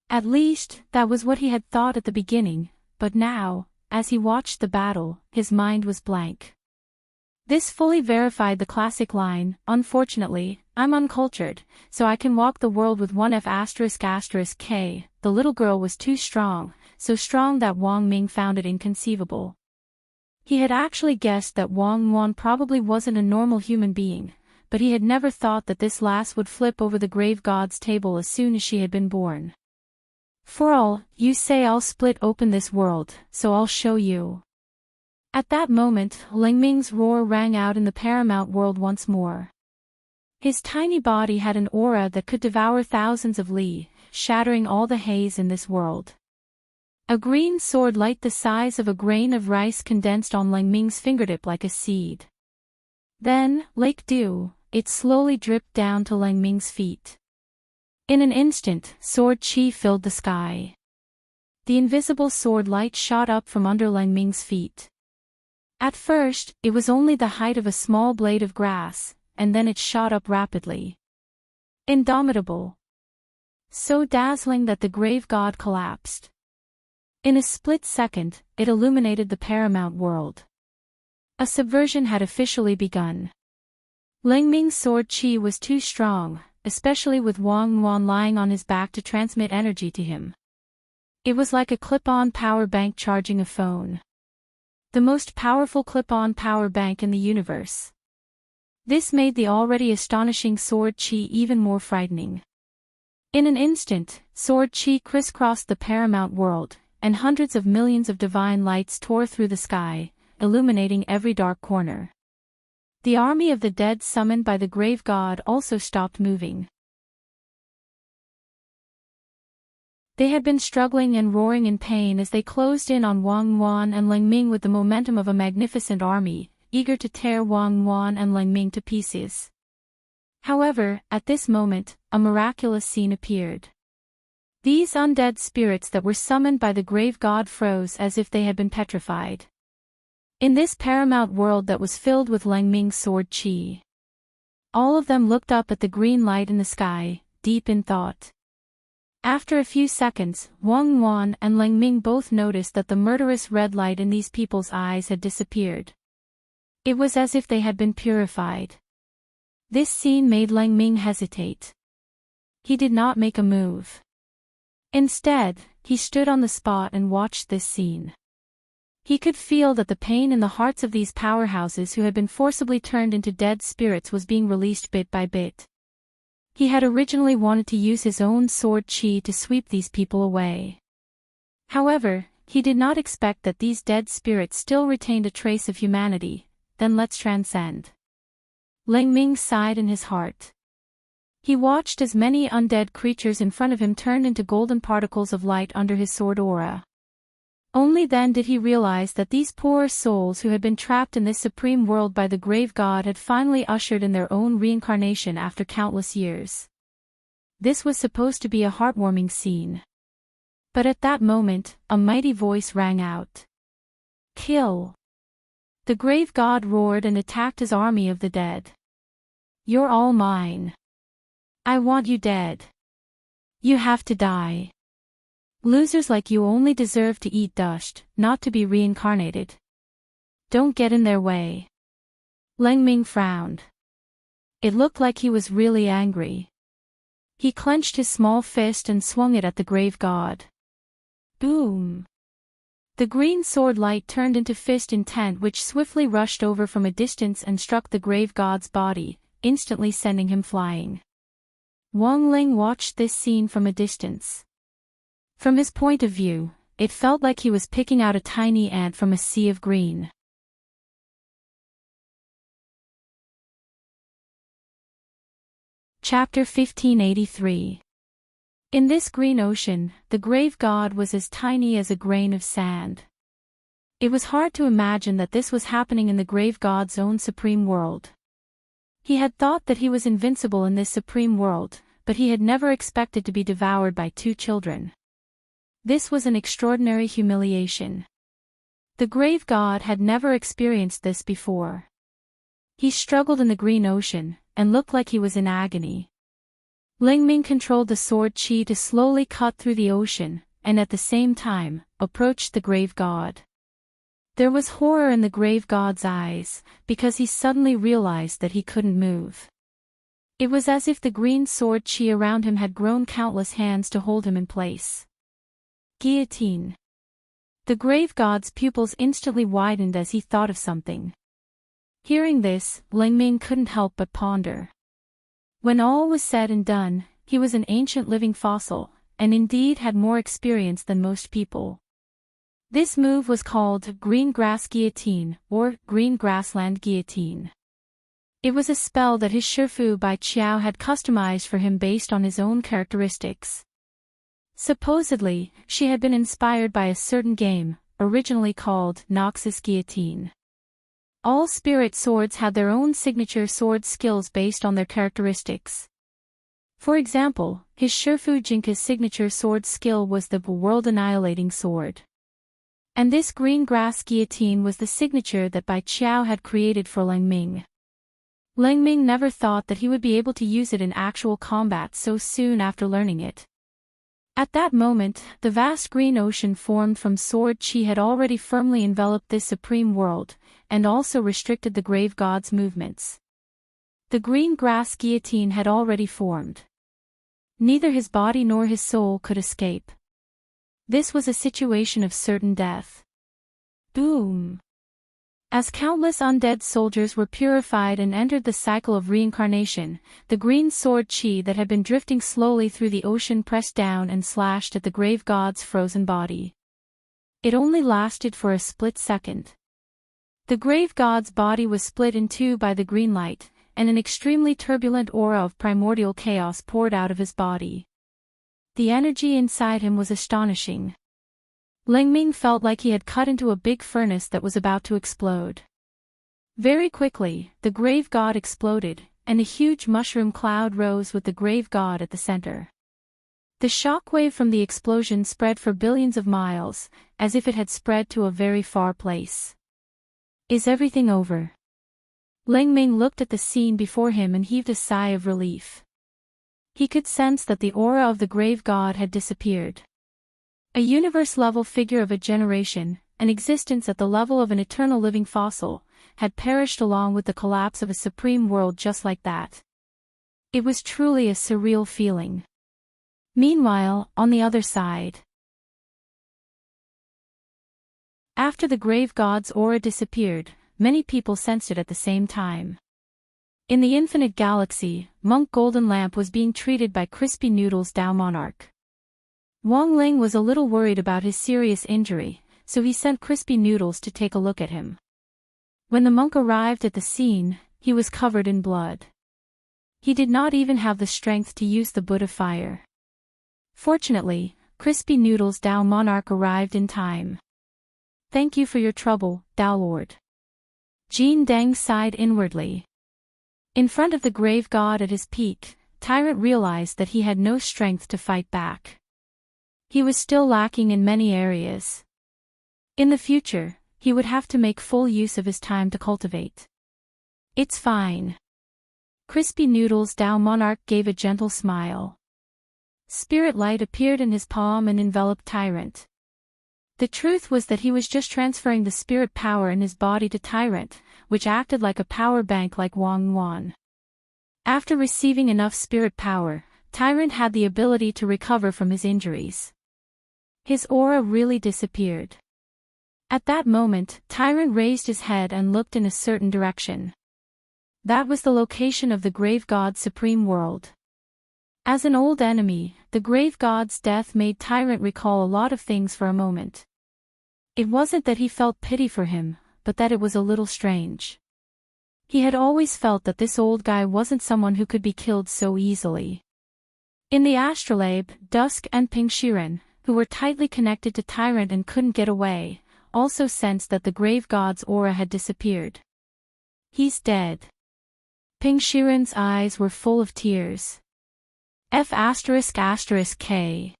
At least, that was what he had thought at the beginning, but now, as he watched the battle, his mind was blank. This fully verified the classic line, "Unfortunately, I'm uncultured, so I can walk the world with one F***K. The little girl was too strong, so strong that Wang Ming found it inconceivable. He had actually guessed that Wang Yuan probably wasn't a normal human being, but he had never thought that this lass would flip over the grave god's table as soon as she had been born. For all you say, I'll split open this world, so I'll show you. At that moment, Lang Ming's roar rang out in the paramount world once more. His tiny body had an aura that could devour thousands of li, shattering all the haze in this world. A green sword light the size of a grain of rice condensed on Lang Ming's fingertip like a seed. Then, like dew, it slowly dripped down to Lang Ming's feet. In an instant, sword chi filled the sky. The invisible sword light shot up from under Lang Ming's feet. At first, it was only the height of a small blade of grass, and then it shot up rapidly. Indomitable. So dazzling that the grave god collapsed. In a split second, it illuminated the paramount world. A subversion had officially begun. Lang Ming's sword chi was too strong, especially with Wang Yuan lying on his back to transmit energy to him. It was like a clip-on power bank charging a phone. The most powerful clip-on power bank in the universe. This made the already astonishing sword chi even more frightening. In an instant, sword chi crisscrossed the paramount world, and hundreds of millions of divine lights tore through the sky, illuminating every dark corner. The army of the dead summoned by the grave god also stopped moving. They had been struggling and roaring in pain as they closed in on Wang Yuan and Lang Ming with the momentum of a magnificent army, eager to tear Wang Yuan and Lang Ming to pieces. However, at this moment, a miraculous scene appeared. These undead spirits that were summoned by the grave god froze as if they had been petrified. In this paramount world that was filled with Lang Ming's sword chi. All of them looked up at the green light in the sky, deep in thought. After a few seconds, Wang Yuan and Lang Ming both noticed that the murderous red light in these people's eyes had disappeared. It was as if they had been purified. This scene made Lang Ming hesitate. He did not make a move. Instead, he stood on the spot and watched this scene. He could feel that the pain in the hearts of these powerhouses who had been forcibly turned into dead spirits was being released bit by bit. He had originally wanted to use his own sword chi to sweep these people away. However, he did not expect that these dead spirits still retained a trace of humanity. Then let's transcend. Lang Ming sighed in his heart. He watched as many undead creatures in front of him turned into golden particles of light under his sword aura. Only then did he realize that these poor souls who had been trapped in this supreme world by the grave god had finally ushered in their own reincarnation after countless years. This was supposed to be a heartwarming scene. But at that moment, a mighty voice rang out. Kill! The grave god roared and attacked his army of the dead. You're all mine. I want you dead. You have to die. Losers like you only deserve to eat dust, not to be reincarnated. Don't get in their way. Lang Ming frowned. It looked like he was really angry. He clenched his small fist and swung it at the grave god. Boom! The green sword light turned into fist intent which swiftly rushed over from a distance and struck the grave god's body, instantly sending him flying. Wang Ling watched this scene from a distance. From his point of view, it felt like he was picking out a tiny ant from a sea of green. Chapter 1583. In this green ocean, the grave god was as tiny as a grain of sand. It was hard to imagine that this was happening in the grave god's own supreme world. He had thought that he was invincible in this supreme world, but he had never expected to be devoured by two children. This was an extraordinary humiliation. The grave god had never experienced this before. He struggled in the green ocean, and looked like he was in agony. Lang Ming controlled the sword chi to slowly cut through the ocean, and at the same time, approached the grave god. There was horror in the grave god's eyes, because he suddenly realized that he couldn't move. It was as if the green sword chi around him had grown countless hands to hold him in place. Guillotine. The grave god's pupils instantly widened as he thought of something. Hearing this, Lang Ming couldn't help but ponder. When all was said and done, he was an ancient living fossil, and indeed had more experience than most people. This move was called Green Grass Guillotine, or Green Grassland Guillotine. It was a spell that his Shifu Bai Qiao had customized for him based on his own characteristics. Supposedly, she had been inspired by a certain game, originally called Noxus Guillotine. All spirit swords had their own signature sword skills based on their characteristics. For example, his Shifu Jinka's signature sword skill was the world-annihilating sword. And this green grass guillotine was the signature that Bai Qiao had created for Lang Ming. Lang Ming never thought that he would be able to use it in actual combat so soon after learning it. At that moment, the vast green ocean formed from sword chi had already firmly enveloped this supreme world, and also restricted the grave god's movements. The green grass guillotine had already formed. Neither his body nor his soul could escape. This was a situation of certain death. Boom! As countless undead soldiers were purified and entered the cycle of reincarnation, the green sword chi that had been drifting slowly through the ocean pressed down and slashed at the grave god's frozen body. It only lasted for a split second. The grave god's body was split in two by the green light, and an extremely turbulent aura of primordial chaos poured out of his body. The energy inside him was astonishing. Lang Ming felt like he had cut into a big furnace that was about to explode. Very quickly, the grave god exploded, and a huge mushroom cloud rose with the grave god at the center. The shockwave from the explosion spread for billions of miles, as if it had spread to a very far place. Is everything over? Lang Ming looked at the scene before him and heaved a sigh of relief. He could sense that the aura of the grave god had disappeared. A universe-level figure of a generation, an existence at the level of an eternal living fossil, had perished along with the collapse of a supreme world just like that. It was truly a surreal feeling. Meanwhile, on the other side. After the grave god's aura disappeared, many people sensed it at the same time. In the infinite galaxy, Monk Golden Lamp was being treated by Crispy Noodles Dao Monarch. Wang Ling was a little worried about his serious injury, so he sent Crispy Noodles to take a look at him. When the monk arrived at the scene, he was covered in blood. He did not even have the strength to use the Buddha fire. Fortunately, Crispy Noodles Dao Monarch arrived in time. "Thank you for your trouble, Dao Lord." Jin Deng sighed inwardly. In front of the grave god at his peak, Tyrant realized that he had no strength to fight back. He was still lacking in many areas. In the future, he would have to make full use of his time to cultivate. "It's fine." Crispy Noodles Dao Monarch gave a gentle smile. Spirit light appeared in his palm and enveloped Tyrant. The truth was that he was just transferring the spirit power in his body to Tyrant, which acted like a power bank like Wang Yuan. After receiving enough spirit power, Tyrant had the ability to recover from his injuries. His aura really disappeared. At that moment, Tyrant raised his head and looked in a certain direction. That was the location of the grave god's supreme world. As an old enemy, the grave god's death made Tyrant recall a lot of things for a moment. It wasn't that he felt pity for him, but that it was a little strange. He had always felt that this old guy wasn't someone who could be killed so easily. In the astrolabe, Dusk and Ping Shiren, who were tightly connected to Tyrant and couldn't get away, also sensed that the grave god's aura had disappeared. "He's dead." Ping Shiren's eyes were full of tears. F***K.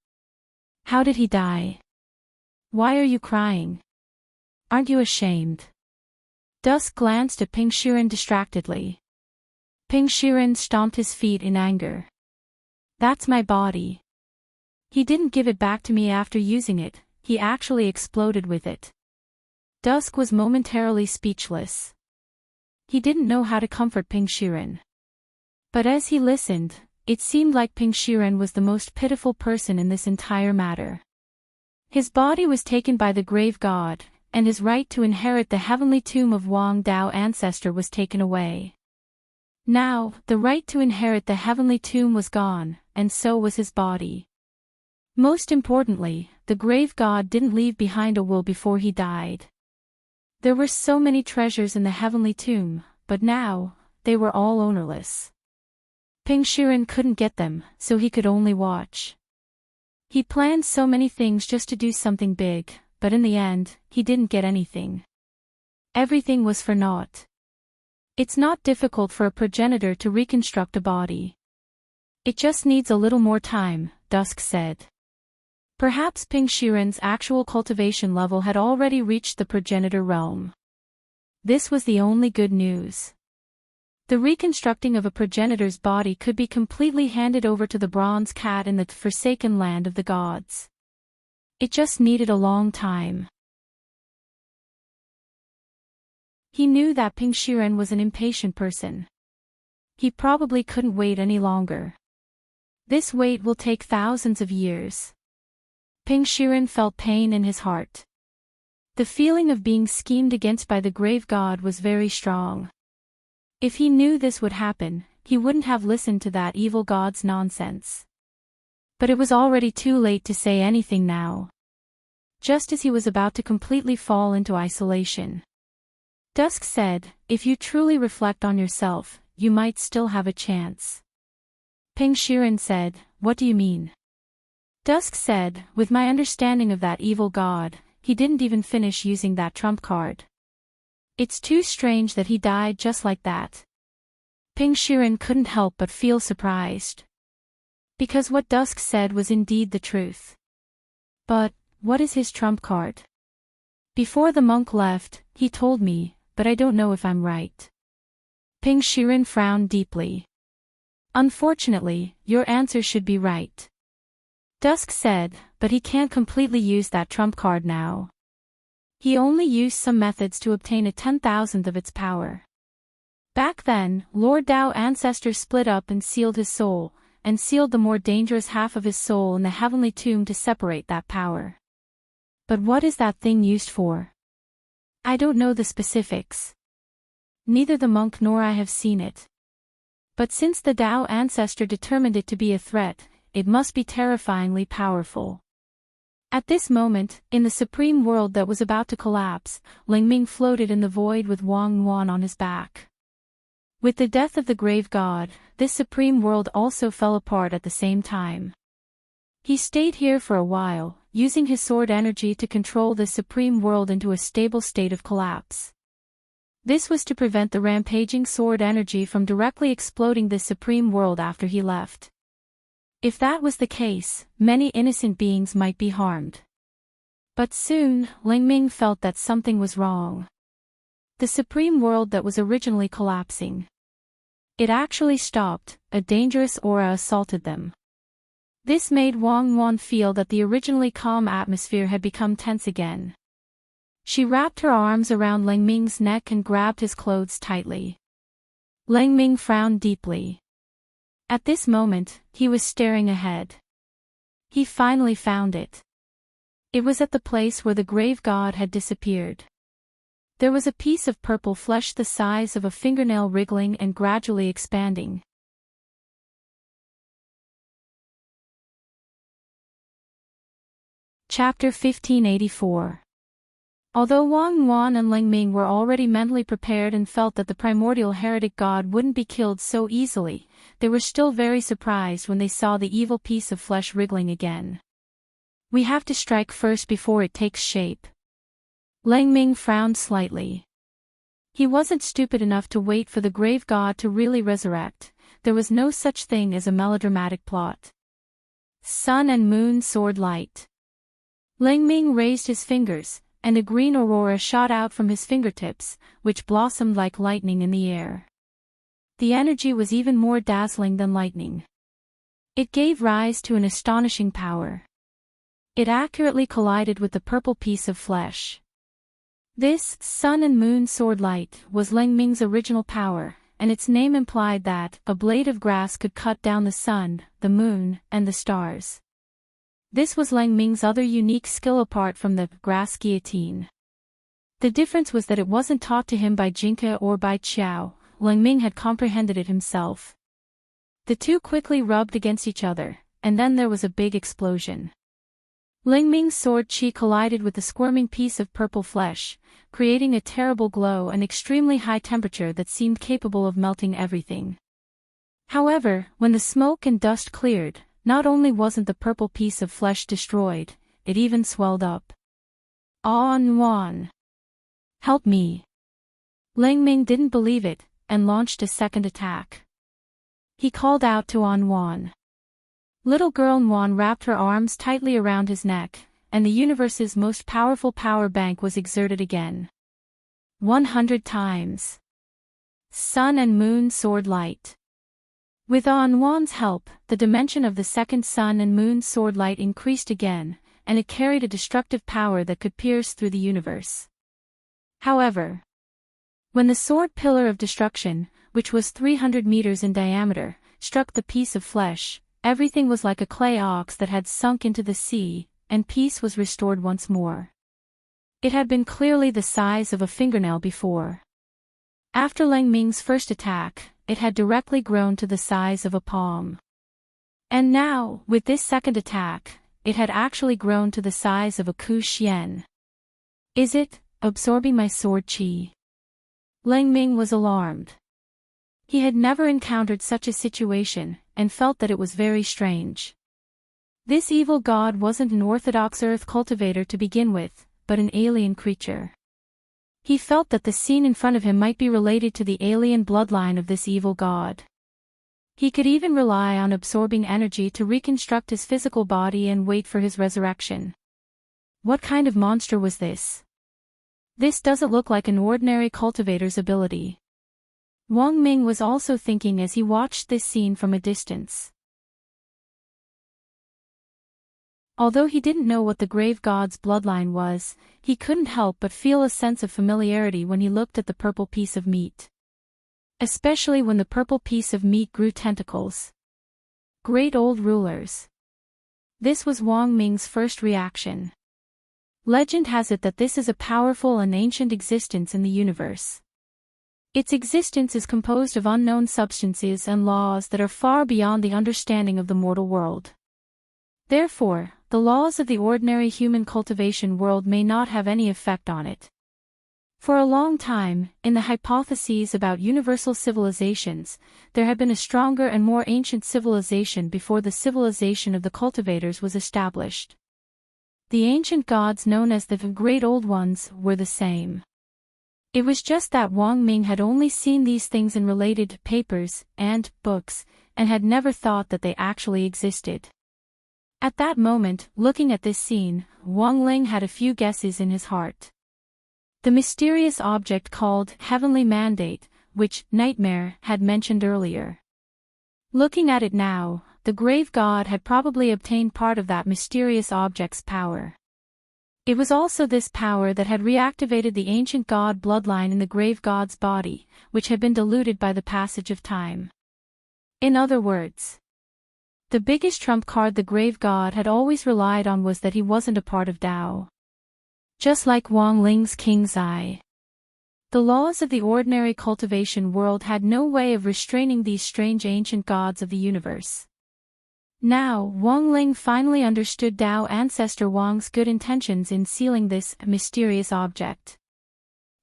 How did he die? Why are you crying? Aren't you ashamed? Dusk glanced at Ping Shiren distractedly. Ping Shiren stomped his feet in anger. "That's my body. He didn't give it back to me after using it, he actually exploded with it." Dusk was momentarily speechless. He didn't know how to comfort Ping Shiren. But as he listened, it seemed like Ping Shiren was the most pitiful person in this entire matter. His body was taken by the grave god, and his right to inherit the heavenly tomb of Wang Dao ancestor was taken away. Now, the right to inherit the heavenly tomb was gone, and so was his body. Most importantly, the grave god didn't leave behind a will before he died. There were so many treasures in the heavenly tomb, but now, they were all ownerless. Ping Shiren couldn't get them, so he could only watch. He planned so many things just to do something big, but in the end, he didn't get anything. Everything was for naught. It's not difficult for a progenitor to reconstruct a body. It just needs a little more time, Dusk said. Perhaps Ping Shiren's actual cultivation level had already reached the progenitor realm. This was the only good news. The reconstructing of a progenitor's body could be completely handed over to the bronze cat in the forsaken land of the gods. It just needed a long time. He knew that Ping Shiren was an impatient person. He probably couldn't wait any longer. This wait will take thousands of years. Ping Shiren felt pain in his heart. The feeling of being schemed against by the grave god was very strong. If he knew this would happen, he wouldn't have listened to that evil god's nonsense. But it was already too late to say anything now. Just as he was about to completely fall into isolation. Dusk said, "If you truly reflect on yourself, you might still have a chance." Ping Shiren said, "What do you mean?" Dusk said, "With my understanding of that evil god, he didn't even finish using that trump card. It's too strange that he died just like that." Ping Shiren couldn't help but feel surprised. Because what Dusk said was indeed the truth. But, what is his trump card? Before the monk left, he told me, but I don't know if I'm right. Ping Shiren frowned deeply. "Unfortunately, your answer should be right." Dusk said, "But he can't completely use that trump card now. He only used some methods to obtain a 10,000th of its power. Back then, Lord Dao ancestor split up and sealed his soul, and sealed the more dangerous half of his soul in the heavenly tomb to separate that power. But what is that thing used for? I don't know the specifics. Neither the monk nor I have seen it. But since the Tao ancestor determined it to be a threat, it must be terrifyingly powerful. At this moment, in the supreme world that was about to collapse, Ling Ming floated in the void with Wang Yuan on his back. With the death of the grave god, this supreme world also fell apart at the same time. He stayed here for a while, using his sword energy to control the supreme world into a stable state of collapse. This was to prevent the rampaging sword energy from directly exploding this supreme world after he left. If that was the case, many innocent beings might be harmed. But soon, Ling Ming felt that something was wrong. The supreme world that was originally collapsing. It actually stopped, a dangerous aura assaulted them. This made Wang Yuan feel that the originally calm atmosphere had become tense again. She wrapped her arms around Ling Ming's neck and grabbed his clothes tightly. Ling Ming frowned deeply. At this moment, he was staring ahead. He finally found it. It was at the place where the grave god had disappeared. There was a piece of purple flesh the size of a fingernail wriggling and gradually expanding. Chapter 1584. Although Wang Yuan and Ling Ming were already mentally prepared and felt that the primordial heretic god wouldn't be killed so easily, they were still very surprised when they saw the evil piece of flesh wriggling again. We have to strike first before it takes shape. Ling Ming frowned slightly. He wasn't stupid enough to wait for the grave god to really resurrect. There was no such thing as a melodramatic plot. Sun and moon sword light. Ling Ming raised his fingers, and a green aurora shot out from his fingertips, which blossomed like lightning in the air. The energy was even more dazzling than lightning. It gave rise to an astonishing power. It accurately collided with the purple piece of flesh. This sun and moon sword light was Ling Ming's original power, and its name implied that a blade of grass could cut down the sun, the moon, and the stars. This was Ling Ming's other unique skill apart from the grass guillotine. The difference was that it wasn't taught to him by Jinka or by Qiao. Ling Ming had comprehended it himself. The two quickly rubbed against each other, and then there was a big explosion. Ling Ming's sword qi collided with the squirming piece of purple flesh, creating a terrible glow and extremely high temperature that seemed capable of melting everything. However, when the smoke and dust cleared, not only wasn't the purple piece of flesh destroyed, it even swelled up. An Yuan! Help me! Ling Ming didn't believe it, and launched a second attack. He called out to An Yuan. Little girl Yuan wrapped her arms tightly around his neck, and the universe's most powerful power bank was exerted again. 100 times. Sun and moon sword light. With An Yuan's help, the dimension of the second sun and moon sword light increased again, and it carried a destructive power that could pierce through the universe. However, when the sword pillar of destruction, which was 300 meters in diameter, struck the piece of flesh, everything was like a clay ox that had sunk into the sea, and peace was restored once more. It had been clearly the size of a fingernail before. After Ling Ming's first attack, it had directly grown to the size of a palm. And now, with this second attack, it had actually grown to the size of a ku xian. Is it absorbing my sword qi? Ling Ming was alarmed. He had never encountered such a situation, and felt that it was very strange. This evil god wasn't an orthodox earth cultivator to begin with, but an alien creature. He felt that the scene in front of him might be related to the alien bloodline of this evil god. He could even rely on absorbing energy to reconstruct his physical body and wait for his resurrection. What kind of monster was this? This doesn't look like an ordinary cultivator's ability. Wang Ming was also thinking as he watched this scene from a distance. Although he didn't know what the grave god's bloodline was, he couldn't help but feel a sense of familiarity when he looked at the purple piece of meat. Especially when the purple piece of meat grew tentacles. Great old rulers. This was Wang Ming's first reaction. Legend has it that this is a powerful and ancient existence in the universe. Its existence is composed of unknown substances and laws that are far beyond the understanding of the mortal world. Therefore, the laws of the ordinary human cultivation world may not have any effect on it. For a long time, in the hypotheses about universal civilizations, there had been a stronger and more ancient civilization before the civilization of the cultivators was established. The ancient gods known as the Great Old Ones were the same. It was just that Wang Ming had only seen these things in related papers and books, and had never thought that they actually existed. At that moment, looking at this scene, Wang Ling had a few guesses in his heart. The mysterious object called Heavenly Mandate, which Nightmare had mentioned earlier. Looking at it now, the grave god had probably obtained part of that mysterious object's power. It was also this power that had reactivated the ancient god bloodline in the grave god's body, which had been diluted by the passage of time. In other words, the biggest trump card the grave god had always relied on was that he wasn't a part of Tao. Just like Wang Ling's king's eye. The laws of the ordinary cultivation world had no way of restraining these strange ancient gods of the universe. Now, Wang Ling finally understood Tao ancestor Wang's good intentions in sealing this mysterious object.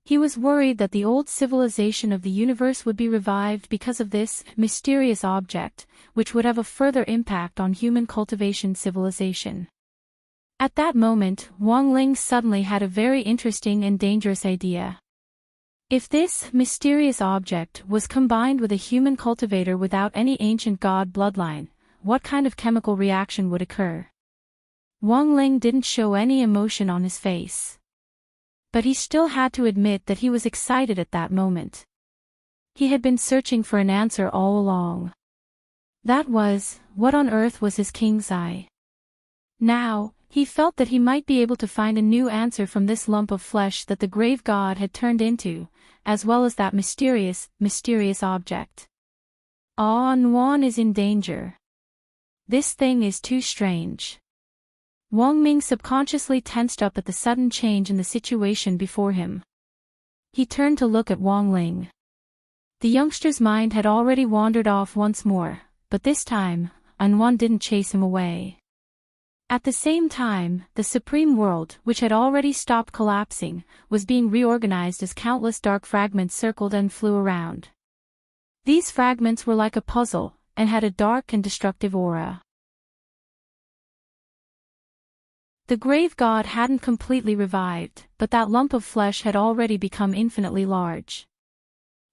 He was worried that the old civilization of the universe would be revived because of this mysterious object, which would have a further impact on human cultivation civilization. At that moment, Wang Ling suddenly had a very interesting and dangerous idea. If this mysterious object was combined with a human cultivator without any ancient god bloodline, what kind of chemical reaction would occur? Wang Ling didn't show any emotion on his face. But he still had to admit that he was excited at that moment. He had been searching for an answer all along. That was, what on earth was his king's eye? Now, he felt that he might be able to find a new answer from this lump of flesh that the grave god had turned into, as well as that mysterious object. Nuan is in danger. This thing is too strange. Wang Ming subconsciously tensed up at the sudden change in the situation before him. He turned to look at Wang Ling. The youngster's mind had already wandered off once more, but this time, Nuan didn't chase him away. At the same time, the supreme world, which had already stopped collapsing, was being reorganized as countless dark fragments circled and flew around. These fragments were like a puzzle, and had a dark and destructive aura. The grave god hadn't completely revived, but that lump of flesh had already become infinitely large.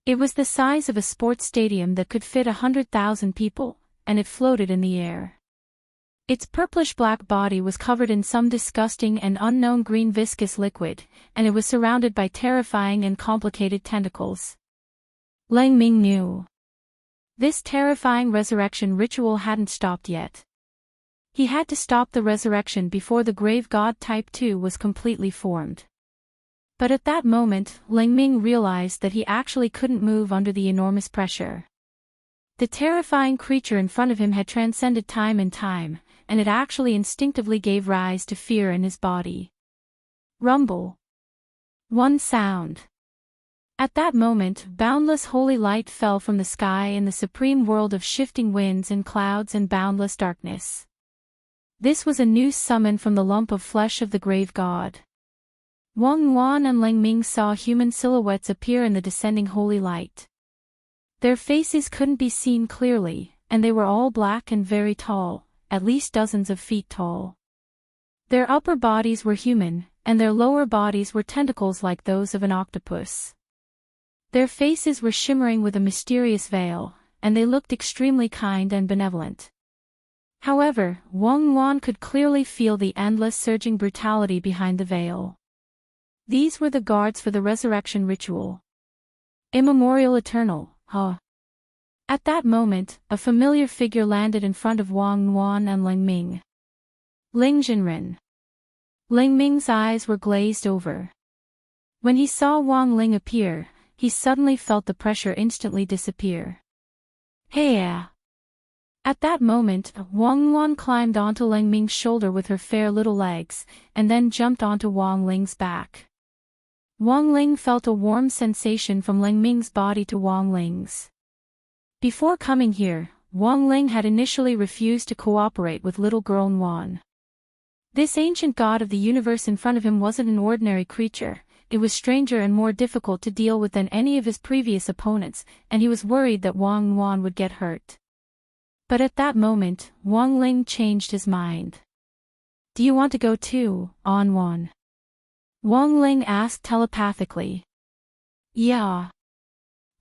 It was the size of a sports stadium that could fit 100,000 people, and it floated in the air. Its purplish-black body was covered in some disgusting and unknown green viscous liquid, and it was surrounded by terrifying and complicated tentacles. Lang Ming knew. This terrifying resurrection ritual hadn't stopped yet. He had to stop the resurrection before the grave god Type 2 was completely formed. But at that moment, Lang Ming realized that he actually couldn't move under the enormous pressure. The terrifying creature in front of him had transcended time and time, and it actually instinctively gave rise to fear in his body. Rumble. One sound. At that moment, boundless holy light fell from the sky in the supreme world of shifting winds and clouds and boundless darkness. This was a new summon from the lump of flesh of the grave god. Wang Yuan and Lang Ming saw human silhouettes appear in the descending holy light. Their faces couldn't be seen clearly, and they were all black and very tall, at least dozens of feet tall. Their upper bodies were human, and their lower bodies were tentacles like those of an octopus. Their faces were shimmering with a mysterious veil, and they looked extremely kind and benevolent. However, Wang Yuan could clearly feel the endless surging brutality behind the veil. These were the guards for the resurrection ritual. Immemorial eternal, huh? At that moment, a familiar figure landed in front of Wang Yuan and Lang Ming. Ling Jinren. Lang Ming's eyes were glazed over. When he saw Wang Ling appear, he suddenly felt the pressure instantly disappear. Hey! At that moment, Wang Wan climbed onto Lang Ming's shoulder with her fair little legs, and then jumped onto Wang Ling's back. Wang Ling felt a warm sensation from Lang Ming's body to Wang Ling's. Before coming here, Wang Ling had initially refused to cooperate with little girl Nguan. This ancient god of the universe in front of him wasn't an ordinary creature, it was stranger and more difficult to deal with than any of his previous opponents, and he was worried that Wang Nguan would get hurt. But at that moment, Wang Ling changed his mind. "Do you want to go too, Onwan?" Wang Ling asked telepathically. "Yeah."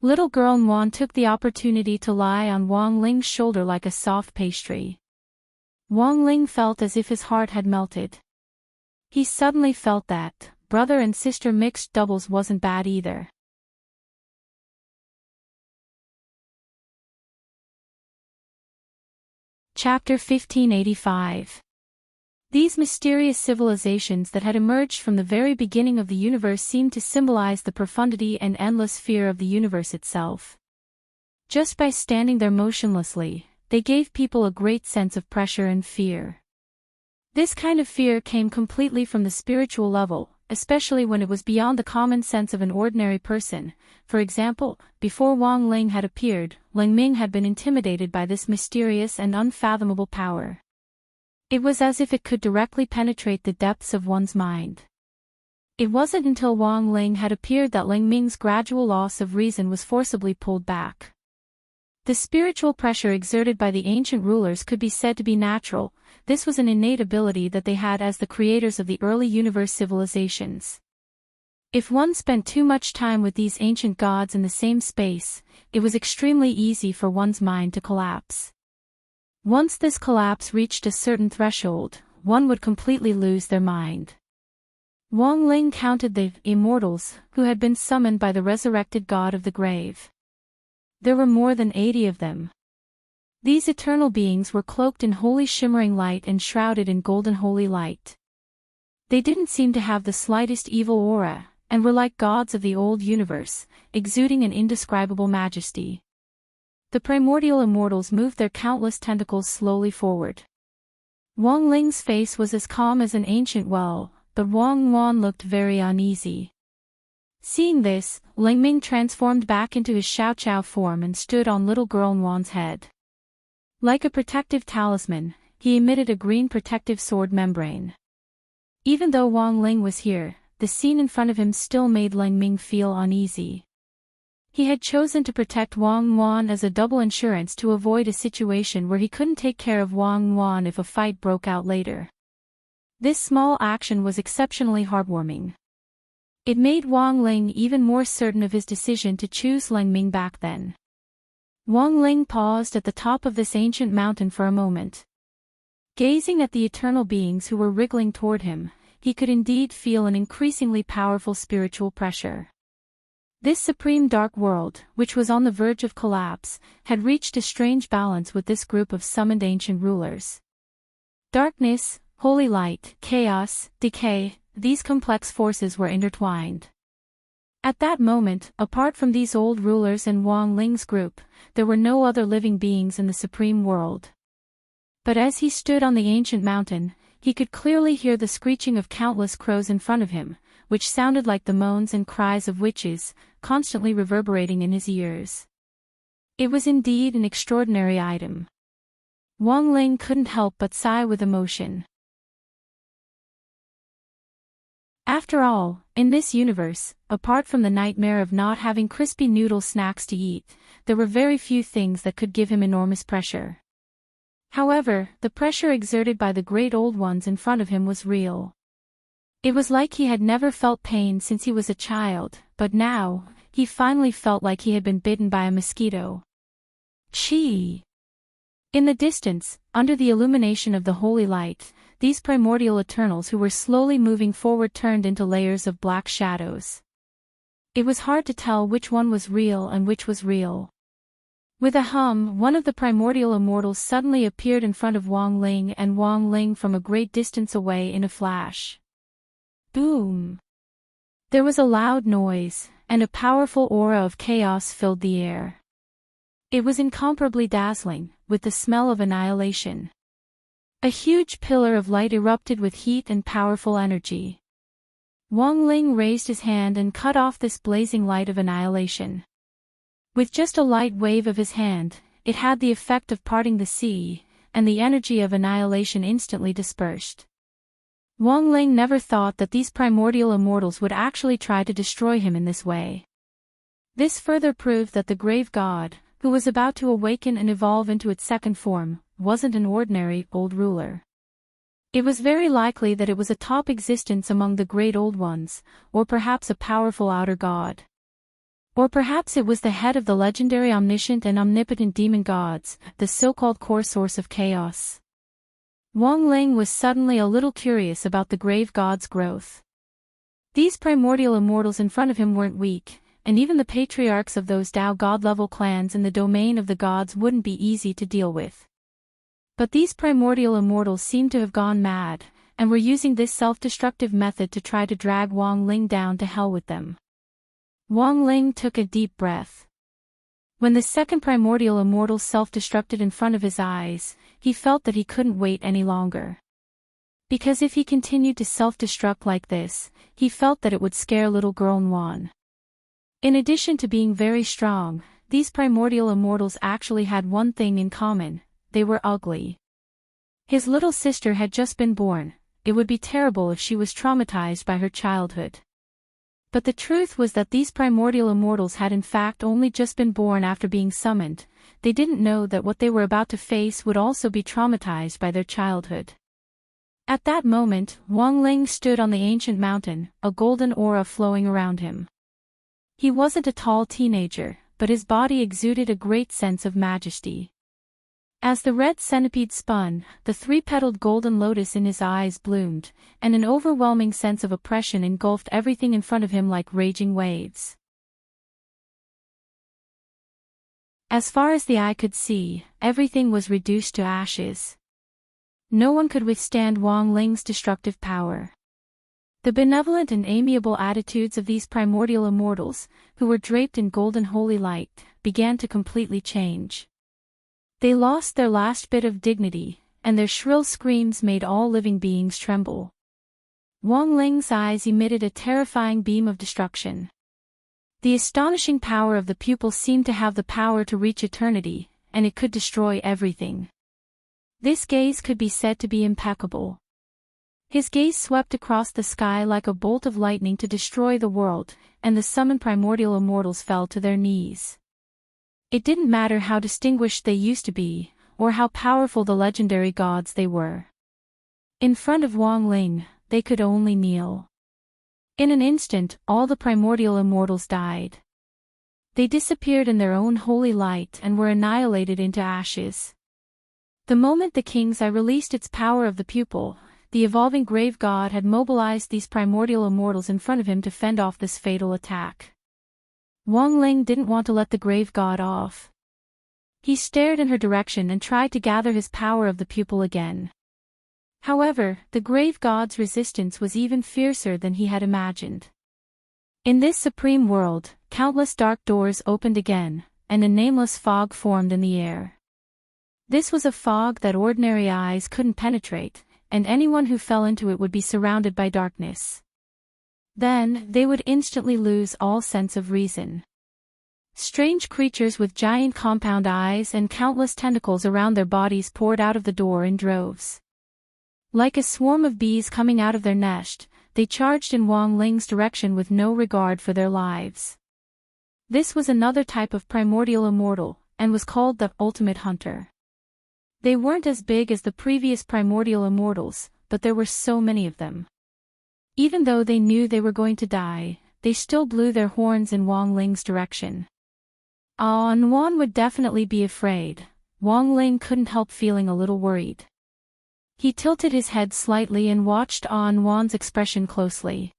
Little girl Nguan took the opportunity to lie on Wang Ling's shoulder like a soft pastry. Wang Ling felt as if his heart had melted. He suddenly felt that brother and sister mixed doubles wasn't bad either. Chapter 1585. These mysterious civilizations that had emerged from the very beginning of the universe seemed to symbolize the profundity and endless fear of the universe itself. Just by standing there motionlessly, they gave people a great sense of pressure and fear. This kind of fear came completely from the spiritual level, especially when it was beyond the common sense of an ordinary person. For example, before Wang Ling had appeared, Lang Ming had been intimidated by this mysterious and unfathomable power. It was as if it could directly penetrate the depths of one's mind. It wasn't until Wang Ling had appeared that Lang Ming's gradual loss of reason was forcibly pulled back. The spiritual pressure exerted by the ancient rulers could be said to be natural. This was an innate ability that they had as the creators of the early universe civilizations. If one spent too much time with these ancient gods in the same space, it was extremely easy for one's mind to collapse. Once this collapse reached a certain threshold, one would completely lose their mind. Wang Ling counted the immortals who had been summoned by the resurrected god of the grave. There were more than 80 of them. These eternal beings were cloaked in holy shimmering light and shrouded in golden holy light. They didn't seem to have the slightest evil aura, and were like gods of the old universe, exuding an indescribable majesty. The primordial immortals moved their countless tentacles slowly forward. Wang Ling's face was as calm as an ancient well, but Wang Wan looked very uneasy. Seeing this, Lang Ming transformed back into his Xiaoqiao form and stood on little girl Nguan's head. Like a protective talisman, he emitted a green protective sword membrane. Even though Wang Ling was here, the scene in front of him still made Lang Ming feel uneasy. He had chosen to protect Wang Wan as a double insurance to avoid a situation where he couldn't take care of Wang Wan if a fight broke out later. This small action was exceptionally heartwarming. It made Wang Ling even more certain of his decision to choose Lang Ming back then. Wang Ling paused at the top of this ancient mountain for a moment. Gazing at the eternal beings who were wriggling toward him, he could indeed feel an increasingly powerful spiritual pressure. This supreme dark world, which was on the verge of collapse, had reached a strange balance with this group of summoned ancient rulers. Darkness, holy light, chaos, decay, these complex forces were intertwined. At that moment, apart from these old rulers and Wang Ling's group, there were no other living beings in the supreme world. But as he stood on the ancient mountain, he could clearly hear the screeching of countless crows in front of him, which sounded like the moans and cries of witches, constantly reverberating in his ears. It was indeed an extraordinary item. Wang Ling couldn't help but sigh with emotion. After all, in this universe, apart from the nightmare of not having crispy noodle snacks to eat, there were very few things that could give him enormous pressure. However, the pressure exerted by the great old ones in front of him was real. It was like he had never felt pain since he was a child, but now, he finally felt like he had been bitten by a mosquito. Chee! In the distance, under the illumination of the holy light, these primordial eternals who were slowly moving forward turned into layers of black shadows. It was hard to tell which one was real and which was real. With a hum, one of the primordial immortals suddenly appeared in front of Wang Ling and Wang Ling from a great distance away in a flash. Boom! There was a loud noise, and a powerful aura of chaos filled the air. It was incomparably dazzling, with the smell of annihilation. A huge pillar of light erupted with heat and powerful energy. Wang Ling raised his hand and cut off this blazing light of annihilation. With just a light wave of his hand, it had the effect of parting the sea, and the energy of annihilation instantly dispersed. Wang Ling never thought that these primordial immortals would actually try to destroy him in this way. This further proved that the grave god, who was about to awaken and evolve into its second form, wasn't an ordinary old ruler. It was very likely that it was a top existence among the great old ones, or perhaps a powerful outer god. Or perhaps it was the head of the legendary omniscient and omnipotent demon gods, the so-called core source of chaos. Wang Ling was suddenly a little curious about the grave god's growth. These primordial immortals in front of him weren't weak, and even the patriarchs of those Tao god-level clans in the domain of the gods wouldn't be easy to deal with. But these primordial immortals seemed to have gone mad, and were using this self-destructive method to try to drag Wang Ling down to hell with them. Wang Ling took a deep breath. When the second primordial immortal self-destructed in front of his eyes, he felt that he couldn't wait any longer. Because if he continued to self-destruct like this, he felt that it would scare little girl Nguyen. In addition to being very strong, these primordial immortals actually had one thing in common: they were ugly. His little sister had just been born. It would be terrible if she was traumatized by her childhood. But the truth was that these primordial immortals had in fact only just been born after being summoned. They didn't know that what they were about to face would also be traumatized by their childhood. At that moment, Wang Ling stood on the ancient mountain, a golden aura flowing around him. He wasn't a tall teenager, but his body exuded a great sense of majesty. As the red centipede spun, the three-petaled golden lotus in his eyes bloomed, and an overwhelming sense of oppression engulfed everything in front of him like raging waves. As far as the eye could see, everything was reduced to ashes. No one could withstand Wang Ling's destructive power. The benevolent and amiable attitudes of these primordial immortals, who were draped in golden holy light, began to completely change. They lost their last bit of dignity, and their shrill screams made all living beings tremble. Wang Ling's eyes emitted a terrifying beam of destruction. The astonishing power of the pupil seemed to have the power to reach eternity, and it could destroy everything. This gaze could be said to be impeccable. His gaze swept across the sky like a bolt of lightning to destroy the world, and the summoned primordial immortals fell to their knees. It didn't matter how distinguished they used to be, or how powerful the legendary gods they were. In front of Wang Ling, they could only kneel. In an instant, all the primordial immortals died. They disappeared in their own holy light and were annihilated into ashes. The moment the king's eye released its power of the pupil, the evolving grave god had mobilized these primordial immortals in front of him to fend off this fatal attack. Wang Ling didn't want to let the grave god off. He stared in her direction and tried to gather his power of the pupil again. However, the grave god's resistance was even fiercer than he had imagined. In this supreme world, countless dark doors opened again, and a nameless fog formed in the air. This was a fog that ordinary eyes couldn't penetrate, and anyone who fell into it would be surrounded by darkness. Then, they would instantly lose all sense of reason. Strange creatures with giant compound eyes and countless tentacles around their bodies poured out of the door in droves. Like a swarm of bees coming out of their nest, they charged in Wang Ling's direction with no regard for their lives. This was another type of primordial immortal, and was called the ultimate hunter. They weren't as big as the previous primordial immortals, but there were so many of them. Even though they knew they were going to die, they still blew their horns in Wang Ling's direction. Nguyen would definitely be afraid. Wang Ling couldn't help feeling a little worried. He tilted his head slightly and watched Nguyen's expression closely.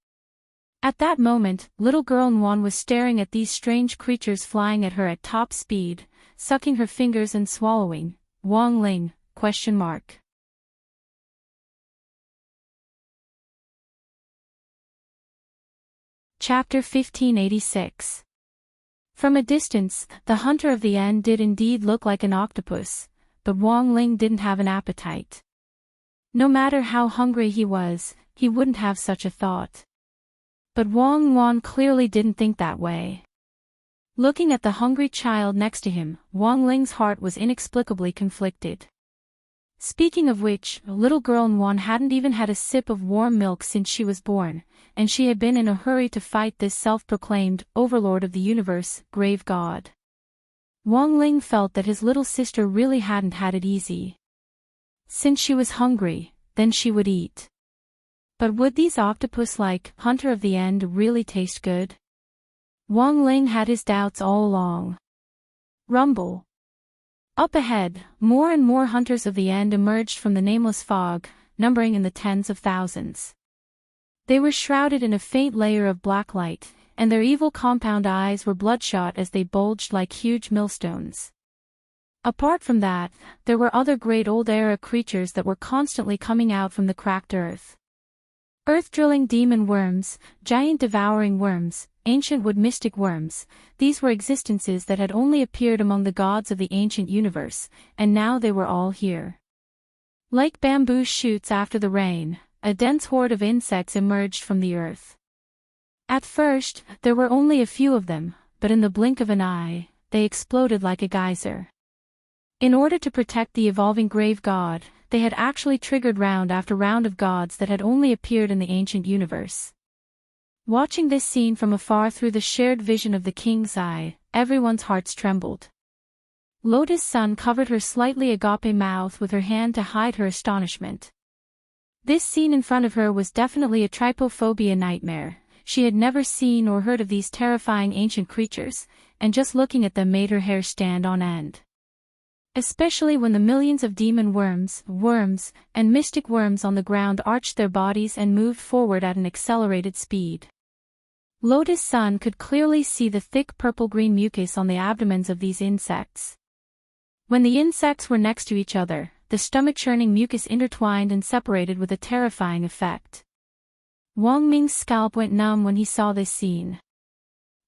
At that moment, little girl Nguyen was staring at these strange creatures flying at her at top speed, sucking her fingers and swallowing. Wang Ling, ? Chapter 1586. From a distance, the hunter of the end did indeed look like an octopus, but Wang Ling didn't have an appetite. No matter how hungry he was, he wouldn't have such a thought. But Wang Wan clearly didn't think that way. Looking at the hungry child next to him, Wang Ling's heart was inexplicably conflicted. Speaking of which, little girl Nwan hadn't even had a sip of warm milk since she was born, and she had been in a hurry to fight this self-proclaimed overlord of the universe, grave god. Wang Ling felt that his little sister really hadn't had it easy. Since she was hungry, then she would eat. But would these octopus-like hunter of the end really taste good? Wang Ling had his doubts all along. Rumble. Up ahead, more and more hunters of the end emerged from the nameless fog, numbering in the tens of thousands. They were shrouded in a faint layer of black light, and their evil compound eyes were bloodshot as they bulged like huge millstones. Apart from that, there were other great old-era creatures that were constantly coming out from the cracked earth. Earth-drilling demon worms, giant devouring worms, ancient wood mystic worms, these were existences that had only appeared among the gods of the ancient universe, and now they were all here. Like bamboo shoots after the rain, a dense horde of insects emerged from the earth. At first, there were only a few of them, but in the blink of an eye, they exploded like a geyser. In order to protect the evolving grave god, they had actually triggered round after round of gods that had only appeared in the ancient universe. Watching this scene from afar through the shared vision of the king's eye, everyone's hearts trembled. Lotus Sun covered her slightly agape mouth with her hand to hide her astonishment. This scene in front of her was definitely a trypophobia nightmare. She had never seen or heard of these terrifying ancient creatures, and just looking at them made her hair stand on end. Especially when the millions of demon worms, and mystic worms on the ground arched their bodies and moved forward at an accelerated speed. Lotus Sun could clearly see the thick purple-green mucus on the abdomens of these insects. When the insects were next to each other, the stomach-churning mucus intertwined and separated with a terrifying effect. Wang Ming's scalp went numb when he saw this scene.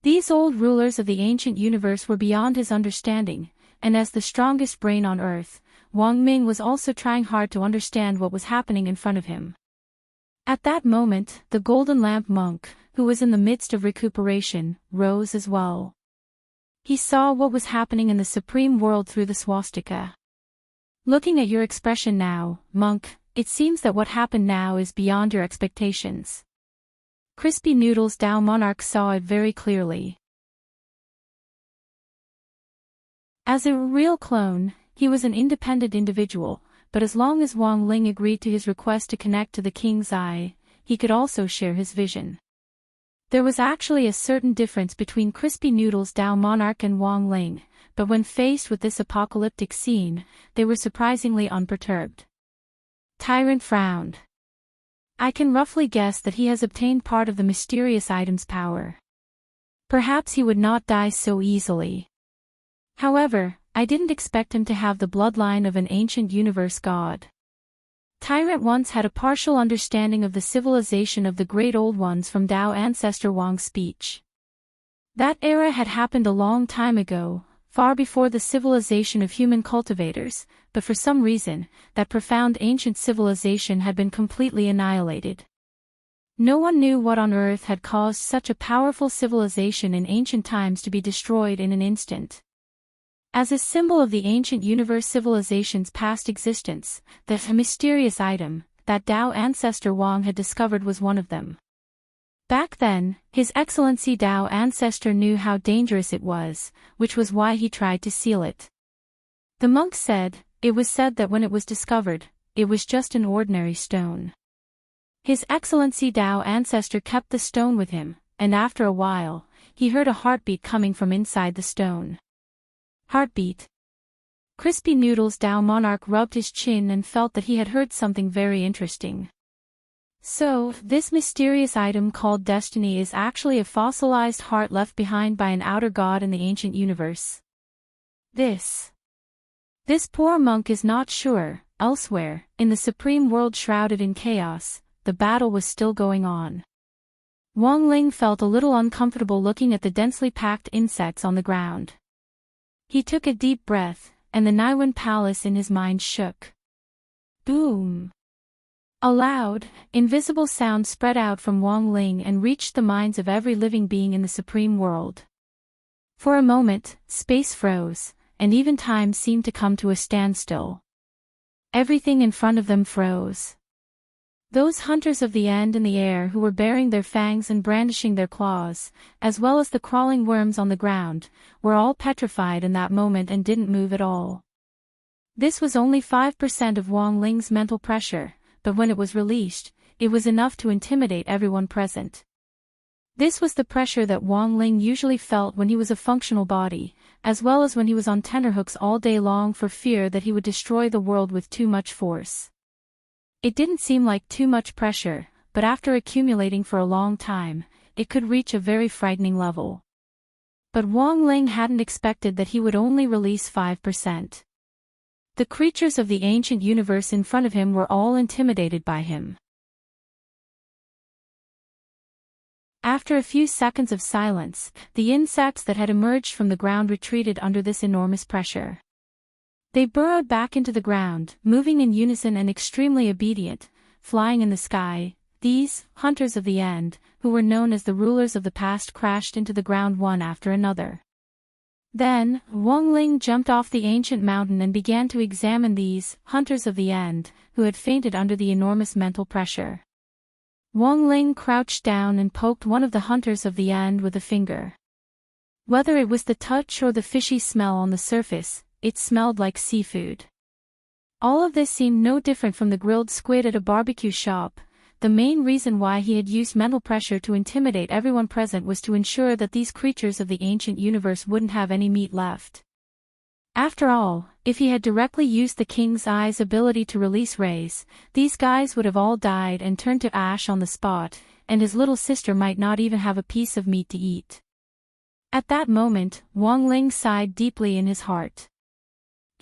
These old rulers of the ancient universe were beyond his understanding, and as the strongest brain on earth, Wang Ming was also trying hard to understand what was happening in front of him. At that moment, the Golden Lamp monk, who was in the midst of recuperation, rose as well. He saw what was happening in the supreme world through the swastika. Looking at your expression now, monk, it seems that what happened now is beyond your expectations. Crispy Noodles Dao Monarch saw it very clearly. As a real clone, he was an independent individual, but as long as Wang Ling agreed to his request to connect to the king's eye, he could also share his vision. There was actually a certain difference between Crispy Noodles Dao Monarch and Wang Ling, but when faced with this apocalyptic scene, they were surprisingly unperturbed. Tyrant frowned. I can roughly guess that he has obtained part of the mysterious item's power. Perhaps he would not die so easily. However, I didn't expect him to have the bloodline of an ancient universe god. Tyrant once had a partial understanding of the civilization of the Great Old Ones from Dao ancestor Wang's speech. That era had happened a long time ago, far before the civilization of human cultivators, but for some reason, that profound ancient civilization had been completely annihilated. No one knew what on earth had caused such a powerful civilization in ancient times to be destroyed in an instant. As a symbol of the ancient universe civilization's past existence, the mysterious item that Dao ancestor Wang had discovered was one of them. Back then, His Excellency Dao ancestor knew how dangerous it was, which was why he tried to seal it. The monk said, it was said that when it was discovered, it was just an ordinary stone. His Excellency Dao ancestor kept the stone with him, and after a while, he heard a heartbeat coming from inside the stone. Heartbeat. Crispy Noodles Dao Monarch rubbed his chin and felt that he had heard something very interesting. So, this mysterious item called destiny is actually a fossilized heart left behind by an outer god in the ancient universe. This poor monk is not sure. Elsewhere, in the supreme world shrouded in chaos, the battle was still going on. Wang Ling felt a little uncomfortable looking at the densely packed insects on the ground. He took a deep breath, and the Naiwen Palace in his mind shook. Boom! A loud, invisible sound spread out from Wang Ling and reached the minds of every living being in the supreme world. For a moment, space froze, and even time seemed to come to a standstill. Everything in front of them froze. Those hunters of the end in the air who were baring their fangs and brandishing their claws, as well as the crawling worms on the ground, were all petrified in that moment and didn't move at all. This was only 5% of Wang Ling's mental pressure, but when it was released, it was enough to intimidate everyone present. This was the pressure that Wang Ling usually felt when he was a functional body, as well as when he was on tenterhooks all day long for fear that he would destroy the world with too much force. It didn't seem like too much pressure, but after accumulating for a long time, it could reach a very frightening level. But Wang Ling hadn't expected that he would only release 5%. The creatures of the ancient universe in front of him were all intimidated by him. After a few seconds of silence, the insects that had emerged from the ground retreated under this enormous pressure. They burrowed back into the ground, moving in unison and extremely obedient, flying in the sky. These hunters of the end, who were known as the rulers of the past, crashed into the ground one after another. Then, Wang Ling jumped off the ancient mountain and began to examine these hunters of the end, who had fainted under the enormous mental pressure. Wang Ling crouched down and poked one of the hunters of the end with a finger. Whether it was the touch or the fishy smell on the surface, it smelled like seafood. All of this seemed no different from the grilled squid at a barbecue shop. The main reason why he had used mental pressure to intimidate everyone present was to ensure that these creatures of the ancient universe wouldn't have any meat left. After all, if he had directly used the King's Eye's ability to release rays, these guys would have all died and turned to ash on the spot, and his little sister might not even have a piece of meat to eat. At that moment, Wang Ling sighed deeply in his heart.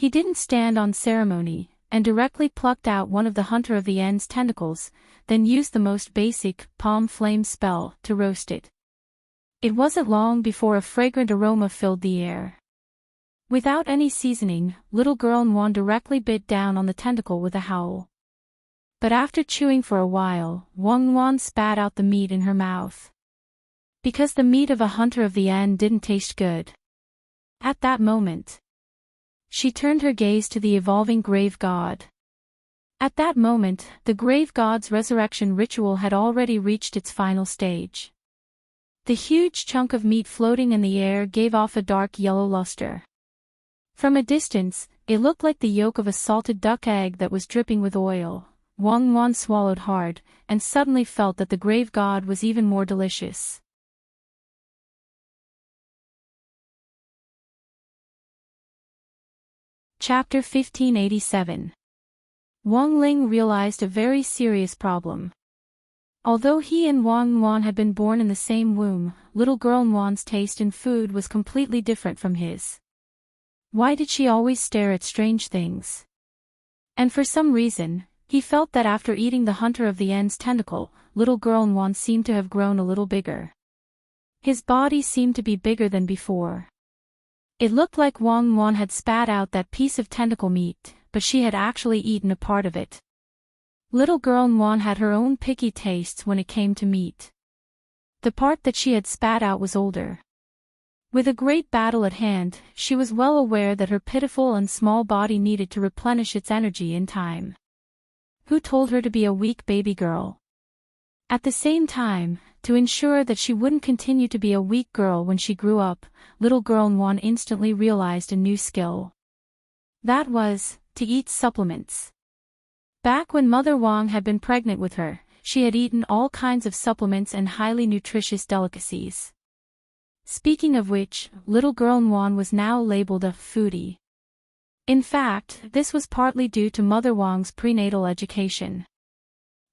He didn't stand on ceremony, and directly plucked out one of the Hunter of the End's tentacles, then used the most basic, palm flame spell, to roast it. It wasn't long before a fragrant aroma filled the air. Without any seasoning, little girl Nwan directly bit down on the tentacle with a howl. But after chewing for a while, Wang Nwan spat out the meat in her mouth. Because the meat of a Hunter of the End didn't taste good. At that moment, she turned her gaze to the evolving grave god. At that moment, the grave god's resurrection ritual had already reached its final stage. The huge chunk of meat floating in the air gave off a dark yellow luster. From a distance, it looked like the yolk of a salted duck egg that was dripping with oil. Wang Wan swallowed hard, and suddenly felt that the grave god was even more delicious. Chapter 1587. Wang Ling realized a very serious problem. Although he and Wang Nuan had been born in the same womb, little girl Nuan's taste in food was completely different from his. Why did she always stare at strange things? And for some reason, he felt that after eating the Hunter of the End's tentacle, little girl Nuan seemed to have grown a little bigger. His body seemed to be bigger than before. It looked like Wang Nuan had spat out that piece of tentacle meat, but she had actually eaten a part of it. Little girl Nuan had her own picky tastes when it came to meat. The part that she had spat out was older. With a great battle at hand, she was well aware that her pitiful and small body needed to replenish its energy in time. Who told her to be a weak baby girl? At the same time, to ensure that she wouldn't continue to be a weak girl when she grew up, little girl Nuan instantly realized a new skill. That was, to eat supplements. Back when Mother Wang had been pregnant with her, she had eaten all kinds of supplements and highly nutritious delicacies. Speaking of which, little girl Nuan was now labeled a foodie. In fact, this was partly due to Mother Wang's prenatal education.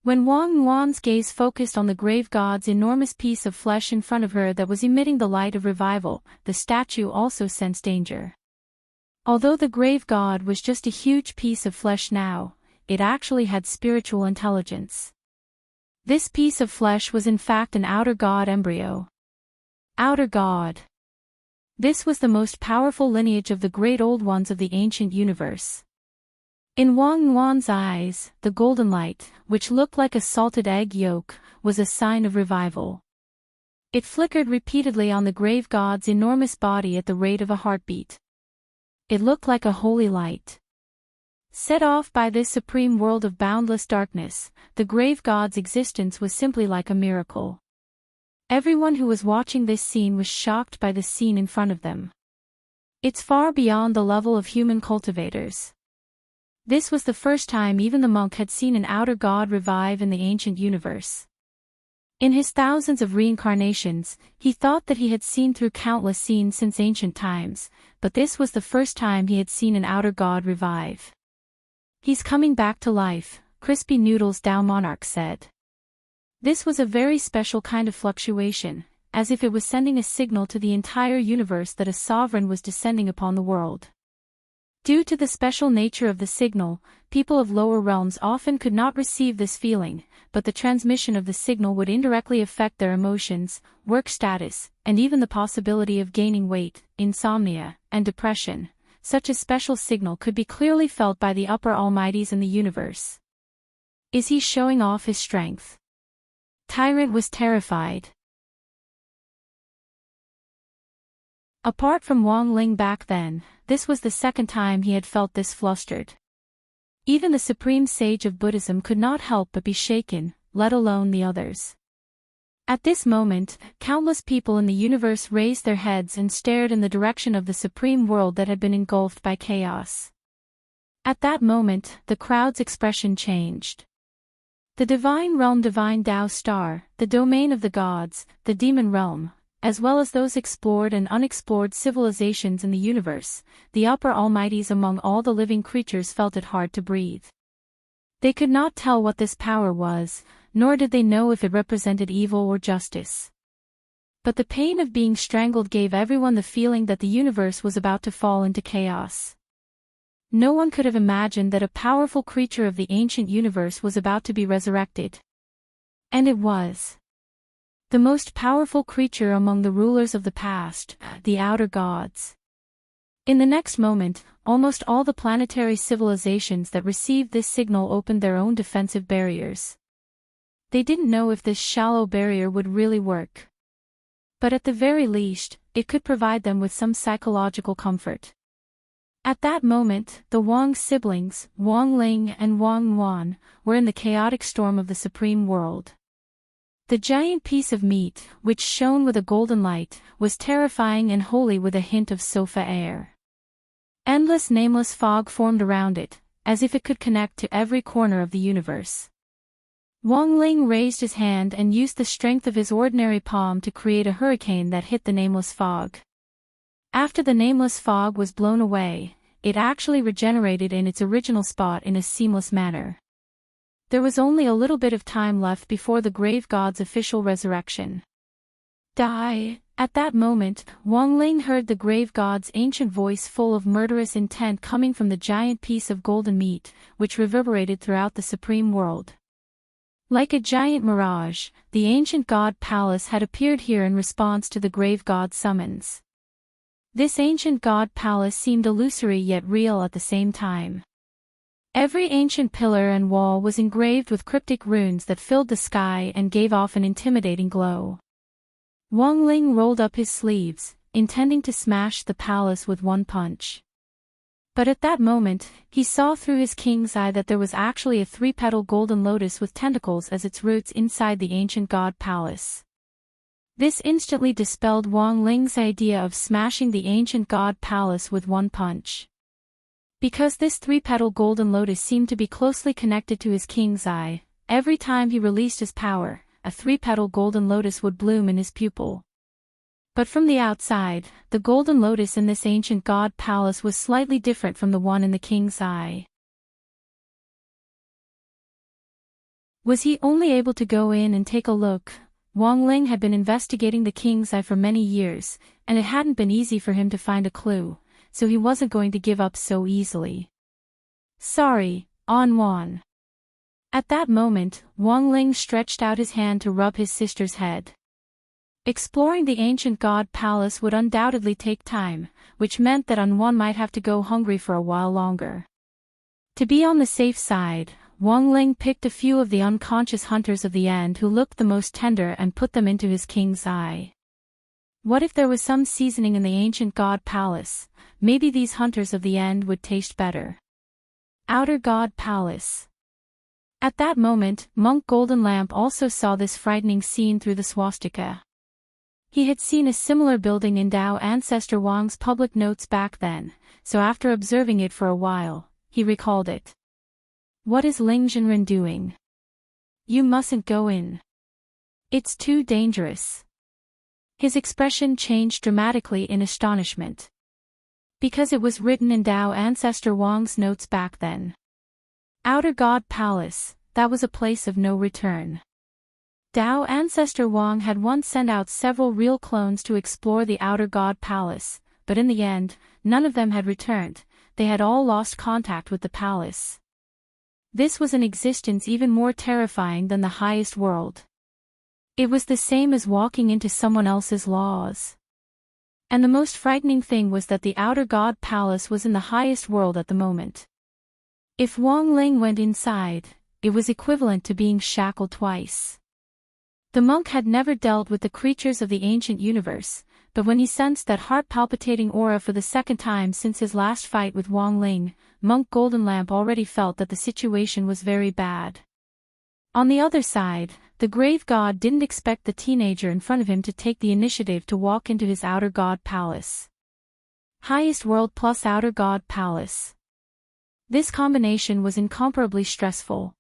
When Wang Nuan's gaze focused on the grave god's enormous piece of flesh in front of her that was emitting the light of revival, the statue also sensed danger. Although the grave god was just a huge piece of flesh now, it actually had spiritual intelligence. This piece of flesh was in fact an outer god embryo. Outer god. This was the most powerful lineage of the great old ones of the ancient universe. In Wang Yuan's eyes, the golden light, which looked like a salted egg yolk, was a sign of revival. It flickered repeatedly on the grave god's enormous body at the rate of a heartbeat. It looked like a holy light. Set off by this supreme world of boundless darkness, the grave god's existence was simply like a miracle. Everyone who was watching this scene was shocked by the scene in front of them. It's far beyond the level of human cultivators. This was the first time even the monk had seen an outer god revive in the ancient universe. In his thousands of reincarnations, he thought that he had seen through countless scenes since ancient times, but this was the first time he had seen an outer god revive. "He's coming back to life," Crispy Noodles Dao Monarch said. This was a very special kind of fluctuation, as if it was sending a signal to the entire universe that a sovereign was descending upon the world. Due to the special nature of the signal, people of lower realms often could not receive this feeling, but the transmission of the signal would indirectly affect their emotions, work status, and even the possibility of gaining weight, insomnia, and depression. Such a special signal could be clearly felt by the upper almighties in the universe. Is he showing off his strength? Tyrant was terrified. Apart from Wang Ling back then, this was the second time he had felt this flustered. Even the supreme sage of Buddhism could not help but be shaken, let alone the others. At this moment, countless people in the universe raised their heads and stared in the direction of the supreme world that had been engulfed by chaos. At that moment, the crowd's expression changed. The divine realm, divine Tao star, the domain of the gods, the demon realm, as well as those explored and unexplored civilizations in the universe, the upper almighties among all the living creatures felt it hard to breathe. They could not tell what this power was, nor did they know if it represented evil or justice. But the pain of being strangled gave everyone the feeling that the universe was about to fall into chaos. No one could have imagined that a powerful creature of the ancient universe was about to be resurrected. And it was. The most powerful creature among the rulers of the past, the outer gods. In the next moment, almost all the planetary civilizations that received this signal opened their own defensive barriers. They didn't know if this shallow barrier would really work. But at the very least, it could provide them with some psychological comfort. At that moment, the Wang siblings, Wang Ling and Wang Yuan, were in the chaotic storm of the supreme world. The giant piece of meat, which shone with a golden light, was terrifying and holy with a hint of sofa air. Endless nameless fog formed around it, as if it could connect to every corner of the universe. Wang Ling raised his hand and used the strength of his ordinary palm to create a hurricane that hit the nameless fog. After the nameless fog was blown away, it actually regenerated in its original spot in a seamless manner. There was only a little bit of time left before the grave god's official resurrection. Die! At that moment, Wang Ling heard the grave god's ancient voice full of murderous intent coming from the giant piece of golden meat, which reverberated throughout the supreme world. Like a giant mirage, the ancient god palace had appeared here in response to the grave god's summons. This ancient god palace seemed illusory yet real at the same time. Every ancient pillar and wall was engraved with cryptic runes that filled the sky and gave off an intimidating glow. Wang Ling rolled up his sleeves, intending to smash the palace with one punch. But at that moment, he saw through his king's eye that there was actually a three-petal golden lotus with tentacles as its roots inside the ancient god palace. This instantly dispelled Wang Ling's idea of smashing the ancient god palace with one punch. Because this three-petal golden lotus seemed to be closely connected to his king's eye, every time he released his power, a three-petal golden lotus would bloom in his pupil. But from the outside, the golden lotus in this ancient god palace was slightly different from the one in the king's eye. Was he only able to go in and take a look? Wang Ling had been investigating the king's eye for many years, and it hadn't been easy for him to find a clue, so he wasn't going to give up so easily. Sorry, An Wan. At that moment, Wang Ling stretched out his hand to rub his sister's head. Exploring the ancient god palace would undoubtedly take time, which meant that Unwan might have to go hungry for a while longer. To be on the safe side, Wang Ling picked a few of the unconscious hunters of the end who looked the most tender and put them into his king's eye. What if there was some seasoning in the ancient god palace? Maybe these hunters of the end would taste better. Outer God Palace. At that moment, Monk Golden Lamp also saw this frightening scene through the swastika. He had seen a similar building in Dao ancestor Wang's public notes back then, so after observing it for a while, he recalled it. What is Ling Jinren doing? You mustn't go in. It's too dangerous. His expression changed dramatically in astonishment. Because it was written in Dao ancestor Wang's notes back then. Outer God Palace, that was a place of no return. Dao ancestor Wang had once sent out several real clones to explore the Outer God Palace, but in the end, none of them had returned. They had all lost contact with the palace. This was an existence even more terrifying than the highest world. It was the same as walking into someone else's laws. And the most frightening thing was that the Outer God Palace was in the highest world at the moment. If Wang Ling went inside, it was equivalent to being shackled twice. The monk had never dealt with the creatures of the ancient universe, but when he sensed that heart-palpitating aura for the second time since his last fight with Wang Ling, Monk Golden Lamp already felt that the situation was very bad. On the other side, the grave god didn't expect the teenager in front of him to take the initiative to walk into his Outer God Palace. Highest world plus Outer God Palace. This combination was incomparably stressful.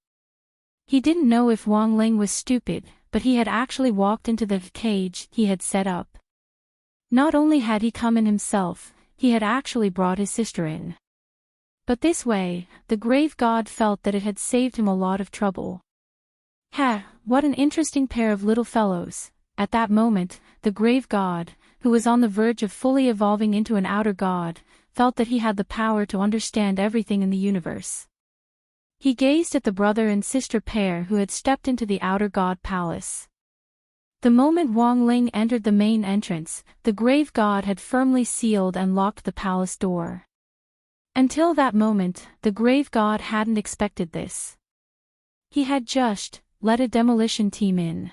He didn't know if Wang Ling was stupid, but he had actually walked into the cage he had set up. Not only had he come in himself, he had actually brought his sister in. But this way, the grave god felt that it had saved him a lot of trouble. What an interesting pair of little fellows. At that moment, the grave god, who was on the verge of fully evolving into an outer god, felt that he had the power to understand everything in the universe. He gazed at the brother and sister pair who had stepped into the Outer God Palace. The moment Wang Ling entered the main entrance, the grave god had firmly sealed and locked the palace door. Until that moment, the grave god hadn't expected this. He had just let a demolition team in.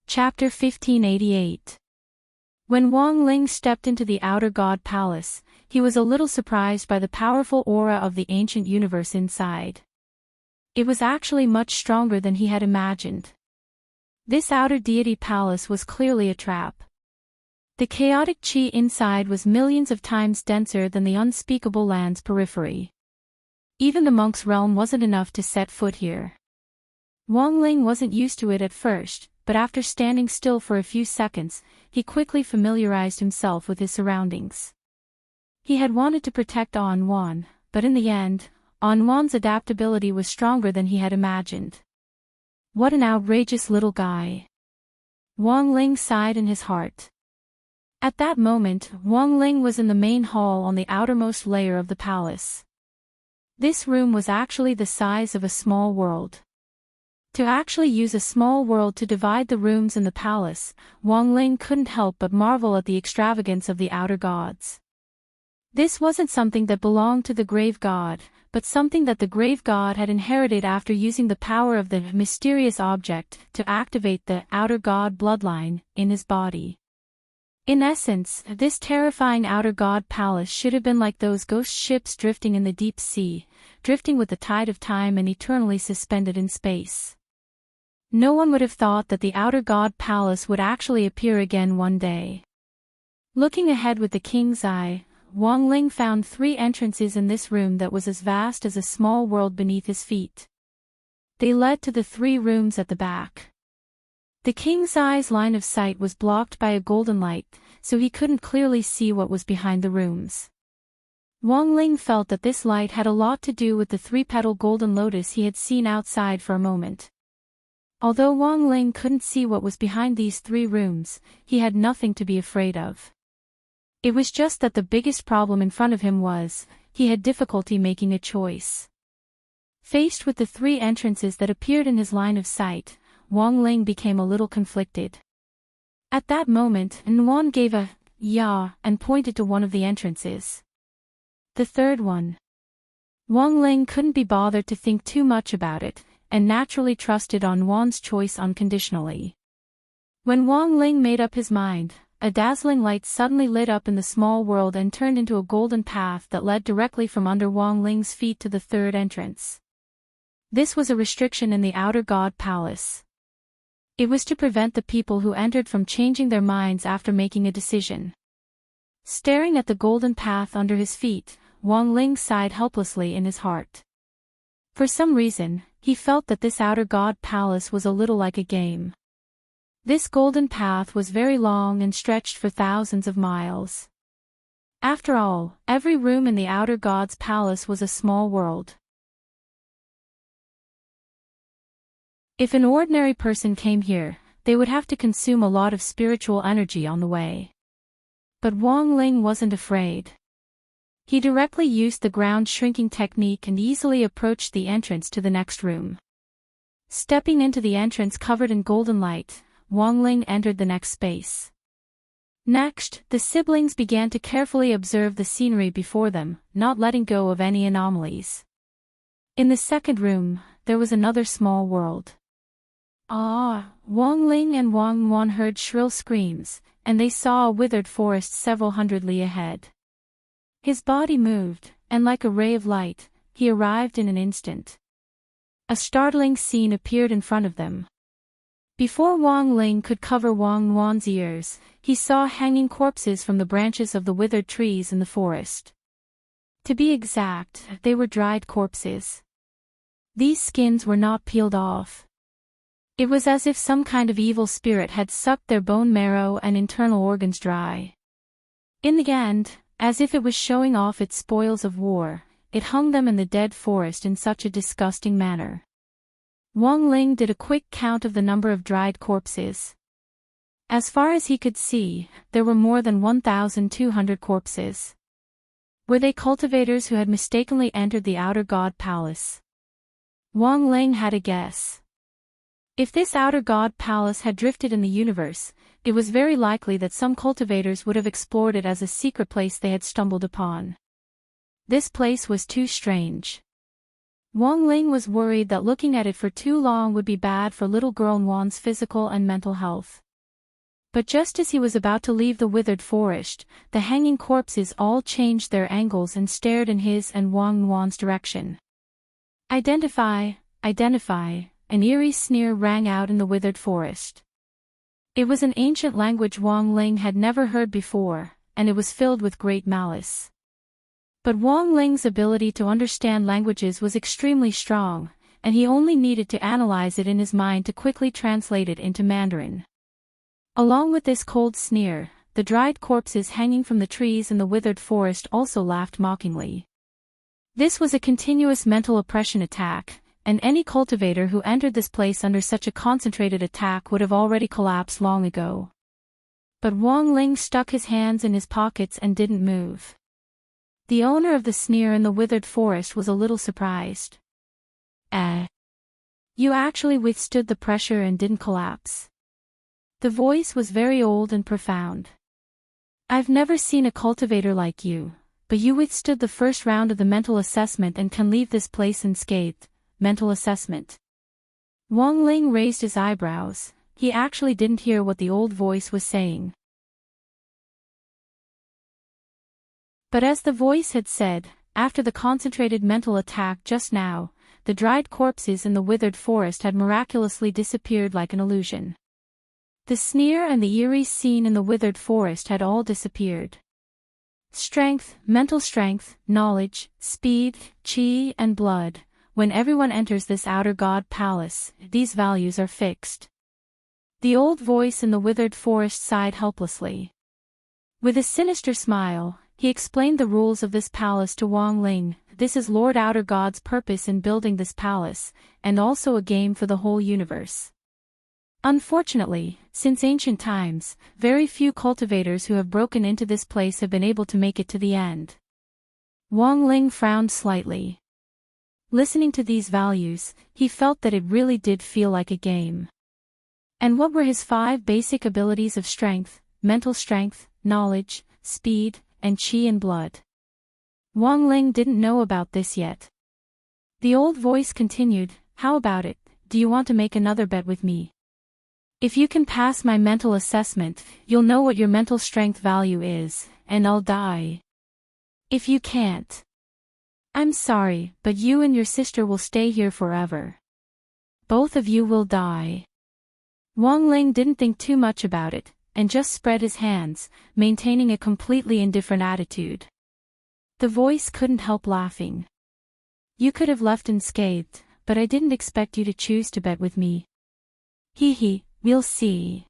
Chapter 1588. When Wang Ling stepped into the Outer God Palace, he was a little surprised by the powerful aura of the ancient universe inside. It was actually much stronger than he had imagined. This outer deity palace was clearly a trap. The chaotic chi inside was millions of times denser than the unspeakable land's periphery. Even the monk's realm wasn't enough to set foot here. Wang Ling wasn't used to it at first, but after standing still for a few seconds, he quickly familiarized himself with his surroundings. He had wanted to protect An, but in the end, Anwan's adaptability was stronger than he had imagined. What an outrageous little guy. Wang Ling sighed in his heart. At that moment, Wang Ling was in the main hall on the outermost layer of the palace. This room was actually the size of a small world. To actually use a small world to divide the rooms in the palace, Wang Ling couldn't help but marvel at the extravagance of the outer gods. This wasn't something that belonged to the grave god, but something that the grave god had inherited after using the power of the mysterious object to activate the outer god bloodline in his body. In essence, this terrifying outer god palace should have been like those ghost ships drifting in the deep sea, drifting with the tide of time and eternally suspended in space. No one would have thought that the Outer God Palace would actually appear again one day. Looking ahead with the king's eye, Wang Ling found 3 entrances in this room that was as vast as a small world beneath his feet. They led to the 3 rooms at the back. The king's eye's line of sight was blocked by a golden light, so he couldn't clearly see what was behind the rooms. Wang Ling felt that this light had a lot to do with the 3-petal golden lotus he had seen outside for a moment. Although Wang Ling couldn't see what was behind these 3 rooms, he had nothing to be afraid of. It was just that the biggest problem in front of him was, he had difficulty making a choice. Faced with the three entrances that appeared in his line of sight, Wang Ling became a little conflicted. At that moment, Nguyen gave a "yeah" and pointed to one of the entrances. The third one. Wang Ling couldn't be bothered to think too much about it, and naturally trusted on Nguyen's choice unconditionally. When Wang Ling made up his mind, a dazzling light suddenly lit up in the small world and turned into a golden path that led directly from under Wang Ling's feet to the third entrance. This was a restriction in the Outer God Palace. It was to prevent the people who entered from changing their minds after making a decision. Staring at the golden path under his feet, Wang Ling sighed helplessly in his heart. For some reason, he felt that this Outer God Palace was a little like a game. This golden path was very long and stretched for thousands of miles. After all, every room in the Outer God's Palace was a small world. If an ordinary person came here, they would have to consume a lot of spiritual energy on the way. But Wang Ling wasn't afraid. He directly used the ground shrinking technique and easily approached the entrance to the next room. Stepping into the entrance covered in golden light, Wang Ling entered the next space. Next, the siblings began to carefully observe the scenery before them, not letting go of any anomalies. In the second room, there was another small world. Wang Ling and Wang Nguyen heard shrill screams, and they saw a withered forest several hundred li ahead. His body moved, and like a ray of light, he arrived in an instant. A startling scene appeared in front of them. Before Wang Ling could cover Wang Nguyen's ears, he saw hanging corpses from the branches of the withered trees in the forest. To be exact, they were dried corpses. These skins were not peeled off. It was as if some kind of evil spirit had sucked their bone marrow and internal organs dry. In the end, as if it was showing off its spoils of war, it hung them in the dead forest in such a disgusting manner. Wang Ling did a quick count of the number of dried corpses. As far as he could see, there were more than 1,200 corpses. Were they cultivators who had mistakenly entered the Outer God Palace? Wang Ling had a guess. If this Outer God Palace had drifted in the universe, it was very likely that some cultivators would have explored it as a secret place they had stumbled upon. This place was too strange. Wang Ling was worried that looking at it for too long would be bad for little girl Nguyen's physical and mental health. But just as he was about to leave the withered forest, the hanging corpses all changed their angles and stared in his and Wang Nguyen's direction. Identify, identify, an eerie sneer rang out in the withered forest. It was an ancient language Wang Ling had never heard before, and it was filled with great malice. But Wang Ling's ability to understand languages was extremely strong, and he only needed to analyze it in his mind to quickly translate it into Mandarin. Along with this cold sneer, the dried corpses hanging from the trees in the withered forest also laughed mockingly. This was a continuous mental oppression attack, and any cultivator who entered this place under such a concentrated attack would have already collapsed long ago. But Wang Ling stuck his hands in his pockets and didn't move. The owner of the sneer in the withered forest was a little surprised. You actually withstood the pressure and didn't collapse. The voice was very old and profound. I've never seen a cultivator like you, but you withstood the first round of the mental assessment and can leave this place unscathed. Mental assessment. Wang Ling raised his eyebrows. He actually didn't hear what the old voice was saying. But as the voice had said, after the concentrated mental attack just now, the dried corpses in the withered forest had miraculously disappeared like an illusion. The sneer and the eerie scene in the withered forest had all disappeared. Strength, mental strength, knowledge, speed, chi, and blood. When everyone enters this Outer God Palace, these values are fixed. The old voice in the withered forest sighed helplessly. With a sinister smile, he explained the rules of this palace to Wang Ling. This is Lord Outer God's purpose in building this palace, and also a game for the whole universe. Unfortunately, Since ancient times, very few cultivators who have broken into this place have been able to make it to the end. Wang Ling frowned slightly. Listening to these values, he felt that it really did feel like a game. And what were his 5 basic abilities of strength, mental strength, knowledge, speed, and qi and blood? Wang Ling didn't know about this yet. The old voice continued, "How about it, do you want to make another bet with me? If you can pass my mental assessment, you'll know what your mental strength value is, and I'll die. If you can't, I'm sorry, but you and your sister will stay here forever. Both of you will die." Wang Ling didn't think too much about it, and just spread his hands, maintaining a completely indifferent attitude. The voice couldn't help laughing. "You could have left unscathed, but I didn't expect you to choose to bet with me. Hee, we'll see."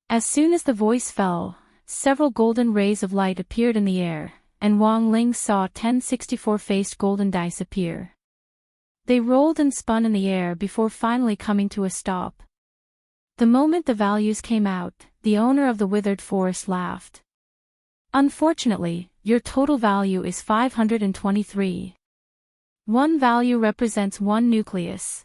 As soon as the voice fell, several golden rays of light appeared in the air, and Wang Ling saw 10 64-faced golden dice appear. They rolled and spun in the air before finally coming to a stop. The moment the values came out, the owner of the withered forest laughed. "Unfortunately, your total value is 523. One value represents one nucleus.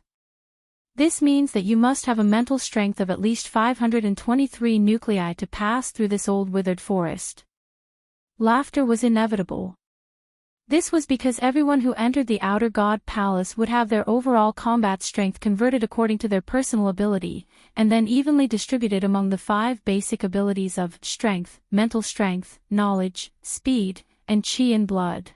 This means that you must have a mental strength of at least 523 nuclei to pass through this old withered forest." Laughter was inevitable. This was because everyone who entered the Outer God Palace would have their overall combat strength converted according to their personal ability, and then evenly distributed among the 5 basic abilities of strength, mental strength, knowledge, speed, and qi and blood.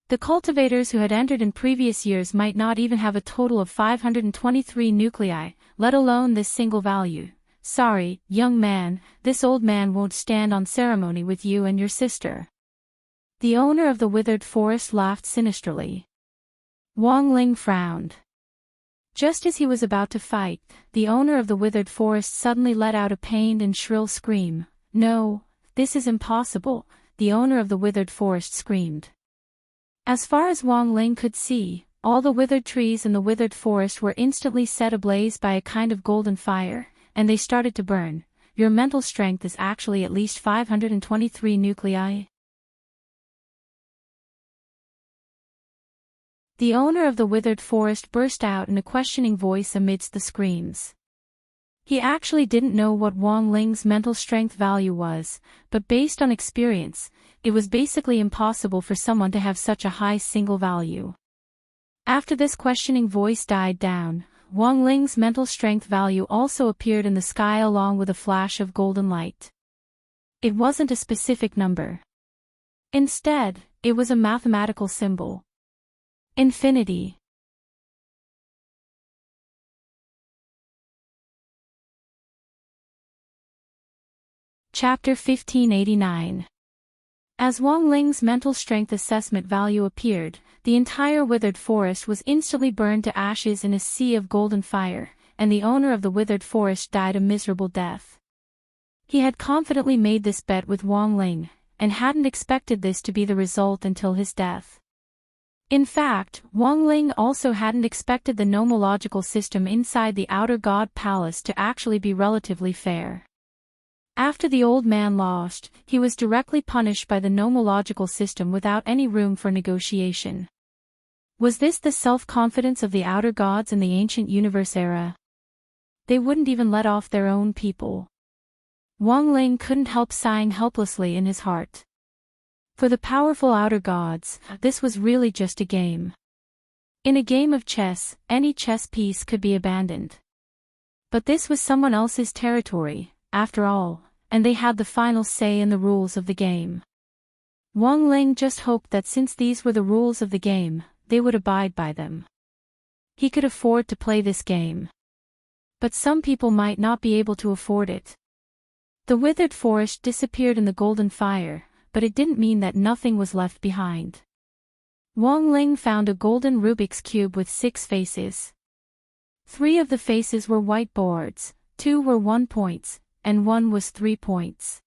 The cultivators who had entered in previous years might not even have a total of 523 nuclei, let alone this single value. "Sorry, young man, this old man won't stand on ceremony with you and your sister." The owner of the withered forest laughed sinisterly. Wang Ling frowned. Just as he was about to fight, the owner of the withered forest suddenly let out a pained and shrill scream. "No, this is impossible," the owner of the withered forest screamed. As far as Wang Ling could see, all the withered trees in the withered forest were instantly set ablaze by a kind of golden fire, and they started to burn. "Your mental strength is actually at least 523 nuclei." The owner of the withered forest burst out in a questioning voice amidst the screams. He actually didn't know what Wang Ling's mental strength value was, but based on experience, it was basically impossible for someone to have such a high single value. After this questioning voice died down, Wang Ling's mental strength value also appeared in the sky along with a flash of golden light. It wasn't a specific number. Instead, it was a mathematical symbol. Infinity. Chapter 1589. As Wang Ling's mental strength assessment value appeared, the entire withered forest was instantly burned to ashes in a sea of golden fire, and the owner of the withered forest died a miserable death. He had confidently made this bet with Wang Ling, and hadn't expected this to be the result until his death. In fact, Wang Ling also hadn't expected the nomological system inside the Outer God Palace to actually be relatively fair. After the old man lost, he was directly punished by the nomological system without any room for negotiation. Was this the self-confidence of the outer gods in the ancient universe era? They wouldn't even let off their own people. Wang Ling couldn't help sighing helplessly in his heart. For the powerful outer gods, this was really just a game. In a game of chess, any chess piece could be abandoned. But this was someone else's territory, after all, and they had the final say in the rules of the game. Wang Ling just hoped that since these were the rules of the game, they would abide by them. He could afford to play this game. But some people might not be able to afford it. The withered forest disappeared in the golden fire, but it didn't mean that nothing was left behind. Wang Ling found a golden Rubik's Cube with 6 faces. 3 of the faces were white boards, 2 were 1 points, and 1 was 3 points.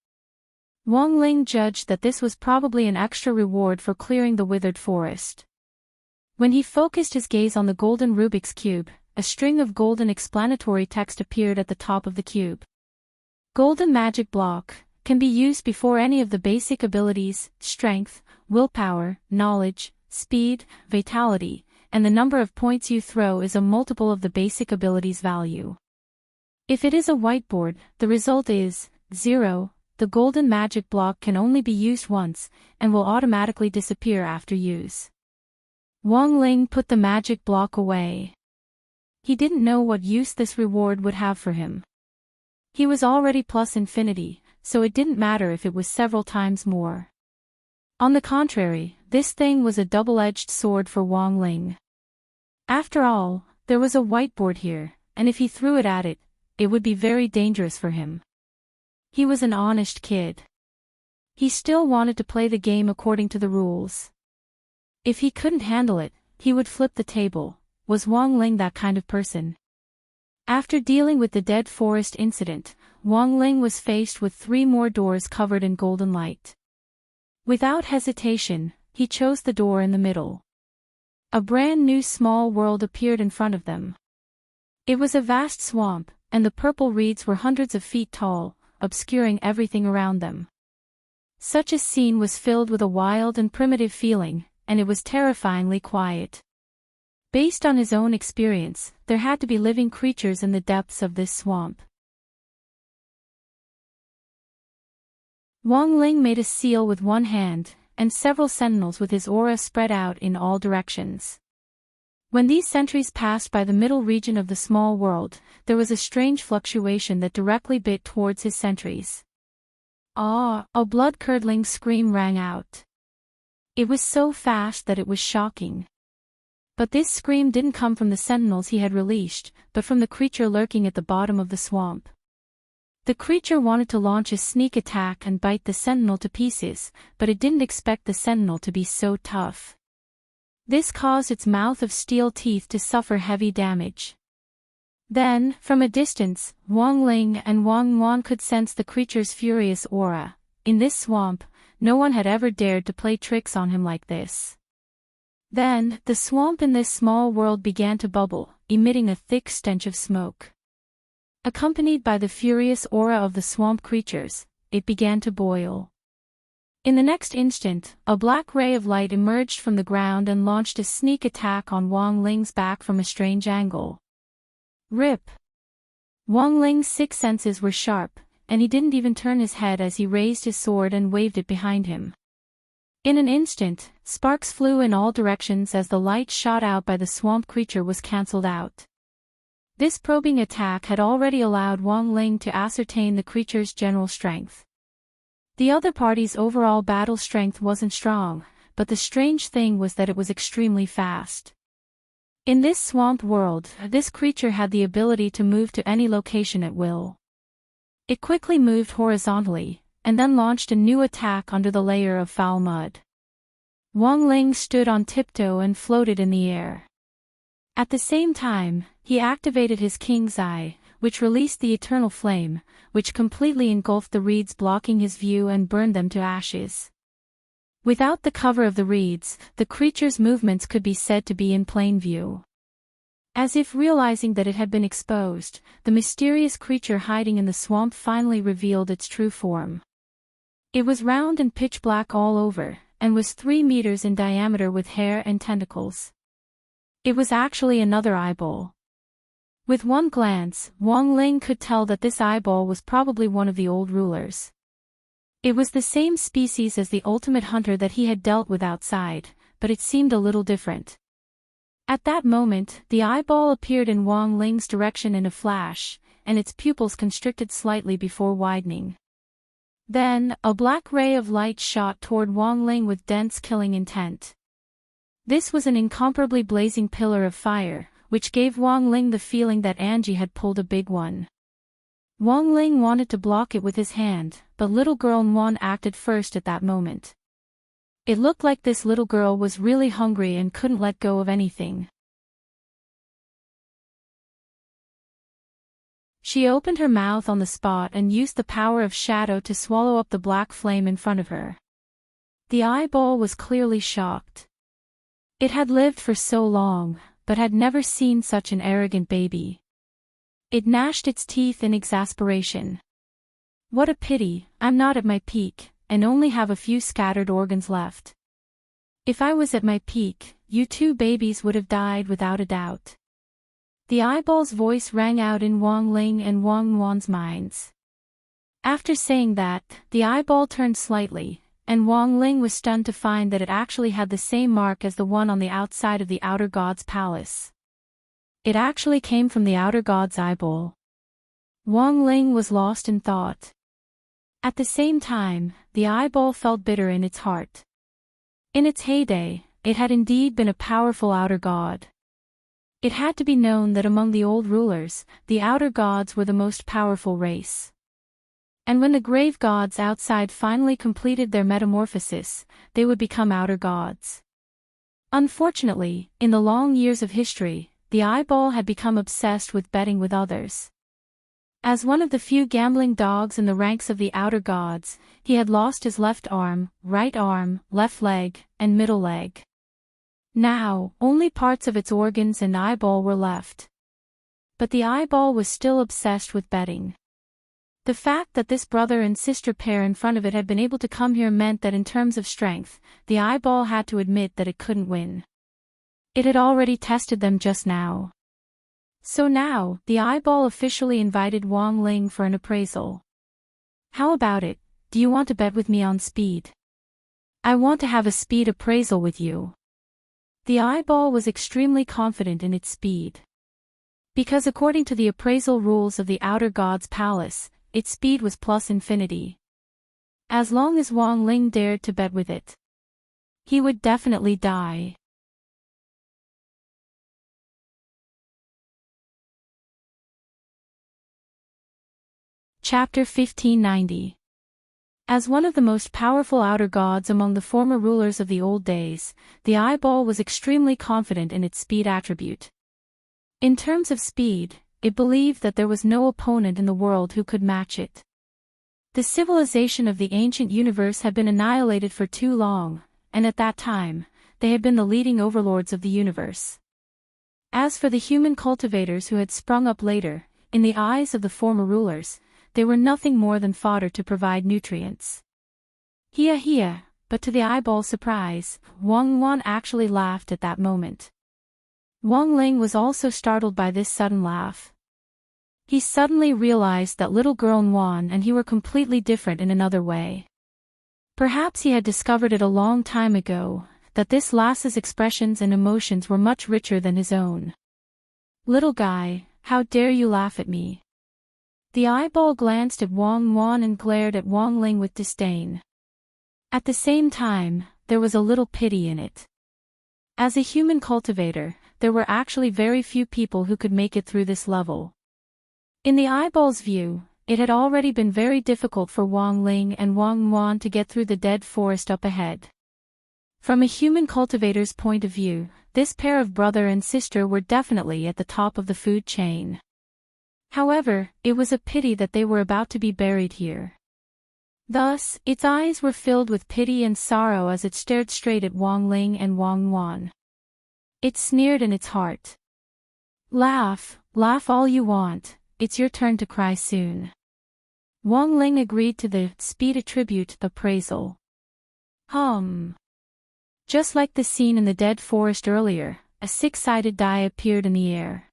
Wang Ling judged that this was probably an extra reward for clearing the withered forest. When he focused his gaze on the golden Rubik's Cube, a string of golden explanatory text appeared at the top of the cube. Golden Magic Block can be used before any of the basic abilities, strength, willpower, knowledge, speed, vitality, and the number of points you throw is a multiple of the basic ability's value. If it is a whiteboard, the result is 0. The Golden Magic Block can only be used once, and will automatically disappear after use. Wang Ling put the magic block away. He didn't know what use this reward would have for him. He was already plus infinity, so it didn't matter if it was several times more. On the contrary, this thing was a double-edged sword for Wang Ling. After all, there was a whiteboard here, and if he threw it at it, it would be very dangerous for him. He was an honest kid. He still wanted to play the game according to the rules. If he couldn't handle it, he would flip the table. Was Wang Ling that kind of person? After dealing with the Dead Forest incident, Wang Ling was faced with 3 more doors covered in golden light. Without hesitation, he chose the door in the middle. A brand new small world appeared in front of them. It was a vast swamp, and the purple reeds were hundreds of feet tall, obscuring everything around them. Such a scene was filled with a wild and primitive feeling, and it was terrifyingly quiet. Based on his own experience, there had to be living creatures in the depths of this swamp. Wang Ling made a seal with one hand, and several sentinels with his aura spread out in all directions. When these sentries passed by the middle region of the small world, there was a strange fluctuation that directly bit towards his sentries. Ah! A blood-curdling scream rang out. It was so fast that it was shocking. But this scream didn't come from the sentinels he had released, but from the creature lurking at the bottom of the swamp. The creature wanted to launch a sneak attack and bite the sentinel to pieces, but it didn't expect the sentinel to be so tough. This caused its mouth of steel teeth to suffer heavy damage. Then, from a distance, Wang Ling and Wang Yuan could sense the creature's furious aura. In this swamp, no one had ever dared to play tricks on him like this. Then, the swamp in this small world began to bubble, emitting a thick stench of smoke. Accompanied by the furious aura of the swamp creatures, it began to boil. In the next instant, a black ray of light emerged from the ground and launched a sneak attack on Wang Ling's back from a strange angle. Rip! Wang Ling's 6 senses were sharp, and he didn't even turn his head as he raised his sword and waved it behind him. In an instant, sparks flew in all directions as the light shot out by the swamp creature was cancelled out. This probing attack had already allowed Wang Ling to ascertain the creature's general strength. The other party's overall battle strength wasn't strong, but the strange thing was that it was extremely fast. In this swamp world, this creature had the ability to move to any location at will. It quickly moved horizontally, and then launched a new attack under the layer of foul mud. Wang Ling stood on tiptoe and floated in the air. At the same time, he activated his King's Eye, which released the eternal flame, which completely engulfed the reeds blocking his view and burned them to ashes. Without the cover of the reeds, the creature's movements could be said to be in plain view. As if realizing that it had been exposed, the mysterious creature hiding in the swamp finally revealed its true form. It was round and pitch black all over, and was 3 meters in diameter with hair and tentacles. It was actually another eyeball. With one glance, Wang Ling could tell that this eyeball was probably one of the old rulers. It was the same species as the ultimate hunter that he had dealt with outside, but it seemed a little different. At that moment, the eyeball appeared in Wang Ling's direction in a flash, and its pupils constricted slightly before widening. Then, a black ray of light shot toward Wang Ling with dense killing intent. This was an incomparably blazing pillar of fire, which gave Wang Ling the feeling that Angie had pulled a big one. Wang Ling wanted to block it with his hand, but little girl Nguyen acted first at that moment. It looked like this little girl was really hungry and couldn't let go of anything. She opened her mouth on the spot and used the power of shadow to swallow up the black flame in front of her. The eyeball was clearly shocked. It had lived for so long, but had never seen such an arrogant baby. It gnashed its teeth in exasperation. What a pity, I'm not at my peak, and only have a few scattered organs left. If I was at my peak, you two babies would have died without a doubt. The eyeball's voice rang out in Wang Ling and Wang Wan's minds. After saying that, the eyeball turned slightly, and Wang Ling was stunned to find that it actually had the same mark as the one on the outside of the outer god's palace. It actually came from the outer god's eyeball. Wang Ling was lost in thought. At the same time, the eyeball felt bitter in its heart. In its heyday, it had indeed been a powerful outer god. It had to be known that among the old rulers, the outer gods were the most powerful race. And when the grave gods outside finally completed their metamorphosis, they would become outer gods. Unfortunately, in the long years of history, the eyeball had become obsessed with betting with others. As one of the few gambling dogs in the ranks of the outer gods, he had lost his left arm, left leg, and middle leg. Now, only parts of its organs and eyeball were left. But the eyeball was still obsessed with betting. The fact that this brother and sister pair in front of it had been able to come here meant that in terms of strength, the eyeball had to admit that it couldn't win. It had already tested them just now. So now, the eyeball officially invited Wang Ling for an appraisal. How about it, do you want to bet with me on speed? I want to have a speed appraisal with you. The eyeball was extremely confident in its speed. Because according to the appraisal rules of the outer god's palace, its speed was plus infinity. As long as Wang Ling dared to bet with it, he would definitely die. Chapter 1590. As one of the most powerful outer gods among the former rulers of the old days, the eyeball was extremely confident in its speed attribute. In terms of speed, it believed that there was no opponent in the world who could match it. The civilization of the ancient universe had been annihilated for too long, and at that time, they had been the leading overlords of the universe. As for the human cultivators who had sprung up later, in the eyes of the former rulers, they were nothing more than fodder to provide nutrients. Hia, but to the eyeball's surprise, Wang Wan actually laughed at that moment. Wang Ling was also startled by this sudden laugh. He suddenly realized that little girl Wan and he were completely different in another way. Perhaps he had discovered it a long time ago, that this lass's expressions and emotions were much richer than his own. Little guy, how dare you laugh at me? The eyeball glanced at Wang Wan and glared at Wang Ling with disdain. At the same time, there was a little pity in it. As a human cultivator, there were actually very few people who could make it through this level. In the eyeball's view, it had already been very difficult for Wang Ling and Wang Wan to get through the dead forest up ahead. From a human cultivator's point of view, this pair of brother and sister were definitely at the top of the food chain. However, it was a pity that they were about to be buried here. Thus, its eyes were filled with pity and sorrow as it stared straight at Wang Ling and Wang Wan. It sneered in its heart. Laugh all you want, it's your turn to cry soon. Wang Ling agreed to the speed attribute appraisal. Just like the scene in the dead forest earlier, a six-sided die appeared in the air.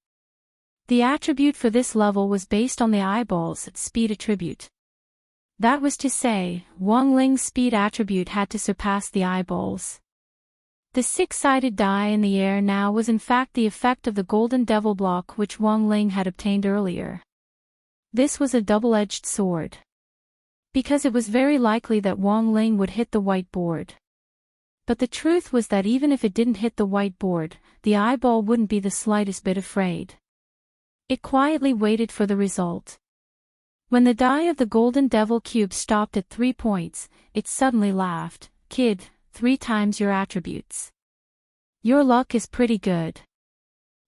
The attribute for this level was based on the eyeball's speed attribute. That was to say, Wang Ling's speed attribute had to surpass the eyeball's. The six-sided die in the air now was in fact the effect of the golden devil block which Wang Ling had obtained earlier. This was a double-edged sword. Because it was very likely that Wang Ling would hit the white board. But the truth was that even if it didn't hit the white board, the eyeball wouldn't be the slightest bit afraid. It quietly waited for the result. When the die of the golden devil cube stopped at 3 points, it suddenly laughed. Kid, 3 times your attributes. Your luck is pretty good.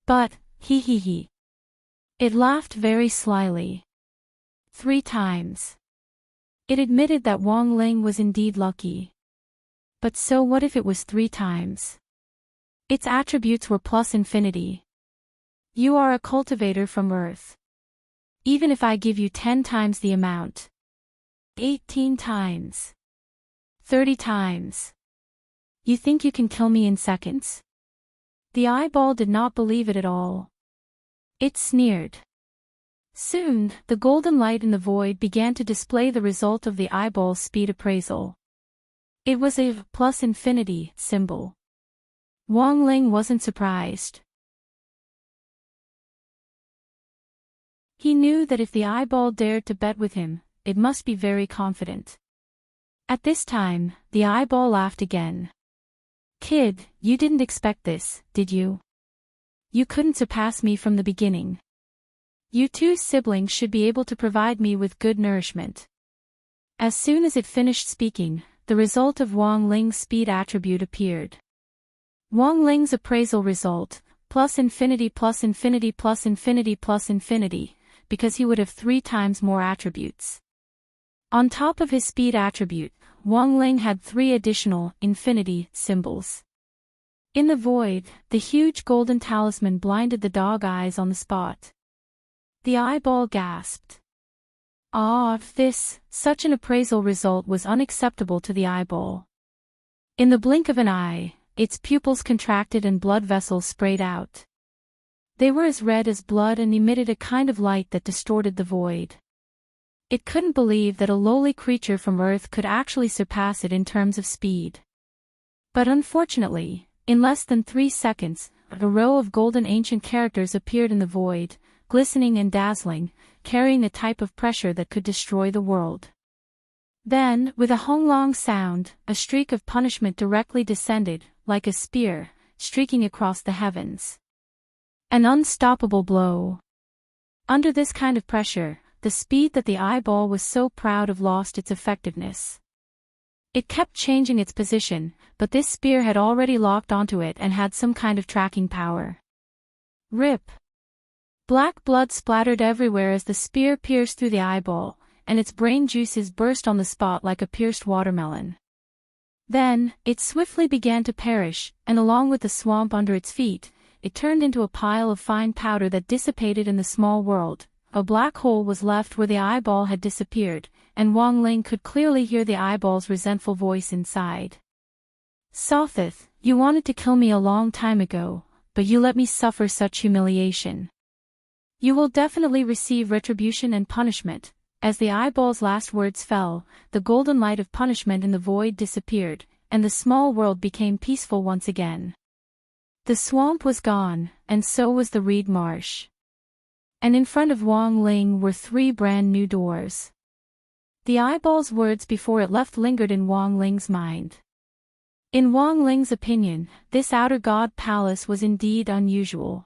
But, he. It laughed very slyly. 3 times. It admitted that Wang Ling was indeed lucky. But so what if it was 3 times? Its attributes were plus infinity. You are a cultivator from Earth. Even if I give you 10 times the amount, 18 times. 30 times. You think you can kill me in seconds? The eyeball did not believe it at all. It sneered. Soon, the golden light in the void began to display the result of the eyeball's speed appraisal. It was a plus infinity symbol. Wang Ling wasn't surprised. He knew that if the eyeball dared to bet with him, it must be very confident. At this time, the eyeball laughed again. Kid, you didn't expect this, did you? You couldn't surpass me from the beginning. You two siblings should be able to provide me with good nourishment. As soon as it finished speaking, the result of Wang Ling's speed attribute appeared. Wang Ling's appraisal result, plus infinity plus infinity plus infinity plus infinity, because he would have 3 times more attributes. On top of his speed attribute, Wang Ling had 3 additional infinity symbols. In the void, the huge golden talisman blinded the dog eyes on the spot. The eyeball gasped. Such an appraisal result was unacceptable to the eyeball. In the blink of an eye, its pupils contracted and blood vessels sprayed out. They were as red as blood and emitted a kind of light that distorted the void. It couldn't believe that a lowly creature from Earth could actually surpass it in terms of speed. But unfortunately, in less than 3 seconds, a row of golden ancient characters appeared in the void, glistening and dazzling, carrying a type of pressure that could destroy the world. Then, with a honglong sound, a streak of punishment directly descended, like a spear, streaking across the heavens. An unstoppable blow. Under this kind of pressure, the speed that the eyeball was so proud of lost its effectiveness. It kept changing its position, but this spear had already locked onto it and had some kind of tracking power. Rip! Black blood splattered everywhere as the spear pierced through the eyeball, and its brain juices burst on the spot like a pierced watermelon. Then, it swiftly began to perish, and along with the swamp under its feet, it turned into a pile of fine powder that dissipated in the small world. A black hole was left where the eyeball had disappeared, and Wang Ling could clearly hear the eyeball's resentful voice inside. Sothith, you wanted to kill me a long time ago, but you let me suffer such humiliation. You will definitely receive retribution and punishment. As the eyeball's last words fell, the golden light of punishment in the void disappeared, and the small world became peaceful once again. The swamp was gone, and so was the reed marsh. And in front of Wang Ling were 3 brand new doors. The eyeball's words before it left lingered in Wang Ling's mind. In Wang Ling's opinion, this outer god palace was indeed unusual.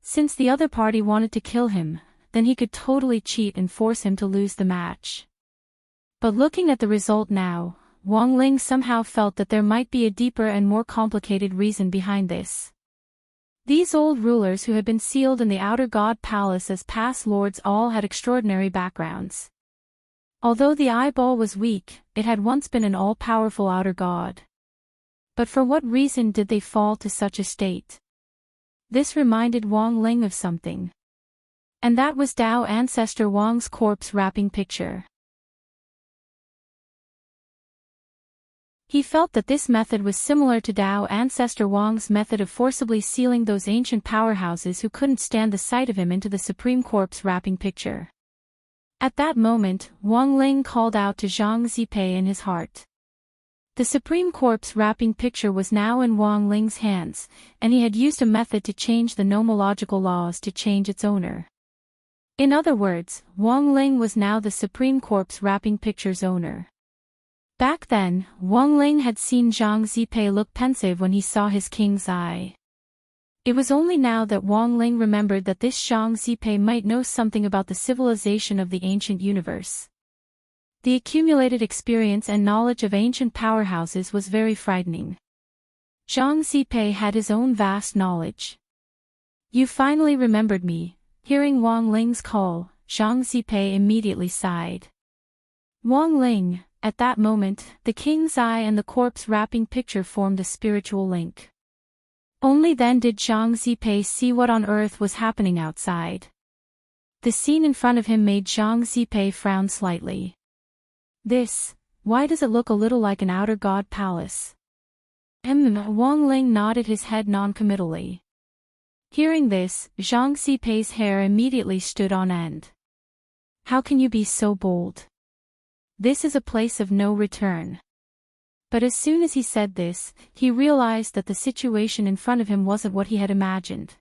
Since the other party wanted to kill him, then he could totally cheat and force him to lose the match. But looking at the result now, Wang Ling somehow felt that there might be a deeper and more complicated reason behind this. These old rulers who had been sealed in the outer god palace as past lords all had extraordinary backgrounds. Although the eyeball was weak, it had once been an all-powerful outer god. But for what reason did they fall to such a state? This reminded Wang Ling of something. And that was Dao ancestor Wang's corpse wrapping picture. He felt that this method was similar to Dao ancestor Wang's method of forcibly sealing those ancient powerhouses who couldn't stand the sight of him into the supreme corpse wrapping picture. At that moment, Wang Ling called out to Zhang Zipei in his heart. The supreme corpse wrapping picture was now in Wang Ling's hands, and he had used a method to change the nomological laws to change its owner. In other words, Wang Ling was now the supreme corpse wrapping picture's owner. Back then, Wang Ling had seen Zhang Zipei look pensive when he saw his king's eye. It was only now that Wang Ling remembered that this Zhang Zipei might know something about the civilization of the ancient universe. The accumulated experience and knowledge of ancient powerhouses was very frightening. Zhang Zipei had his own vast knowledge. You finally remembered me. Hearing Wang Ling's call, Zhang Zipei immediately sighed. Wang Ling, at that moment, the king's eye and the corpse wrapping picture formed a spiritual link. Only then did Zhang Zipei see what on earth was happening outside. The scene in front of him made Zhang Zipei frown slightly. Why does it look a little like an outer god palace? Wang Ling nodded his head noncommittally. Hearing this, Zhang Xipei's hair immediately stood on end. How can you be so bold? This is a place of no return. But as soon as he said this, he realized that the situation in front of him wasn't what he had imagined.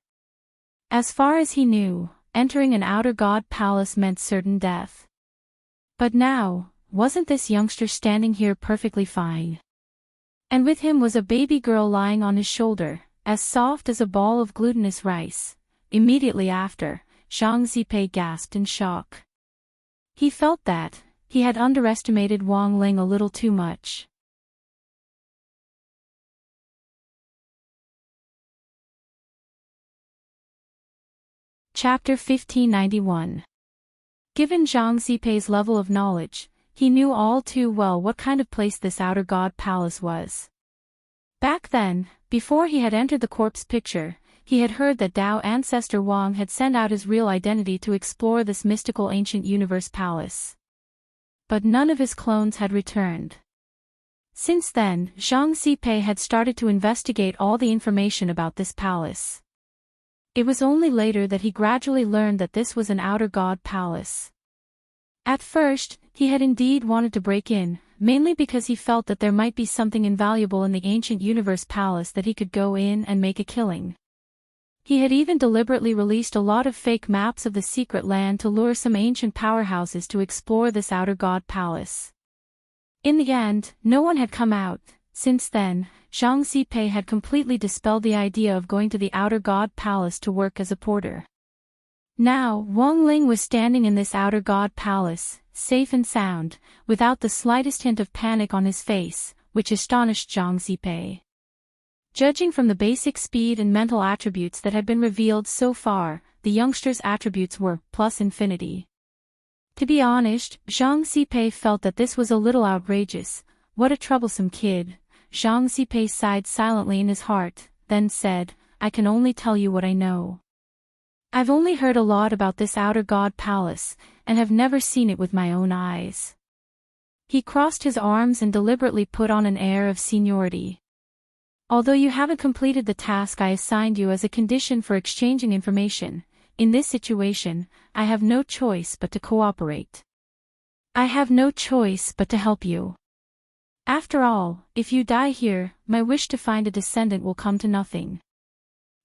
As far as he knew, entering an outer god palace meant certain death. But now, wasn't this youngster standing here perfectly fine? And with him was a baby girl lying on his shoulder, as soft as a ball of glutinous rice. Immediately after, Zhang Xipei gasped in shock. He felt that he had underestimated Wang Ling a little too much. Chapter 1591. Given Zhang Xipei's level of knowledge, he knew all too well what kind of place this outer god palace was. Back then, before he had entered the corpse picture, he had heard that Tao ancestor Wang had sent out his real identity to explore this mystical ancient universe palace. But none of his clones had returned. Since then, Zhang Xipei had started to investigate all the information about this palace. It was only later that he gradually learned that this was an outer god palace. At first, he had indeed wanted to break in, mainly because he felt that there might be something invaluable in the ancient universe palace that he could go in and make a killing. He had even deliberately released a lot of fake maps of the secret land to lure some ancient powerhouses to explore this outer god palace. In the end, no one had come out. Since then, Zhang Xipei had completely dispelled the idea of going to the outer god palace to work as a porter. Now, Wang Ling was standing in this outer god palace, safe and sound, without the slightest hint of panic on his face, which astonished Zhang Xipei. Judging from the basic speed and mental attributes that had been revealed so far, the youngster's attributes were plus infinity. To be honest, Zhang Xipei felt that this was a little outrageous. What a troublesome kid. Zhang Xipei sighed silently in his heart, then said, I can only tell you what I know. I've only heard a lot about this outer god palace, and have never seen it with my own eyes. He crossed his arms and deliberately put on an air of seniority. Although you haven't completed the task I assigned you as a condition for exchanging information, in this situation, I have no choice but to cooperate. I have no choice but to help you. After all, if you die here, my wish to find a descendant will come to nothing.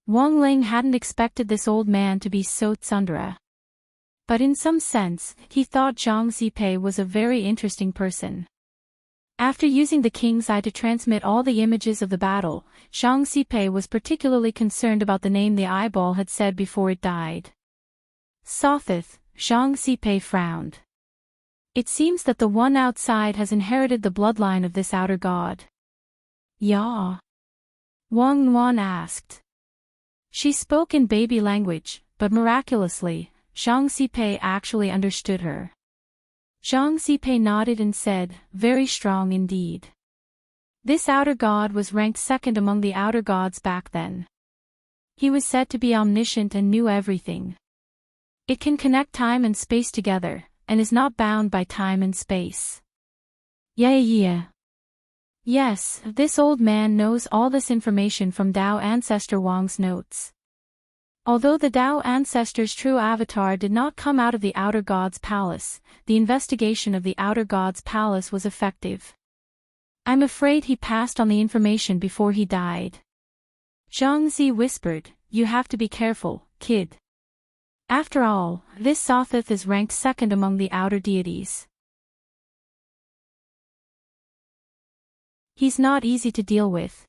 Wang Ling hadn't expected this old man to be so tsundere. But in some sense, he thought Zhang Xipei was a very interesting person. After using the king's eye to transmit all the images of the battle, Zhang Xipei was particularly concerned about the name the eyeball had said before it died. Sothith, Zhang Xipei frowned. It seems that the one outside has inherited the bloodline of this outer god. Ya? Wang Nuan asked. She spoke in baby language, but miraculously, Zhang Xipei actually understood her. Zhang Xipei nodded and said, very strong indeed. This outer god was ranked second among the outer gods back then. He was said to be omniscient and knew everything. It can connect time and space together, and is not bound by time and space. Yeah. Yes, this old man knows all this information from Tao ancestor Wang's notes. Although the Tao ancestor's true avatar did not come out of the outer god's palace, the investigation of the outer god's palace was effective. I'm afraid he passed on the information before he died. Zhang Zi whispered, you have to be careful, kid. After all, this Sothith is ranked second among the outer deities. He's not easy to deal with.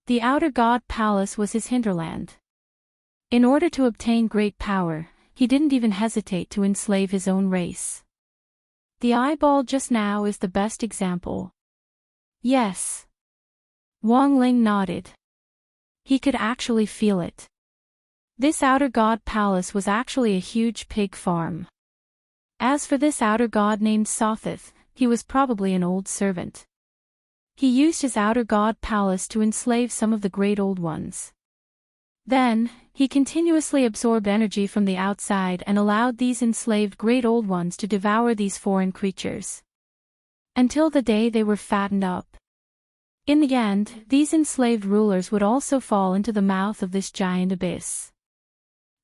The outer god palace was his hinterland. In order to obtain great power, he didn't even hesitate to enslave his own race. The eyeball just now is the best example. Yes. Wang Ling nodded. He could actually feel it. This outer god palace was actually a huge pig farm. As for this outer god named Sothith, he was probably an old servant. He used his outer god palace to enslave some of the great old ones. Then, he continuously absorbed energy from the outside and allowed these enslaved great old ones to devour these foreign creatures. until the day they were fattened up. In the end, these enslaved rulers would also fall into the mouth of this giant abyss.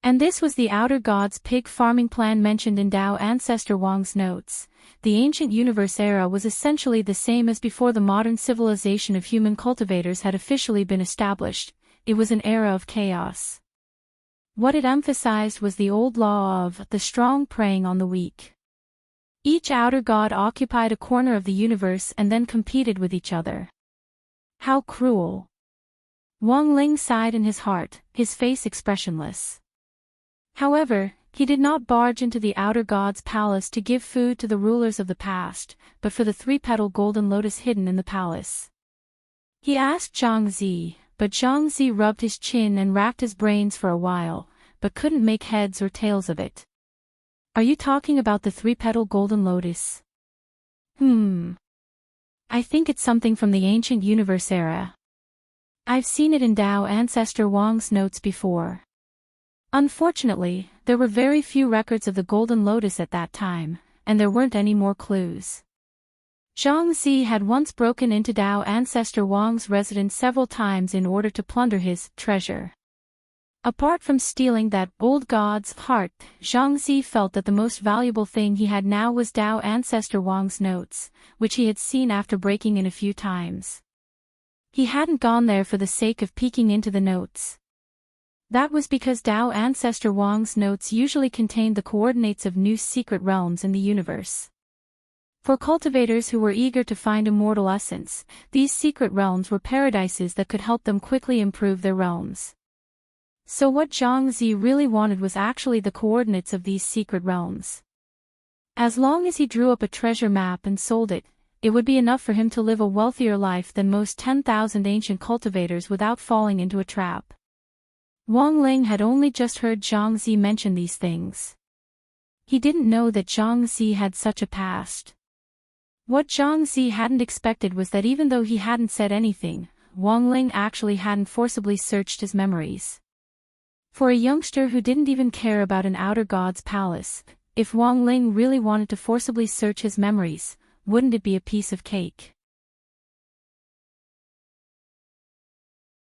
And this was the Outer Gods pig farming plan mentioned in Tao ancestor Wang's notes. The ancient universe era was essentially the same as before the modern civilization of human cultivators had officially been established. It was an era of chaos. What it emphasized was the old law of the strong preying on the weak. Each outer god occupied a corner of the universe and then competed with each other. How cruel! Wang Ling sighed in his heart, his face expressionless. However, he did not barge into the outer god's palace to give food to the rulers of the past, but for the three-petal golden lotus hidden in the palace. He asked Zhang Zi, but Zhang Zi rubbed his chin and racked his brains for a while, but couldn't make heads or tails of it. Are you talking about the three-petal golden lotus? I think it's something from the ancient universe era. I've seen it in Tao ancestor Wang's notes before. Unfortunately, there were very few records of the golden lotus at that time, and there weren't any more clues. Zhang Zi had once broken into Tao ancestor Wang's residence several times in order to plunder his treasure. Apart from stealing that old god's heart, Zhang Zi felt that the most valuable thing he had now was Tao ancestor Wang's notes, which he had seen after breaking in a few times. He hadn't gone there for the sake of peeking into the notes. That was because Tao ancestor Wang's notes usually contained the coordinates of new secret realms in the universe. For cultivators who were eager to find immortal essence, these secret realms were paradises that could help them quickly improve their realms. So what Zhang Zi really wanted was actually the coordinates of these secret realms. As long as he drew up a treasure map and sold it, it would be enough for him to live a wealthier life than most 10,000 ancient cultivators without falling into a trap. Wang Ling had only just heard Zhang Zi mention these things. He didn't know that Zhang Zi had such a past. What Zhang Zi hadn't expected was that even though he hadn't said anything, Wang Ling actually hadn't forcibly searched his memories. For a youngster who didn't even care about an outer god's palace, if Wang Ling really wanted to forcibly search his memories, wouldn't it be a piece of cake?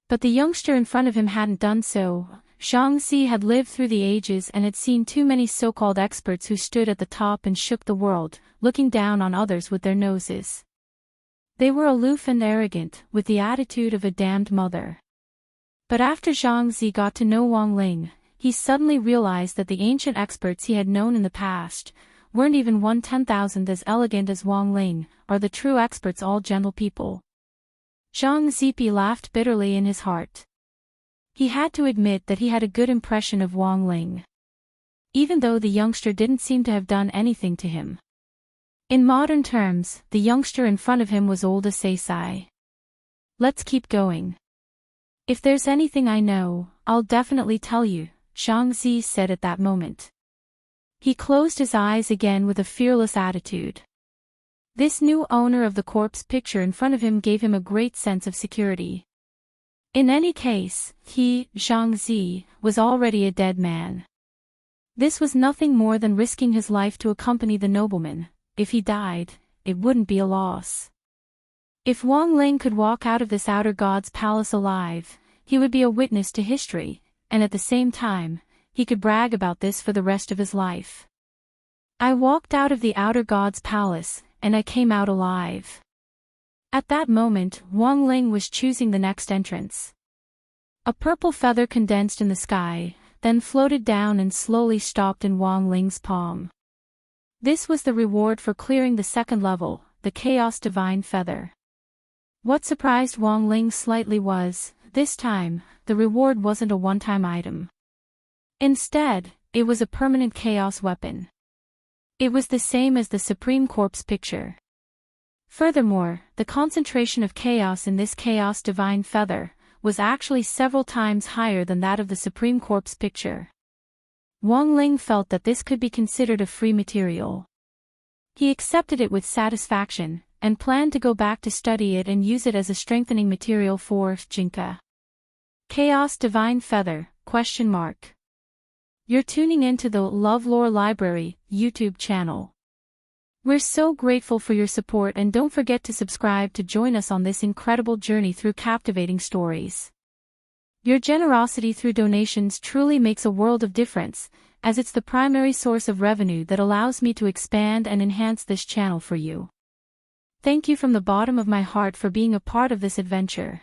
But the youngster in front of him hadn't done so. Zhang Zi had lived through the ages and had seen too many so-called experts who stood at the top and shook the world, looking down on others with their noses. They were aloof and arrogant, with the attitude of a damned mother. But after Zhang Zi got to know Wang Ling, he suddenly realized that the ancient experts he had known in the past weren't even 1/10,000th as elegant as Wang Ling, or the true experts all gentle people. Zhang Zipi laughed bitterly in his heart. He had to admit that he had a good impression of Wang Ling. Even though the youngster didn't seem to have done anything to him. In modern terms, the youngster in front of him was old as Seisai. Let's keep going. If there's anything I know, I'll definitely tell you, Zhang Zi said at that moment. He closed his eyes again with a fearless attitude. This new owner of the corpse picture in front of him gave him a great sense of security. In any case, he, Zhang Zi, was already a dead man. This was nothing more than risking his life to accompany the nobleman. If he died, it wouldn't be a loss. If Wang Ling could walk out of this outer god's palace alive, he would be a witness to history, and at the same time, he could brag about this for the rest of his life. I walked out of the outer god's palace, and I came out alive. At that moment, Wang Ling was choosing the next entrance. A purple feather condensed in the sky, then floated down and slowly stopped in Wang Ling's palm. This was the reward for clearing the second level, the Chaos Divine Feather. What surprised Wang Ling slightly was, this time, the reward wasn't a one-time item. Instead, it was a permanent chaos weapon. It was the same as the Supreme Corpse picture. Furthermore, the concentration of chaos in this Chaos Divine Feather was actually several times higher than that of the Supreme Corpse picture. Wang Ling felt that this could be considered a free material. He accepted it with satisfaction, and planned to go back to study it and use it as a strengthening material for Jinka. Chaos Divine Feather, ? You're tuning into the LoveLore Library YouTube channel. We're so grateful for your support, and don't forget to subscribe to join us on this incredible journey through captivating stories. Your generosity through donations truly makes a world of difference, as it's the primary source of revenue that allows me to expand and enhance this channel for you. Thank you from the bottom of my heart for being a part of this adventure.